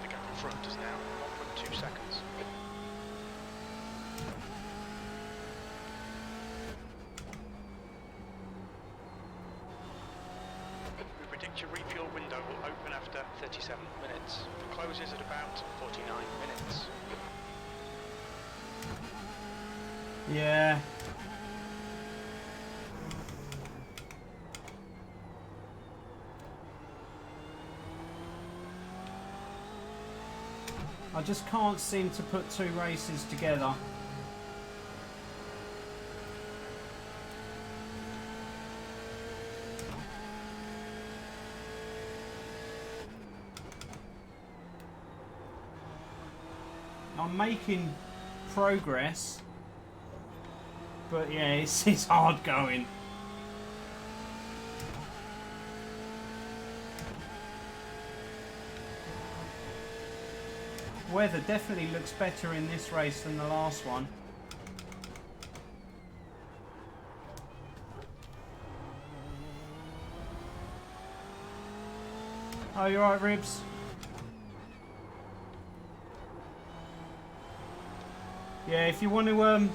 The gap in front is now 1.2 seconds. We predict your refuel window will open after 37 minutes. It closes at about 49 minutes. Yeah. I just can't seem to put two races together. I'm making progress, but yeah, it's hard going. Weather definitely looks better in this race than the last one. Oh, you alright, Ribs? Yeah, if you want to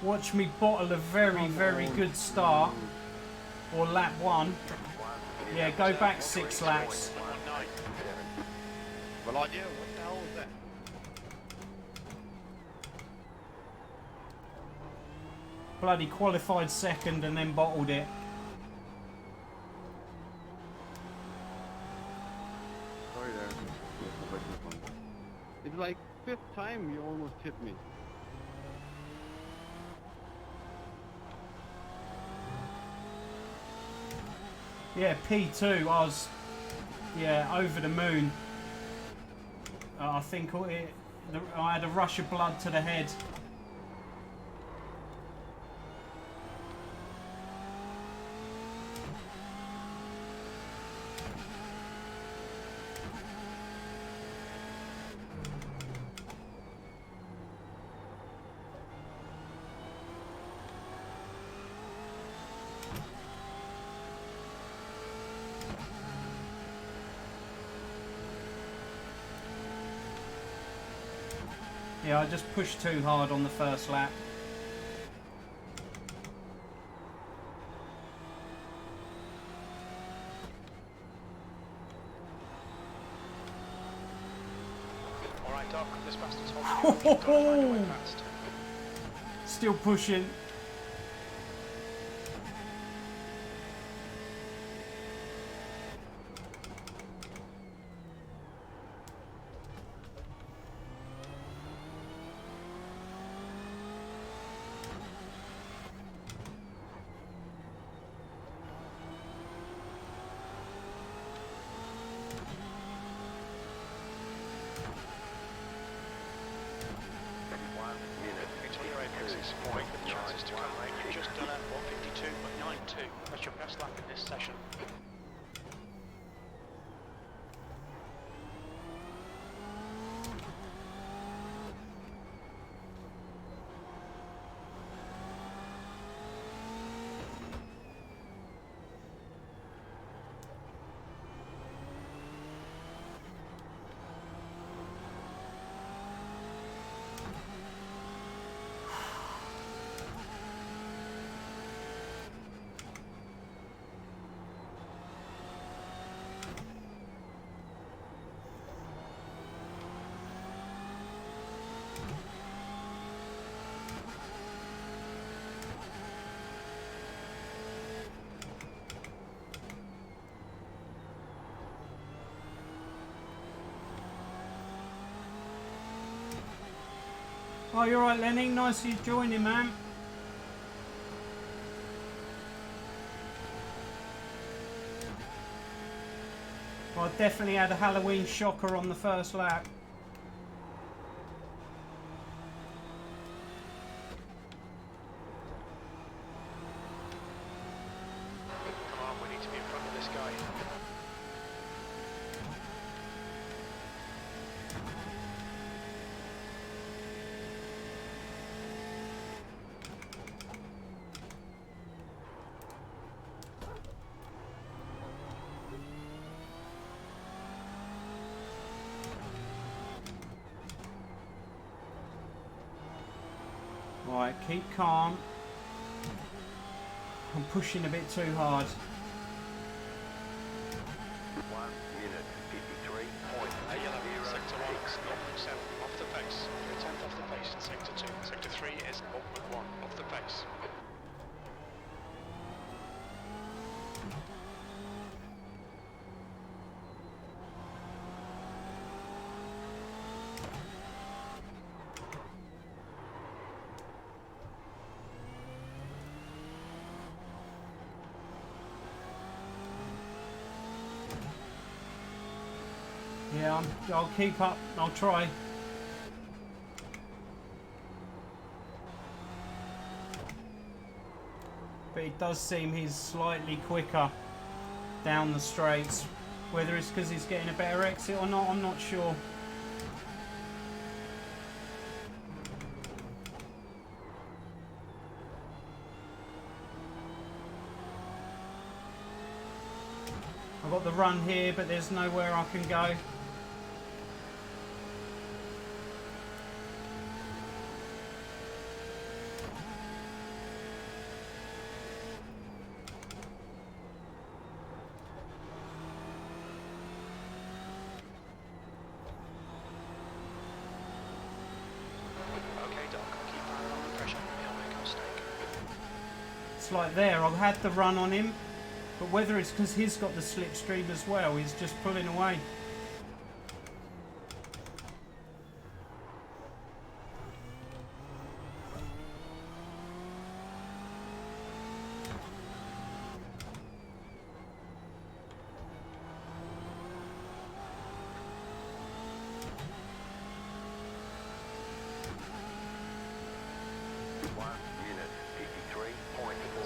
watch me bottle a very good start, or lap 1, yeah, go back 6 laps. Well, idea, what the hell was that? Bloody qualified second and then bottled it. Sorry there. It's like 5th time you almost hit me. Yeah, P2, I was, yeah, over the moon. I think I had a rush of blood to the head. Yeah, I just pushed too hard on the first lap. Alright, Doc, this bastard's holding you. Don't find your way fast. Still pushing. Wait for the chances to come, mate. You've just done a 152.92. That's your best lap in this session. Oh, you're right, Lenny. Nice you joining, man. I definitely had a Halloween shocker on the first lap. Come on, we need to be in front of this guy. Right, keep calm. I'm pushing a bit too hard. 1 minute 53.80. Sector 1 is 0.7 off the pace. You're 10th off the pace in Sector 2. Sector 3 is 0.1 off the pace. Yeah, I'll keep up. I'll try. But it does seem he's slightly quicker down the straights. Whether it's because he's getting a better exit or not, I'm not sure. I've got the run here, but there's nowhere I can go. Okay, Doc, keep an eye on the pressure. He'll make a mistake. It's like there, I've had the run on him, but whether it's because he's got the slipstream as well, he's just pulling away.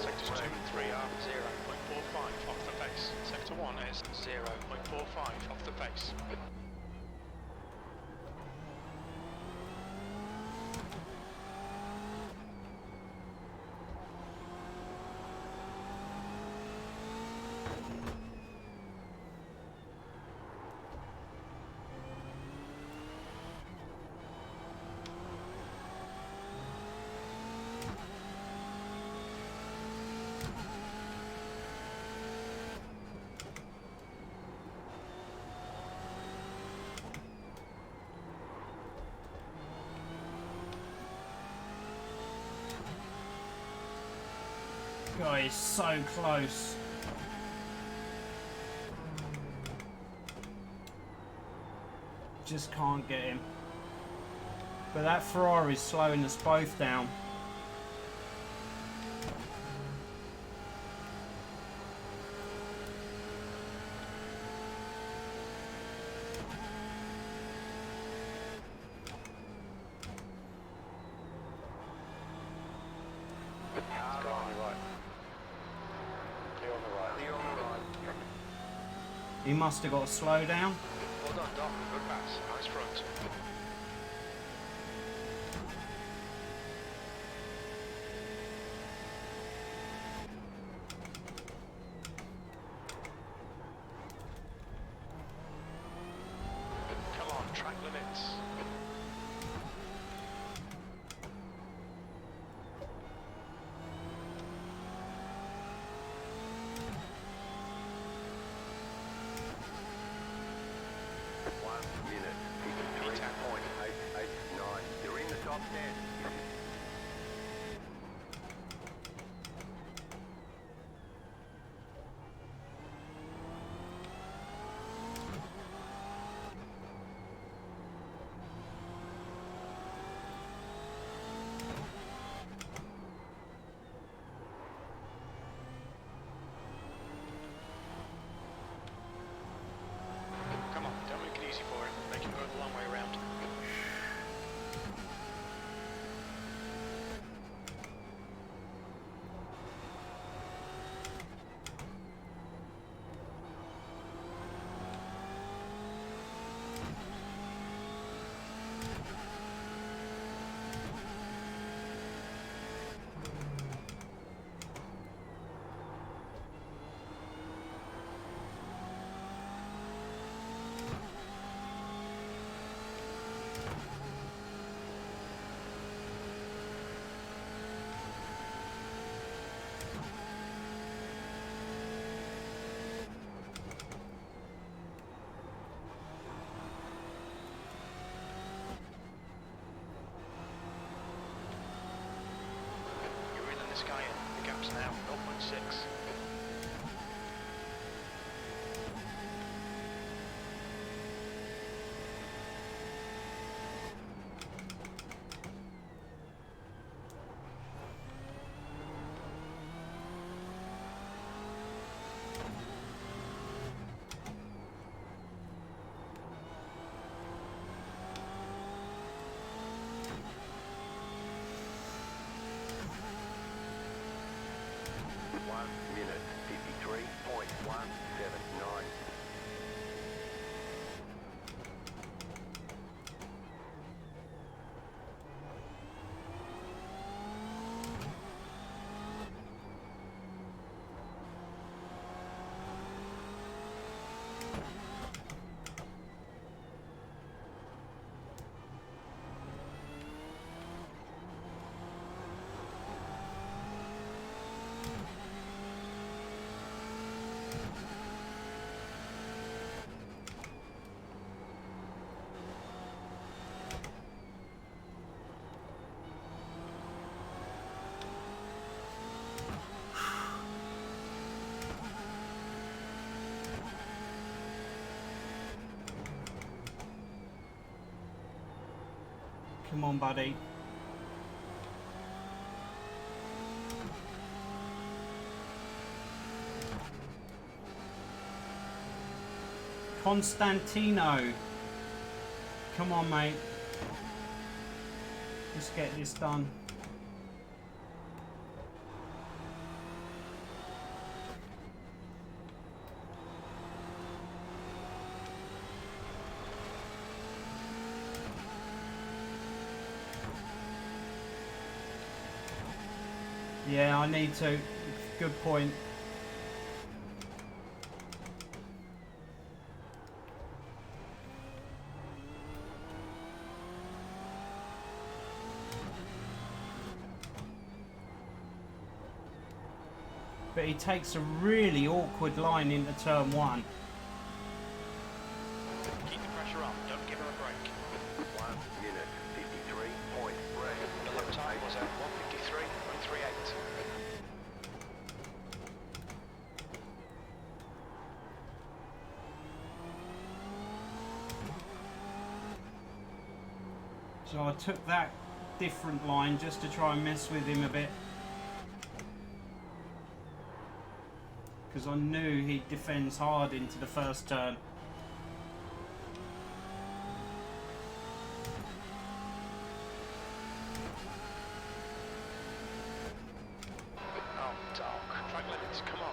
Sectors 2 and 3 are 0.45 off the pace. Sector 1 is 0.45 off the pace. God, he's so close. Just can't get him. But that Ferrari's slowing us both down. He must have got a slow down. Well done, Doc. Good pass. Nice front. Come on, track limits. You're in the top 10. 1.6. Come on, buddy. Constantino. Come on, mate. Let's get this done. Yeah, I need to. Good point. But he takes a really awkward line into turn one. Keep the pressure on, don't give her a break. 1 minute 53.3. The lap time was at 1:53.38. So I took that different line just to try and mess with him a bit. Because I knew he defends hard into the first turn. Oh, dog. Track limits, come on.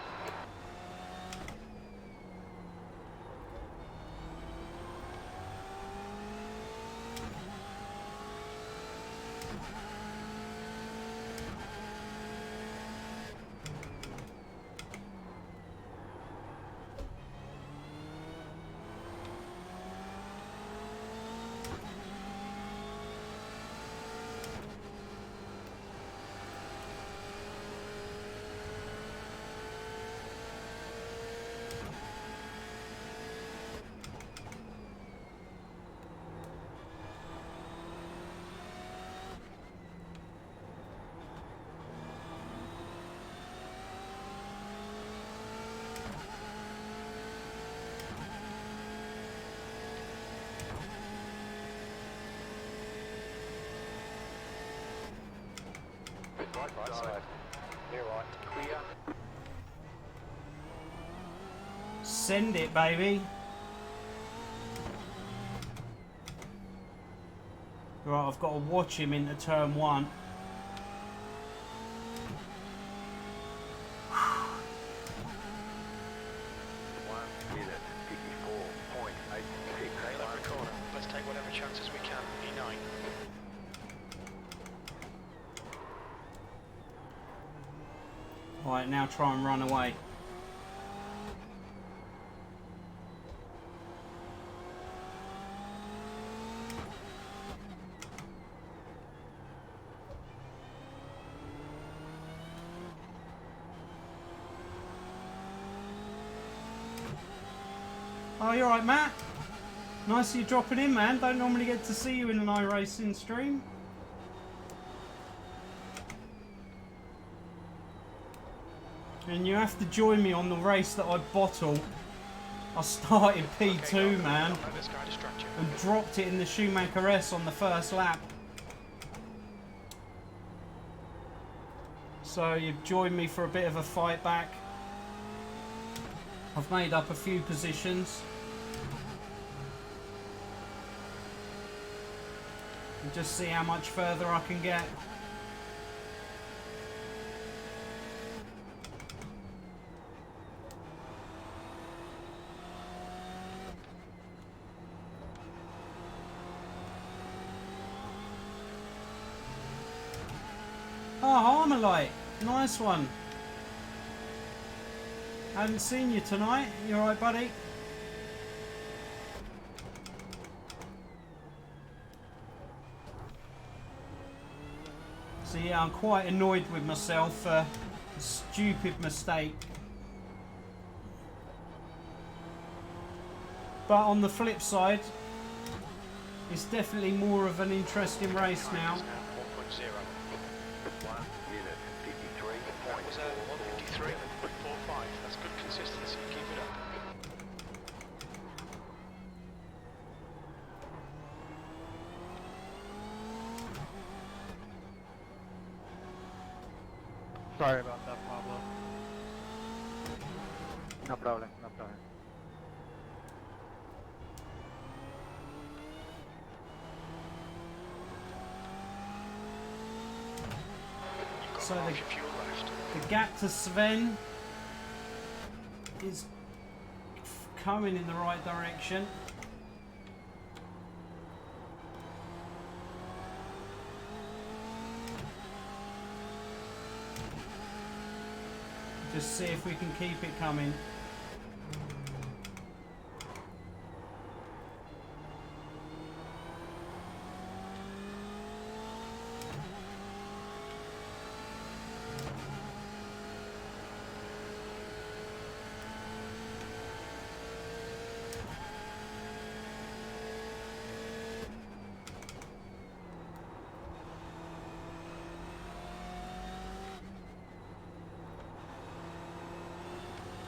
Right side. Near right. Clear. Send it, baby. Right, I've got to watch him into turn one. 1 minute 54.86. Hey, that recorder. Let's take whatever chances we can. E9. Right, now try and run away. Oh, you alright, Matt? Nice you dropping in, man. Don't normally get to see you in an iRacing stream. And you have to join me on the race that I bottle. I started P2, man, Don't let this guy distract you. and dropped it in the Schumacher S on the first lap. So you've joined me for a bit of a fight back. I've made up a few positions. And just see how much further I can get. Oh, Armalite. Nice one. Hadn't seen you tonight. You alright, buddy? So yeah, I'm quite annoyed with myself for a stupid mistake. But on the flip side, it's definitely more of an interesting race now. 1.0. One unit, 53. That was 153.45. That's good consistency. Keep it up. Sorry about that, Pablo. No problem, no problem. You've got So half the- your fuel left. The gap to Sven is coming in the right direction. Just see if we can keep it coming.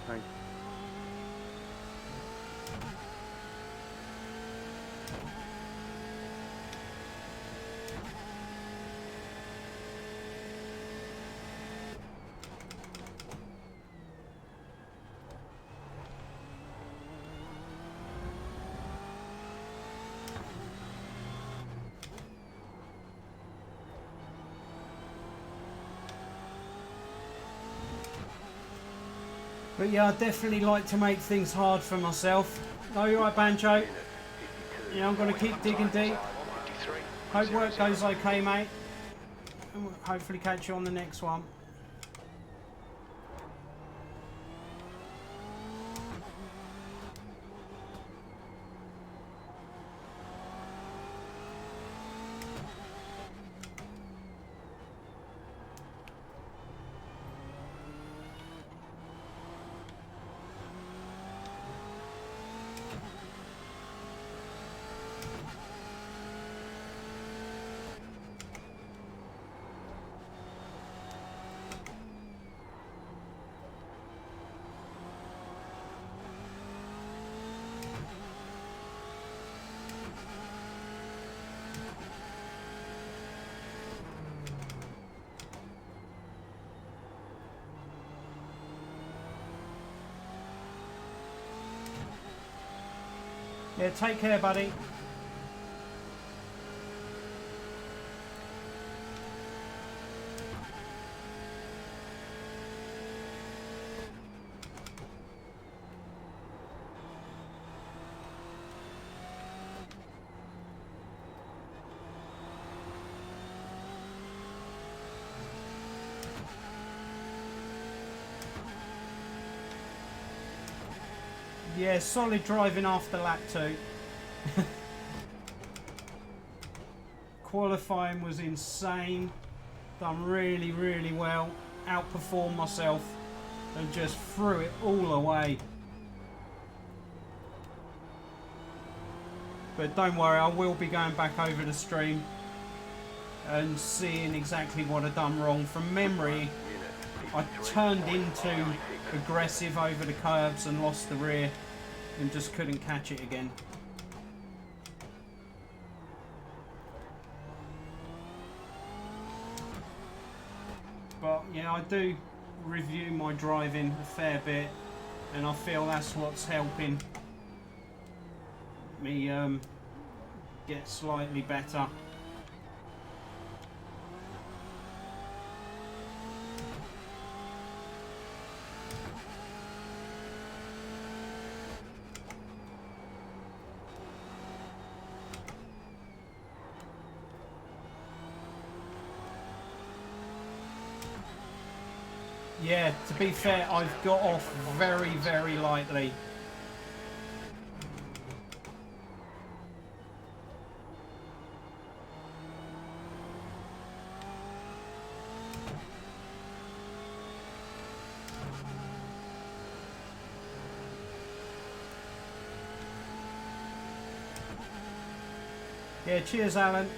Thanks. But yeah, I definitely like to make things hard for myself. Oh, you're right, Banjo. Yeah, I'm going to keep digging deep. 153. Hope work goes okay, mate. And we'll hopefully catch you on the next one. Yeah, take care, buddy. Yeah, solid driving after lap 2. Qualifying was insane. Done really, really well. Outperformed myself and just threw it all away. But don't worry, I will be going back over the stream and seeing exactly what I've done wrong. From memory, Unit, I turned into aggressive over the curbs and lost the rear and just couldn't catch it again. But yeah, I do review my driving a fair bit, and I feel that's what's helping me get slightly better. Yeah, to be fair, I've got off very, very lightly. Yeah, cheers, Alan.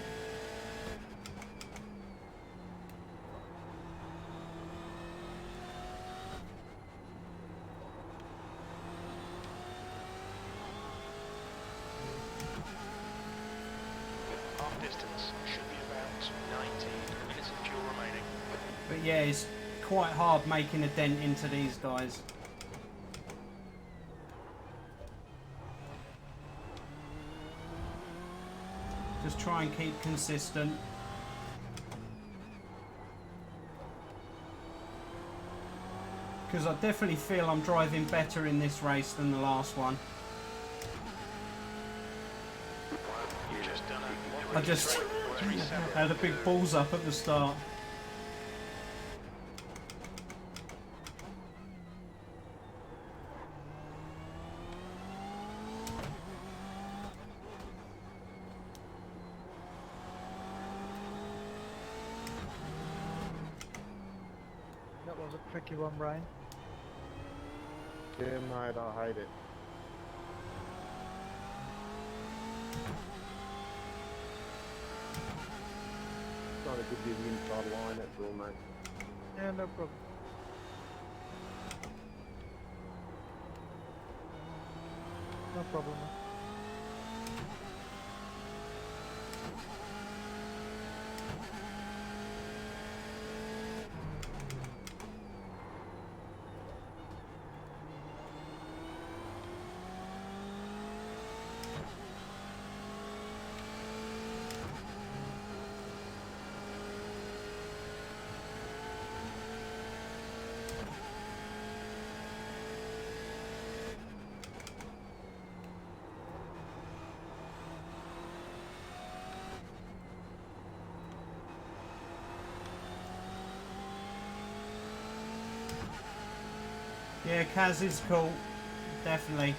Half distance should be about 19 minutes of fuel remaining. But yeah, it's quite hard making a dent into these guys. Just try and keep consistent. Because I definitely feel I'm driving better in this race than the last one. You've just done I just had a big balls up at the start. That was a tricky one, Brian. Yeah, mate, I hate it. Trying to give you the inside line, that's all, mate. Yeah, no problem. No problem. Man. Yeah, Kaz is cool. Definitely.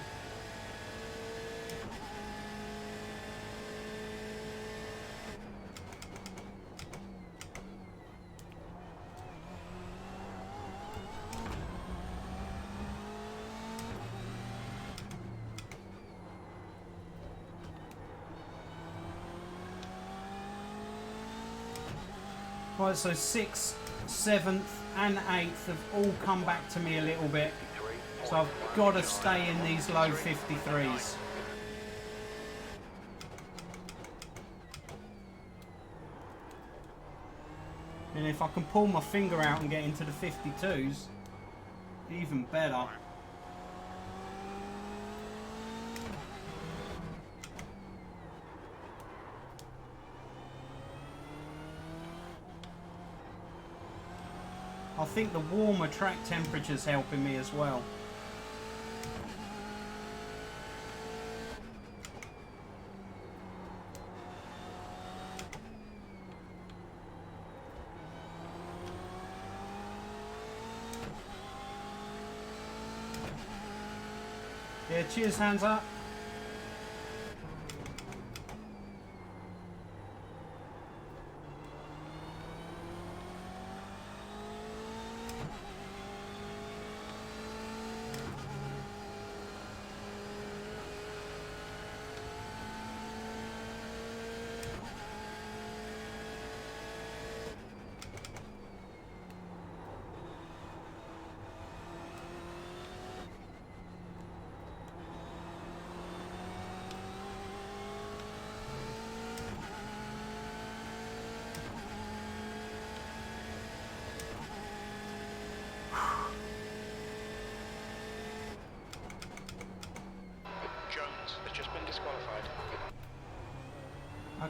Right, so 6th, 7th and 8th have all come back to me a little bit. So I've got to stay in these low 53s. And if I can pull my finger out and get into the 52s, even better. I think the warmer track temperature's helping me as well. Yeah, cheers, hands up.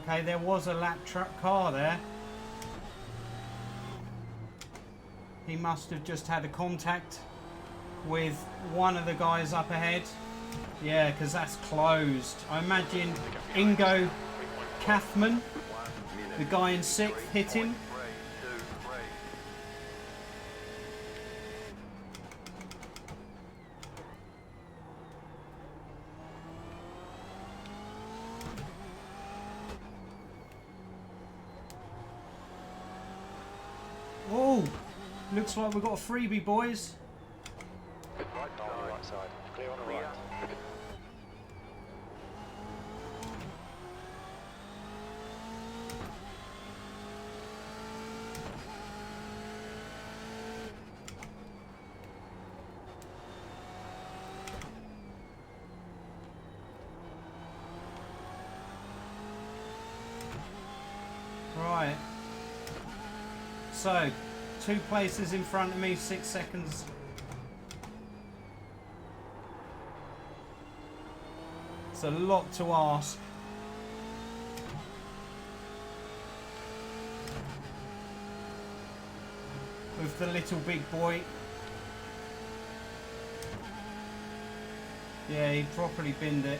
Okay, there was a lap truck car there. He must have just had a contact with one of the guys up ahead. Yeah, because that's closed. I imagine Ingo Kathman, the guy in 6th, hit him. Oh, looks like we've got a freebie, boys. Right side. Clear on the right. Right. So, 2 places in front of me, 6 seconds. It's a lot to ask. With the little big boy. Yeah, he properly binned it.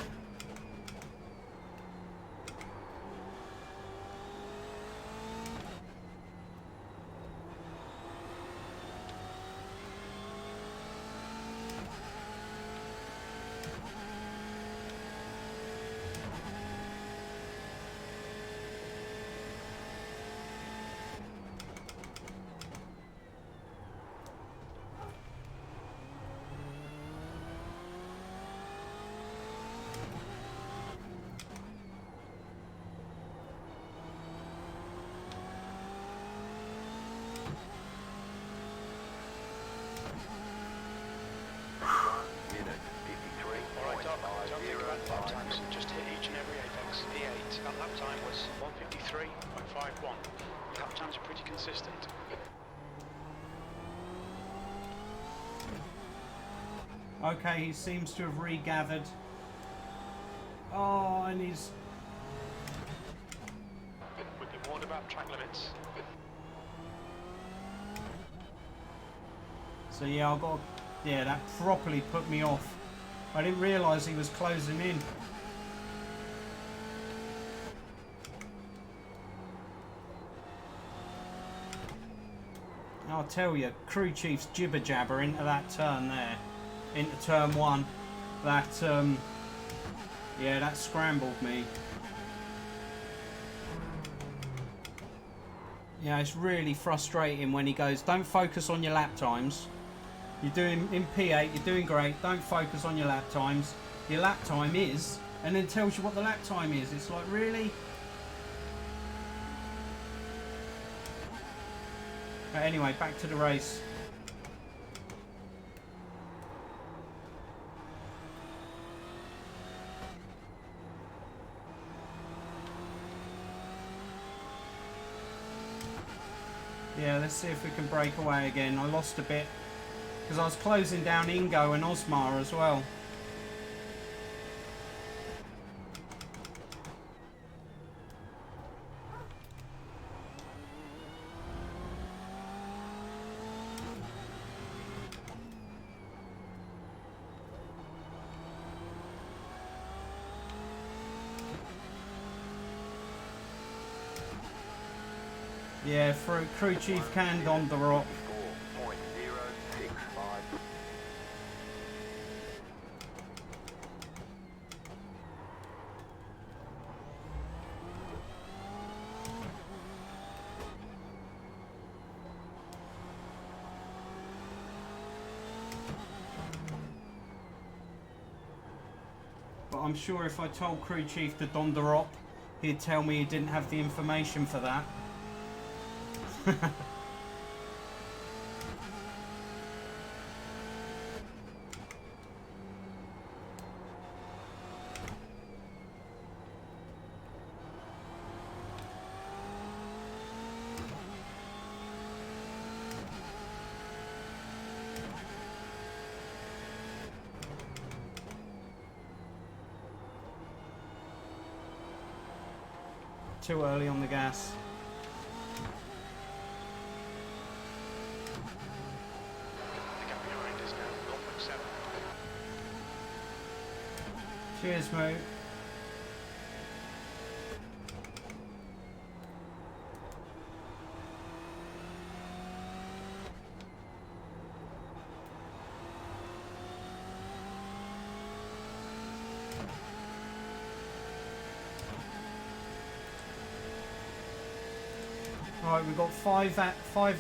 Don't think about lap times, just hit each and every apex. P8, that lap time was 1:53.51. Lap times are pretty consistent. Okay, he seems to have regathered. Oh, and he's... We've been warned about track limits. So yeah, I got... Yeah, that properly put me off. I didn't realise he was closing in. I'll tell you, crew chief's jibber jabber into that turn there, into turn 1. That yeah, that scrambled me. Yeah, it's really frustrating when he goes, don't focus on your lap times. You're doing in P8, you're doing great, don't focus on your lap times. Your lap time is, and then tells you what the lap time is. It's like, really? But anyway, back to the race. Yeah, let's see if we can break away again. I lost a bit because I was closing down Ingo and Osmar as well. Yeah, for crew chief canned on the rock. 4.065. But I'm sure if I told crew chief to don the rock, he'd tell me he didn't have the information for that. Too early on the gas. The gap behind is now 0.7. Cheers, mate. Right, we've got five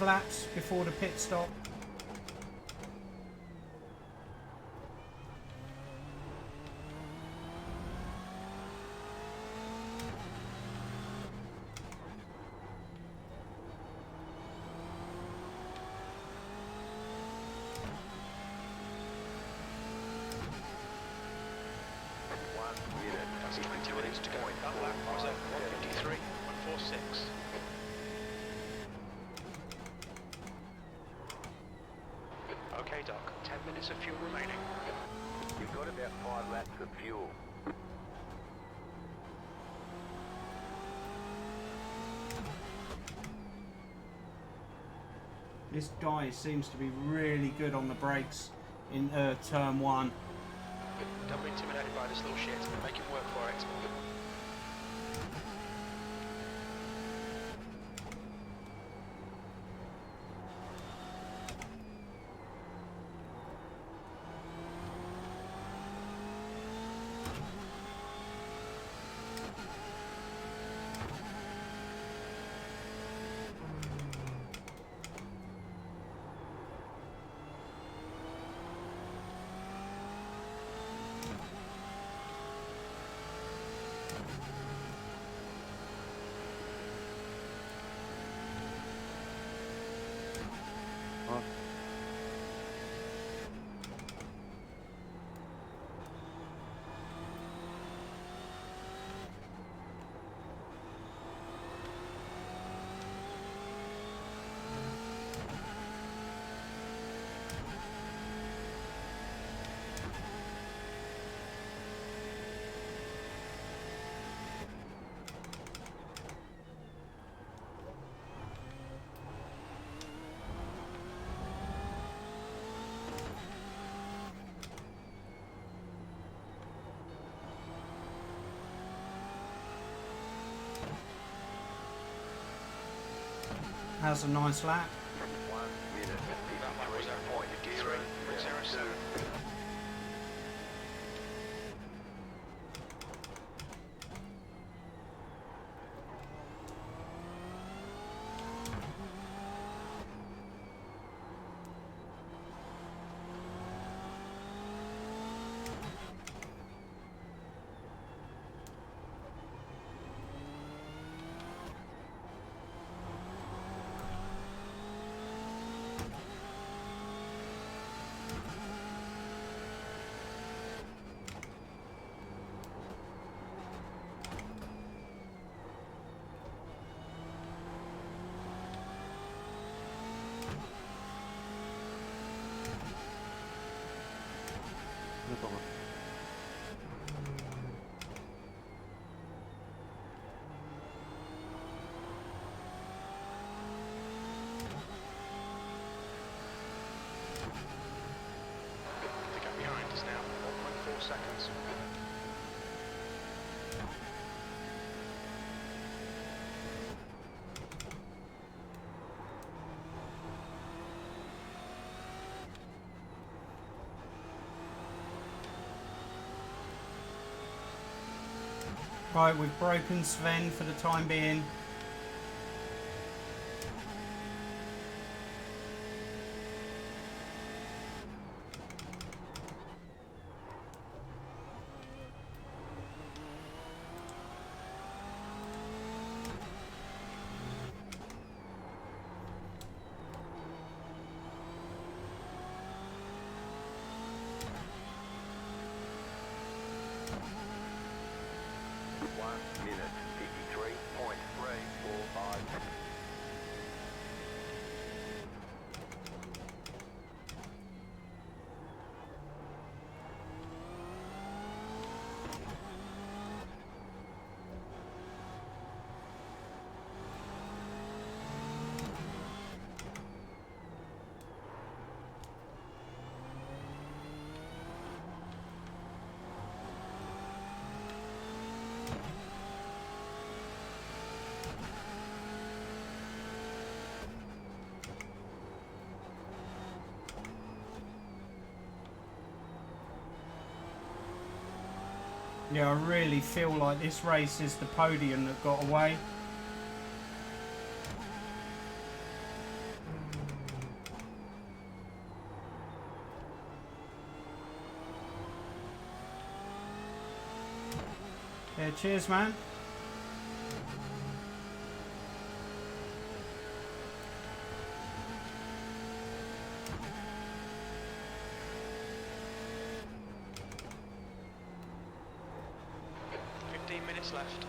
laps before the pit stop. That's 20 minutes to go. That lap was at 1:53.146. Okay, Doc. 10 minutes of fuel remaining. You've got about 5 laps of fuel. This guy seems to be really good on the brakes in turn 1. Don't be intimidated by this little shit. Make him work for it. Has a nice lap. 1 minute, That lap was at 1:53.07. No problem. The gap behind is now 1.4 seconds. Right, we've broken Sven for the time being. minute, 53.3. Yeah, I really feel like this race is the podium that got away. Yeah, cheers, man. Minutes left.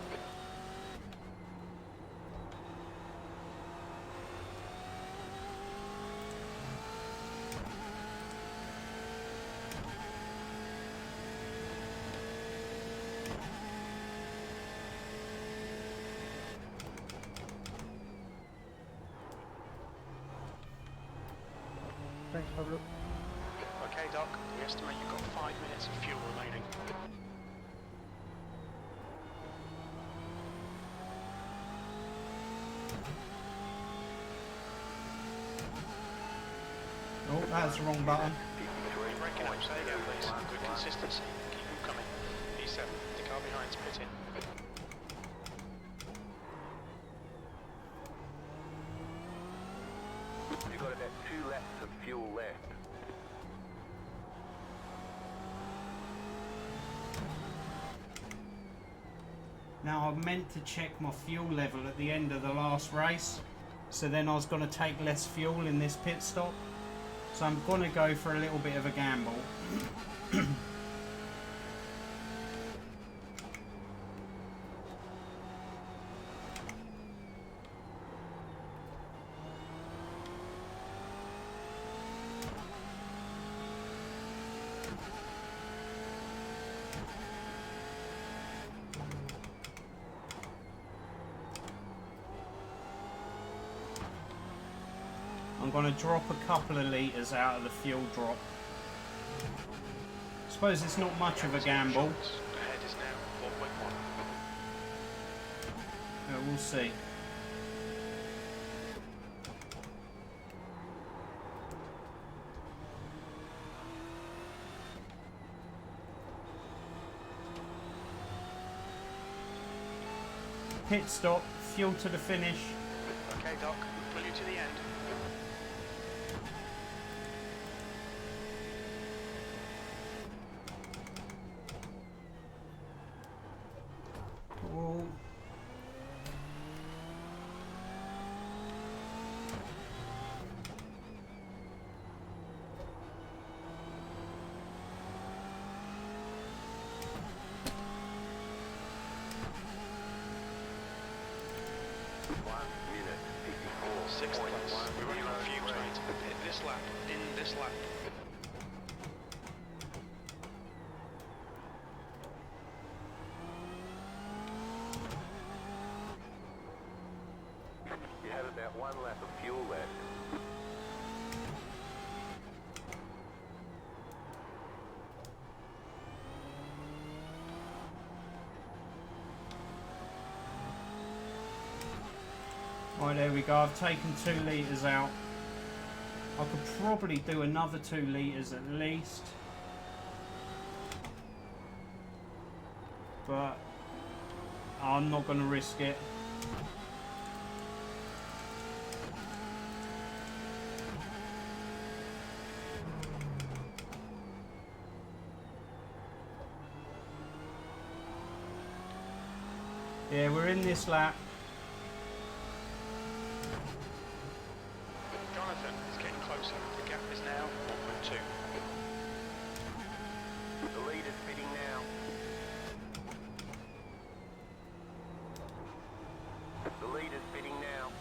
Thanks, Pablo. Okay, Doc, we estimate you've got 5 minutes of fuel remaining. Oh, that's the wrong button. Breaking up, say again please. Good consistency. Keep them coming. E7, the car behind's pitting. You've got about 2 laps of fuel left. Now, I meant to check my fuel level at the end of the last race, so then I was going to take less fuel in this pit stop. So I'm going to go for a little bit of a gamble. I'm going to drop a couple of litres out of the fuel drop. Suppose it's not much of a gamble. Ahead is now 4.1. We'll see. Pit stop, fuel to the finish. Okay, Doc, pull you to the end. Whoa. Sixth place. We're running on fumes, mate. Hit this lap, in this lap. You have about 1 lap of fuel left. Right, there we go. I've taken 2 litres out. I could probably do another 2 litres at least. But I'm not going to risk it. Yeah, we're in this lap. Jonathan is getting closer. The gap is now 1.2. The lead is pitting now. The lead is pitting now.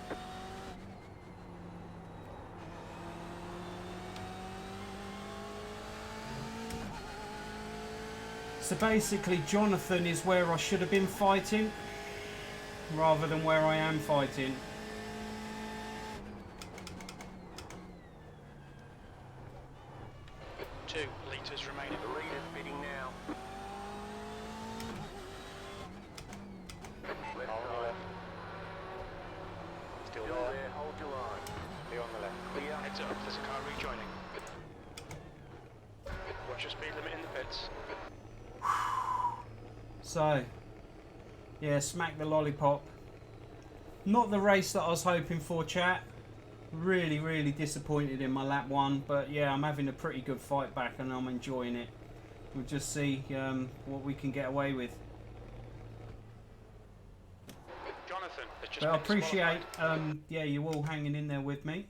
So basically, Jonathan is where I should have been fighting, rather than where I am fighting. Two litres remaining. The lead is pitting now. Left side. Still Still there. there, hold your line. Clear on the left. Clear. Heads up, there's a car rejoining. Watch your speed limit in the pits. So, yeah, smack the lollipop. Not the race that I was hoping for, chat. Really, really disappointed in my lap 1. But yeah, I'm having a pretty good fight back and I'm enjoying it. We'll just see what we can get away with. Jonathan has just But I been appreciate, disqualified. yeah, you all hanging in there with me.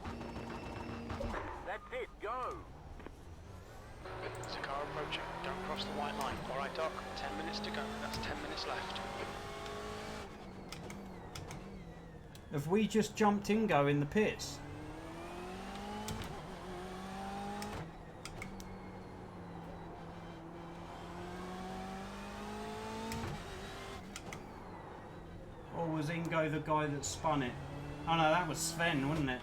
That's it, go! There's a car approaching. Don't cross the white line. Alright, Doc. 10 minutes to go. That's 10 minutes left. Have we just jumped Ingo in the pits? Or was Ingo the guy that spun it? Oh no, that was Sven, wasn't it?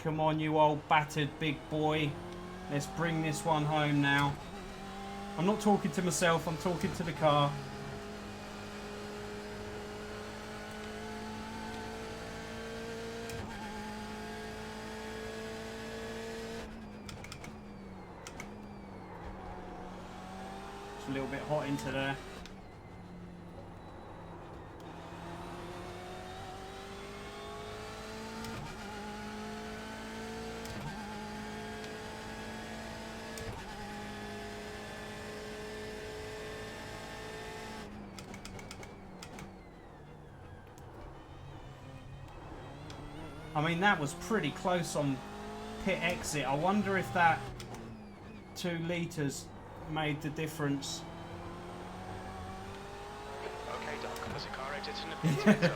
Come on, you old battered big boy. Let's bring this one home now. I'm not talking to myself, I'm talking to the car. It's a little bit hot into there. I mean, that was pretty close on pit exit. I wonder if that 2 litres made the difference. Okay, Doc. There's a car exiting the pit.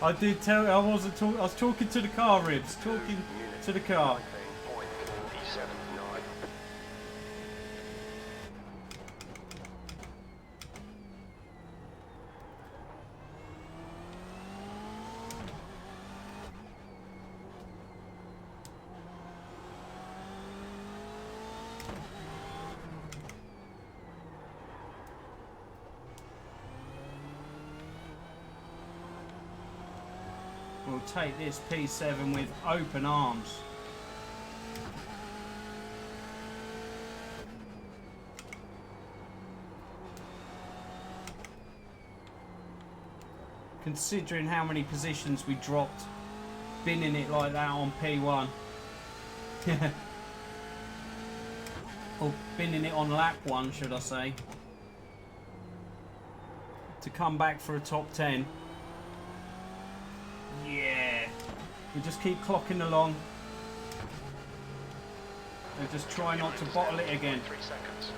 I did tell. I wasn't talking. I was talking to the car, Ribs. Talking to the car. 19.479. We'll take this P7 with open arms. Considering how many positions we dropped, binning it like that on P1. Or binning it on lap 1, should I say. To come back for a top 10. Yeah. We just keep clocking along. And just try not to bottle it again. 3 seconds.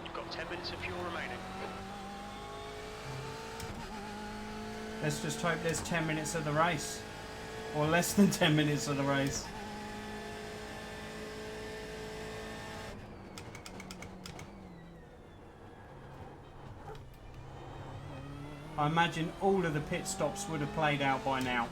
You've got 10 minutes of fuel remaining. Let's just hope there's 10 minutes of the race. Or less than 10 minutes of the race. I imagine all of the pit stops would have played out by now.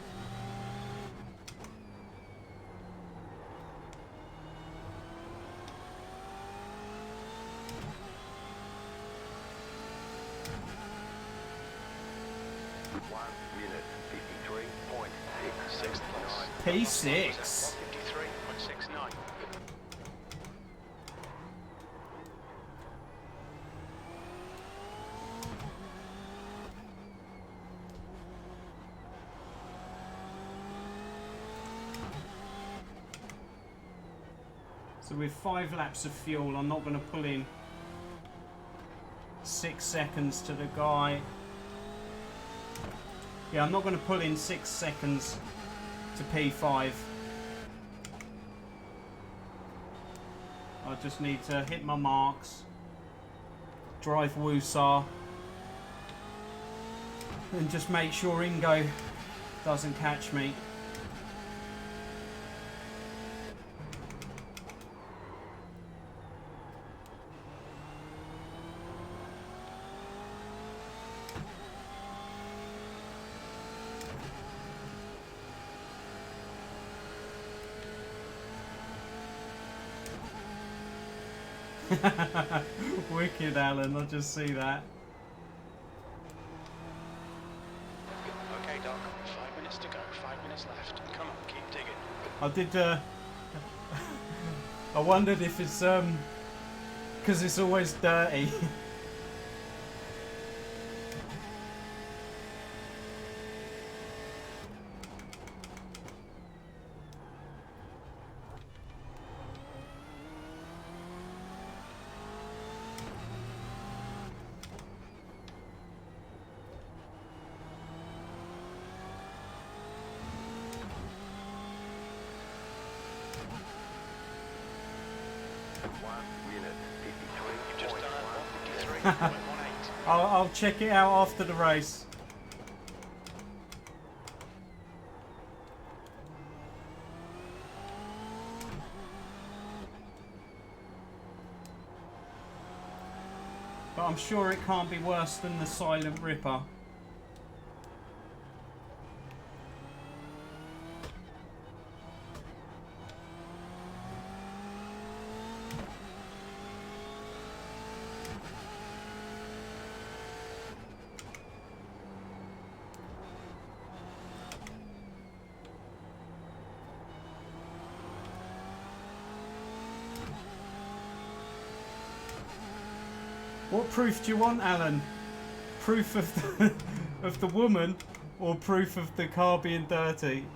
P6. 153.69. So with 5 laps of fuel, I'm not going to pull in 6 seconds to the guy. Yeah, I'm not going to pull in 6 seconds to P5. I just need to hit my marks, drive Woosah, And just make sure Ingo doesn't catch me. Wicked, Alan, I just see that. Okay, Doc, 5 minutes to go, 5 minutes left. Come on, keep digging. I did, I wondered if it's, because it's always dirty. You've just done it, 153.18. I'll check it out after the race. But I'm sure it can't be worse than the Silent Ripper. What proof do you want, Alan? Proof of of the woman, or proof of the car being dirty?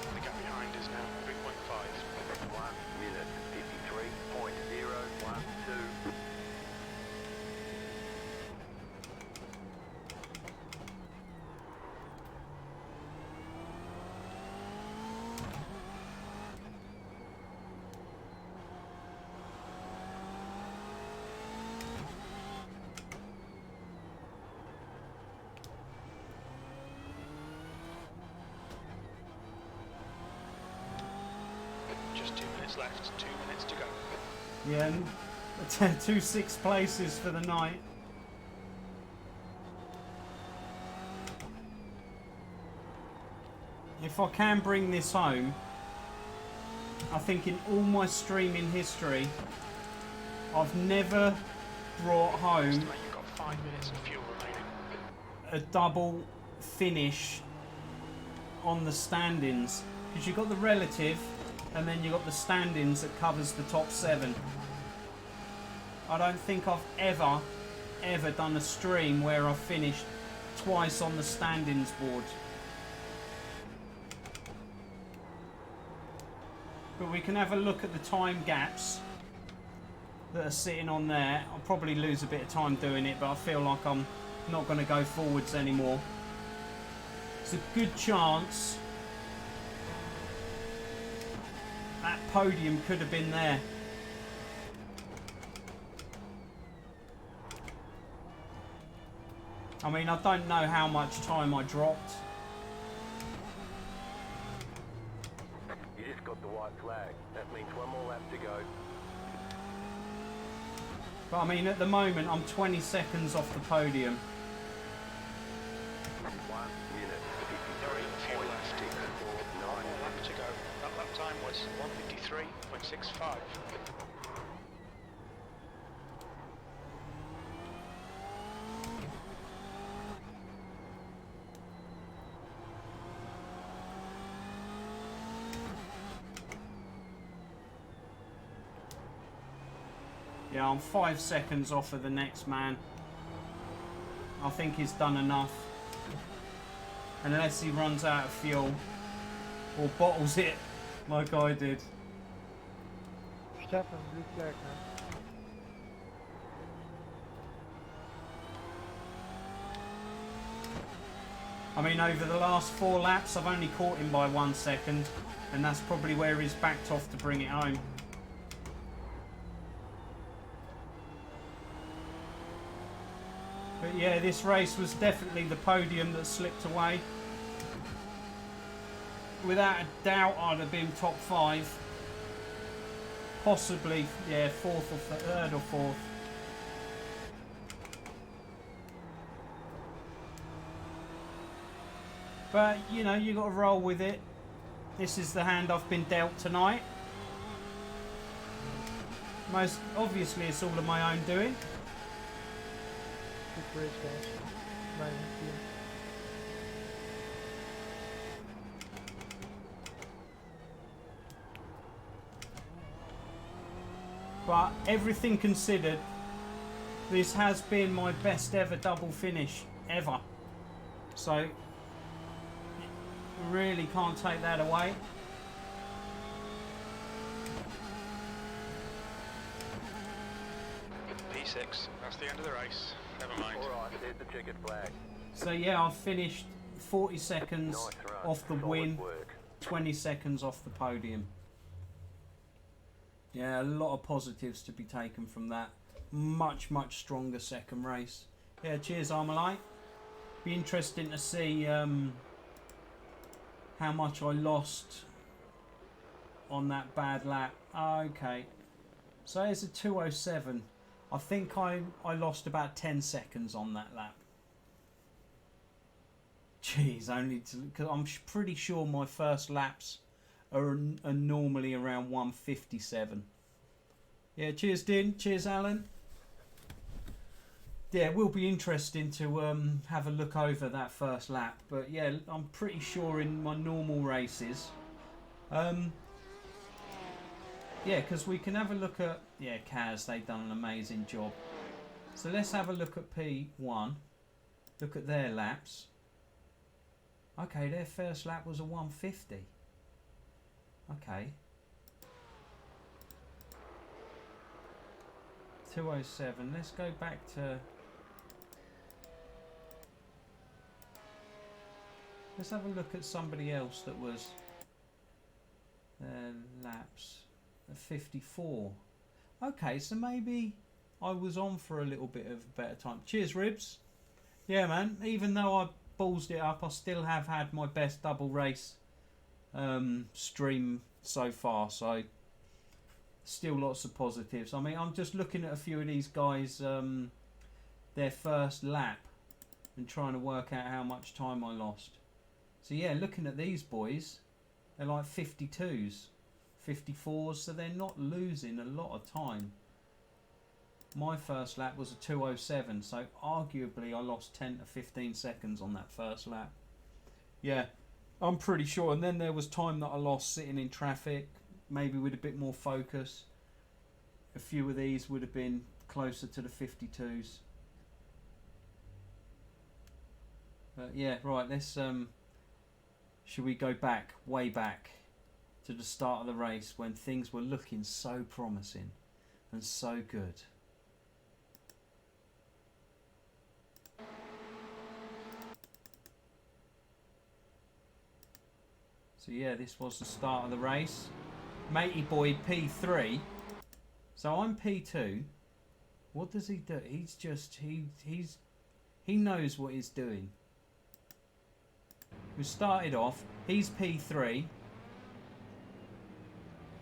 The gap behind is now 3.5. 1 minute 53.012. Just 2 minutes left, 2 minutes to go. Yeah, and 2 6th places for the night. If I can bring this home, I think in all my streaming history, I've never brought home Estimate you've got 5 minutes of fuel remaining. a double finish on the standings, because you've got the relative and then you've got the standings that covers the top 7. I don't think I've ever done a stream where I've finished twice on the standings board. But we can have a look at the time gaps that are sitting on there. I'll probably lose a bit of time doing it, but I feel like I'm not going to go forwards anymore. It's a good chance that podium could have been there. I mean, I don't know how much time I dropped. You just got the white flag. That means one more lap to go. But I mean, at the moment, I'm 20 seconds off the podium. 1 minute 3, fuel left. 1 more lap to go. That lap Yeah, I'm 5 seconds off of the next man. I think he's done enough. Unless he runs out of fuel. Or bottles it like I did. Stefan, blue flag, man. I mean, over the last 4 laps, I've only caught him by 1 second. And that's probably where he's backed off to bring it home. But yeah, this race was definitely the podium that slipped away. Without a doubt, I'd have been top 5. Possibly, yeah, 4th or 3rd or 4th. But, you know, you got to roll with it. This is the hand I've been dealt tonight. Most obviously, it's all of my own doing. Good race, guys. Amazing team. But everything considered, this has been my best ever double finish ever. So really can't take that away. P6, that's the end of the race. Never mind. Alright, there's the checkered flag. So yeah, I've finished 40 seconds Nice run. off the Solid win, work. 20 seconds off the podium. Yeah, a lot of positives to be taken from that. Much stronger second race. Yeah, cheers Armalite. Be interesting to see how much I lost on that bad lap. Okay, so it's a 2:07. I think I lost about 10 seconds on that lap. Jeez, because I'm pretty sure my first laps are normally around 1:57. Yeah, cheers Din, cheers Alan. Yeah, it will be interesting to have a look over that first lap. But yeah, I'm pretty sure in my normal races, yeah, because we can have a look at, yeah, Kaz, they've done an amazing job. So let's have a look at P1, look at their laps. Okay, their first lap was a 1:50. Okay. 2:07. Let's go back to... Let's have a look at somebody else that was their laps at 54. Okay, so maybe I was on for a little bit of a better time. Cheers, Ribs. Yeah, man. Even though I ballsed it up, I still have had my best double race stream so far. So still lots of positives. I mean, I'm just looking at a few of these guys, their first lap, and trying to work out how much time I lost. So yeah, looking at these boys, they're like 52s, 54s, so they're not losing a lot of time. My first lap was a 2:07, so arguably I lost 10 to 15 seconds on that first lap. Yeah, I'm pretty sure. And then there was time that I lost sitting in traffic, maybe with a bit more focus. A few of these would have been closer to the 52s. But yeah, right, let's should we go back, way back to the start of the race when things were looking so promising and so good. So yeah, this was the start of the race. Matey boy P3. So I'm P2. What does he do? He's just he knows what he's doing. We started off. He's P3.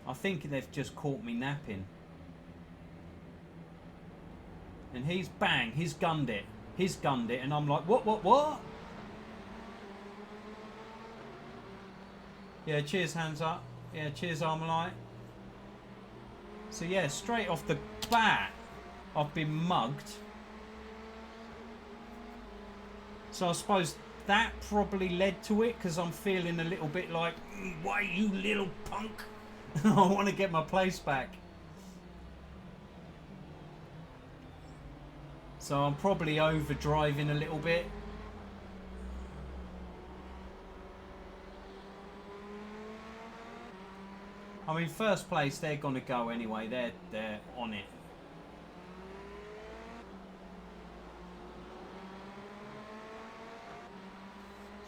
I think they've just caught me napping. And he's bang. He's gunned it. He's gunned it, and I'm like, what? Yeah, cheers, hands up. Yeah, cheers, Armalite. So yeah, straight off the bat, I've been mugged. So I suppose that probably led to it, because I'm feeling a little bit like, why you little punk? I want to get my place back. So I'm probably over driving a little bit. I mean, first place, they're going to go anyway. They're on it.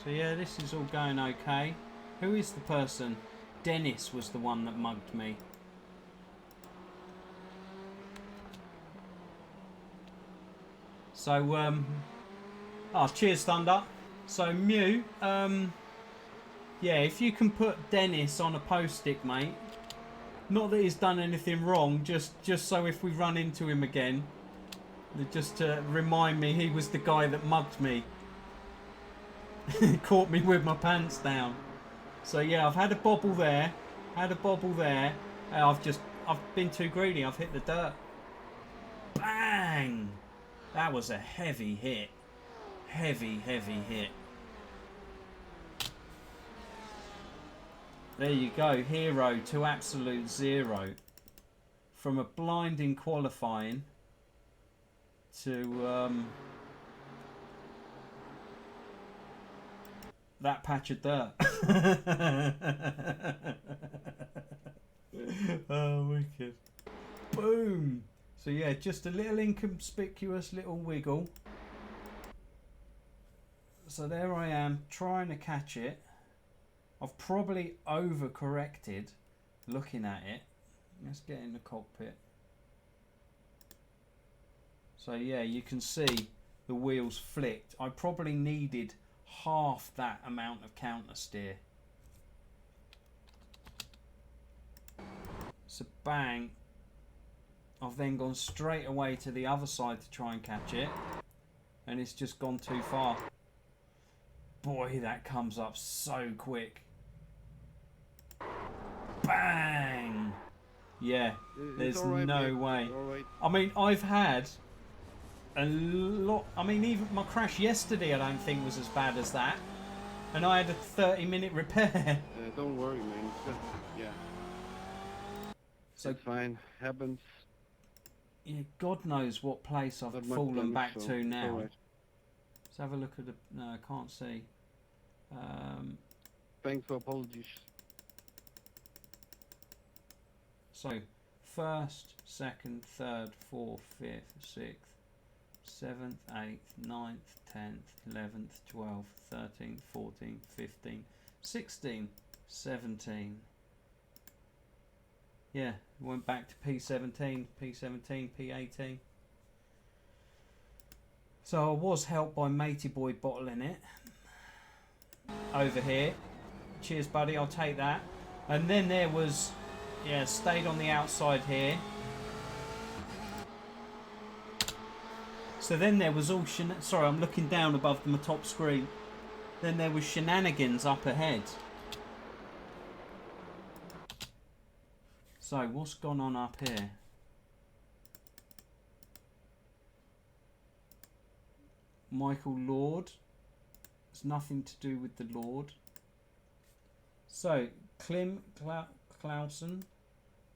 So yeah, this is all going okay. Who is the person? Dennis was the one that mugged me. So, oh, cheers, Thunder. So, Mew, yeah, if you can put Dennis on a post-it, mate. Not that he's done anything wrong, just so if we run into him again, just to remind me he was the guy that mugged me. Caught me with my pants down. So yeah, I've had a bobble there. I've been too greedy. I've hit the dirt. Bang! That was a heavy hit. Heavy hit. There you go. Hero to absolute zero. From a blinding qualifying to that patch of dirt. Oh, wicked. Boom. So yeah, just a little inconspicuous little wiggle. So there I am trying to catch it. I've probably overcorrected looking at it. Let's get in the cockpit. So yeah, you can see the wheels flicked. I probably needed half that amount of counter steer. So bang. I've then gone straight away to the other side to try and catch it. And it's just gone too far. Boy, that comes up so quick. Bang! Yeah, there's right, no way. I mean, I've had a lot. I mean, even my crash yesterday I don't think was as bad as that. And I had a 30-minute repair. Don't worry, man. Yeah. So it's fine. Happens. Yeah, God knows what place I've Not much fallen damage, back so to it's now. all right. Let's have a look at the... No, I can't see. Thanks for apologies. So, first, second, third, fourth, fifth, sixth, 7th, 8th, 9th, 10th, 11th, 12th, 13th, 14th, 15th, 16th, 17th. Yeah, went back to P17, P17, P18. So I was helped by Matey Boy bottling it. Over here. Cheers, buddy, I'll take that. And then there was... Yeah, stayed on the outside here. So then there was all sorry, I'm looking down above my top screen. Then there was shenanigans up ahead. So what's gone on up here? Michael Lord. It's nothing to do with the Lord. So Klim Clausen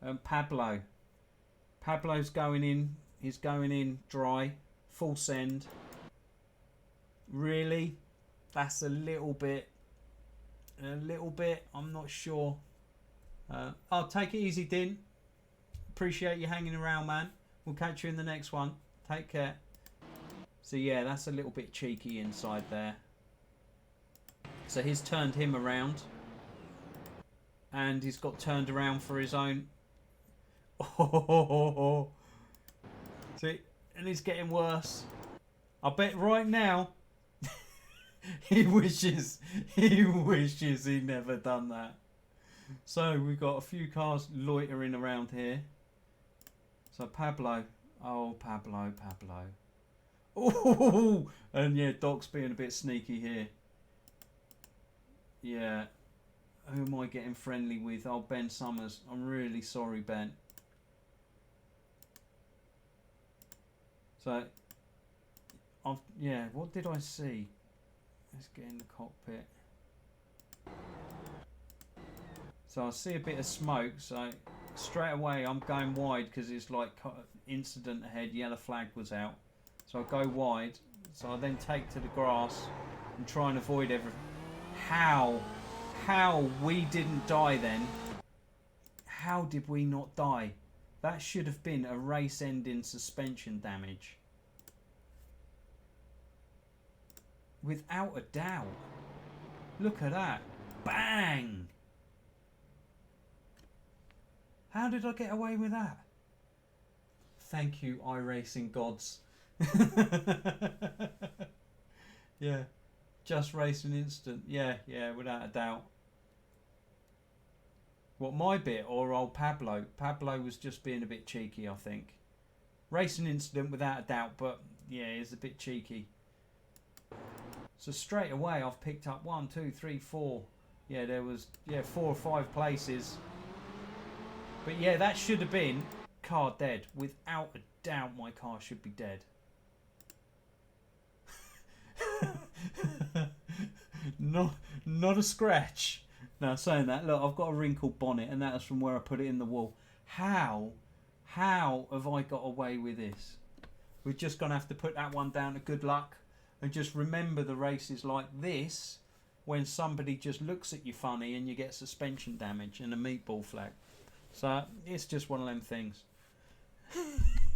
and Pablo. Pablo's going in. He's going in dry. Full send. Really? That's a little bit. I'm not sure. I'll take it easy, Din. Appreciate you hanging around, man. We'll catch you in the next one. Take care. So yeah, that's a little bit cheeky inside there. So he's turned him around. And he's got turned around for his own. Oh. See, and he's getting worse. I bet right now he wishes he never done that. So we've got a few cars loitering around here. So Pablo. Oh, Pablo. Oh, and yeah, Doc's being a bit sneaky here. Yeah. Who am I getting friendly with? Oh, Ben Summers. I'm really sorry, Ben. So, yeah, what did I see? Let's get in the cockpit. So I see a bit of smoke, so straight away I'm going wide because it's like incident ahead, yellow flag was out. So I go wide. So I then take to the grass and try and avoid everything. How we didn't die then? How did we not die? That should have been a race-ending suspension damage. Without a doubt. Look at that. Bang! How did I get away with that? Thank you, iRacing gods. Yeah. Just racing instant. Yeah, without a doubt. What, my bit or old Pablo? Pablo was just being a bit cheeky, I think. Racing incident without a doubt, but yeah, he's a bit cheeky. So straight away I've picked up 1, 2, 3, 4. Yeah, there was 4 or 5 places. But yeah, that should have been car dead. Without a doubt my car should be dead. Not a scratch. Now saying that, look, I've got a wrinkled bonnet and that was from where I put it in the wall. How have I got away with this? We're just going to have to put that one down to good luck and just remember the races like this when somebody just looks at you funny and you get suspension damage and a meatball flag. So it's just one of them things.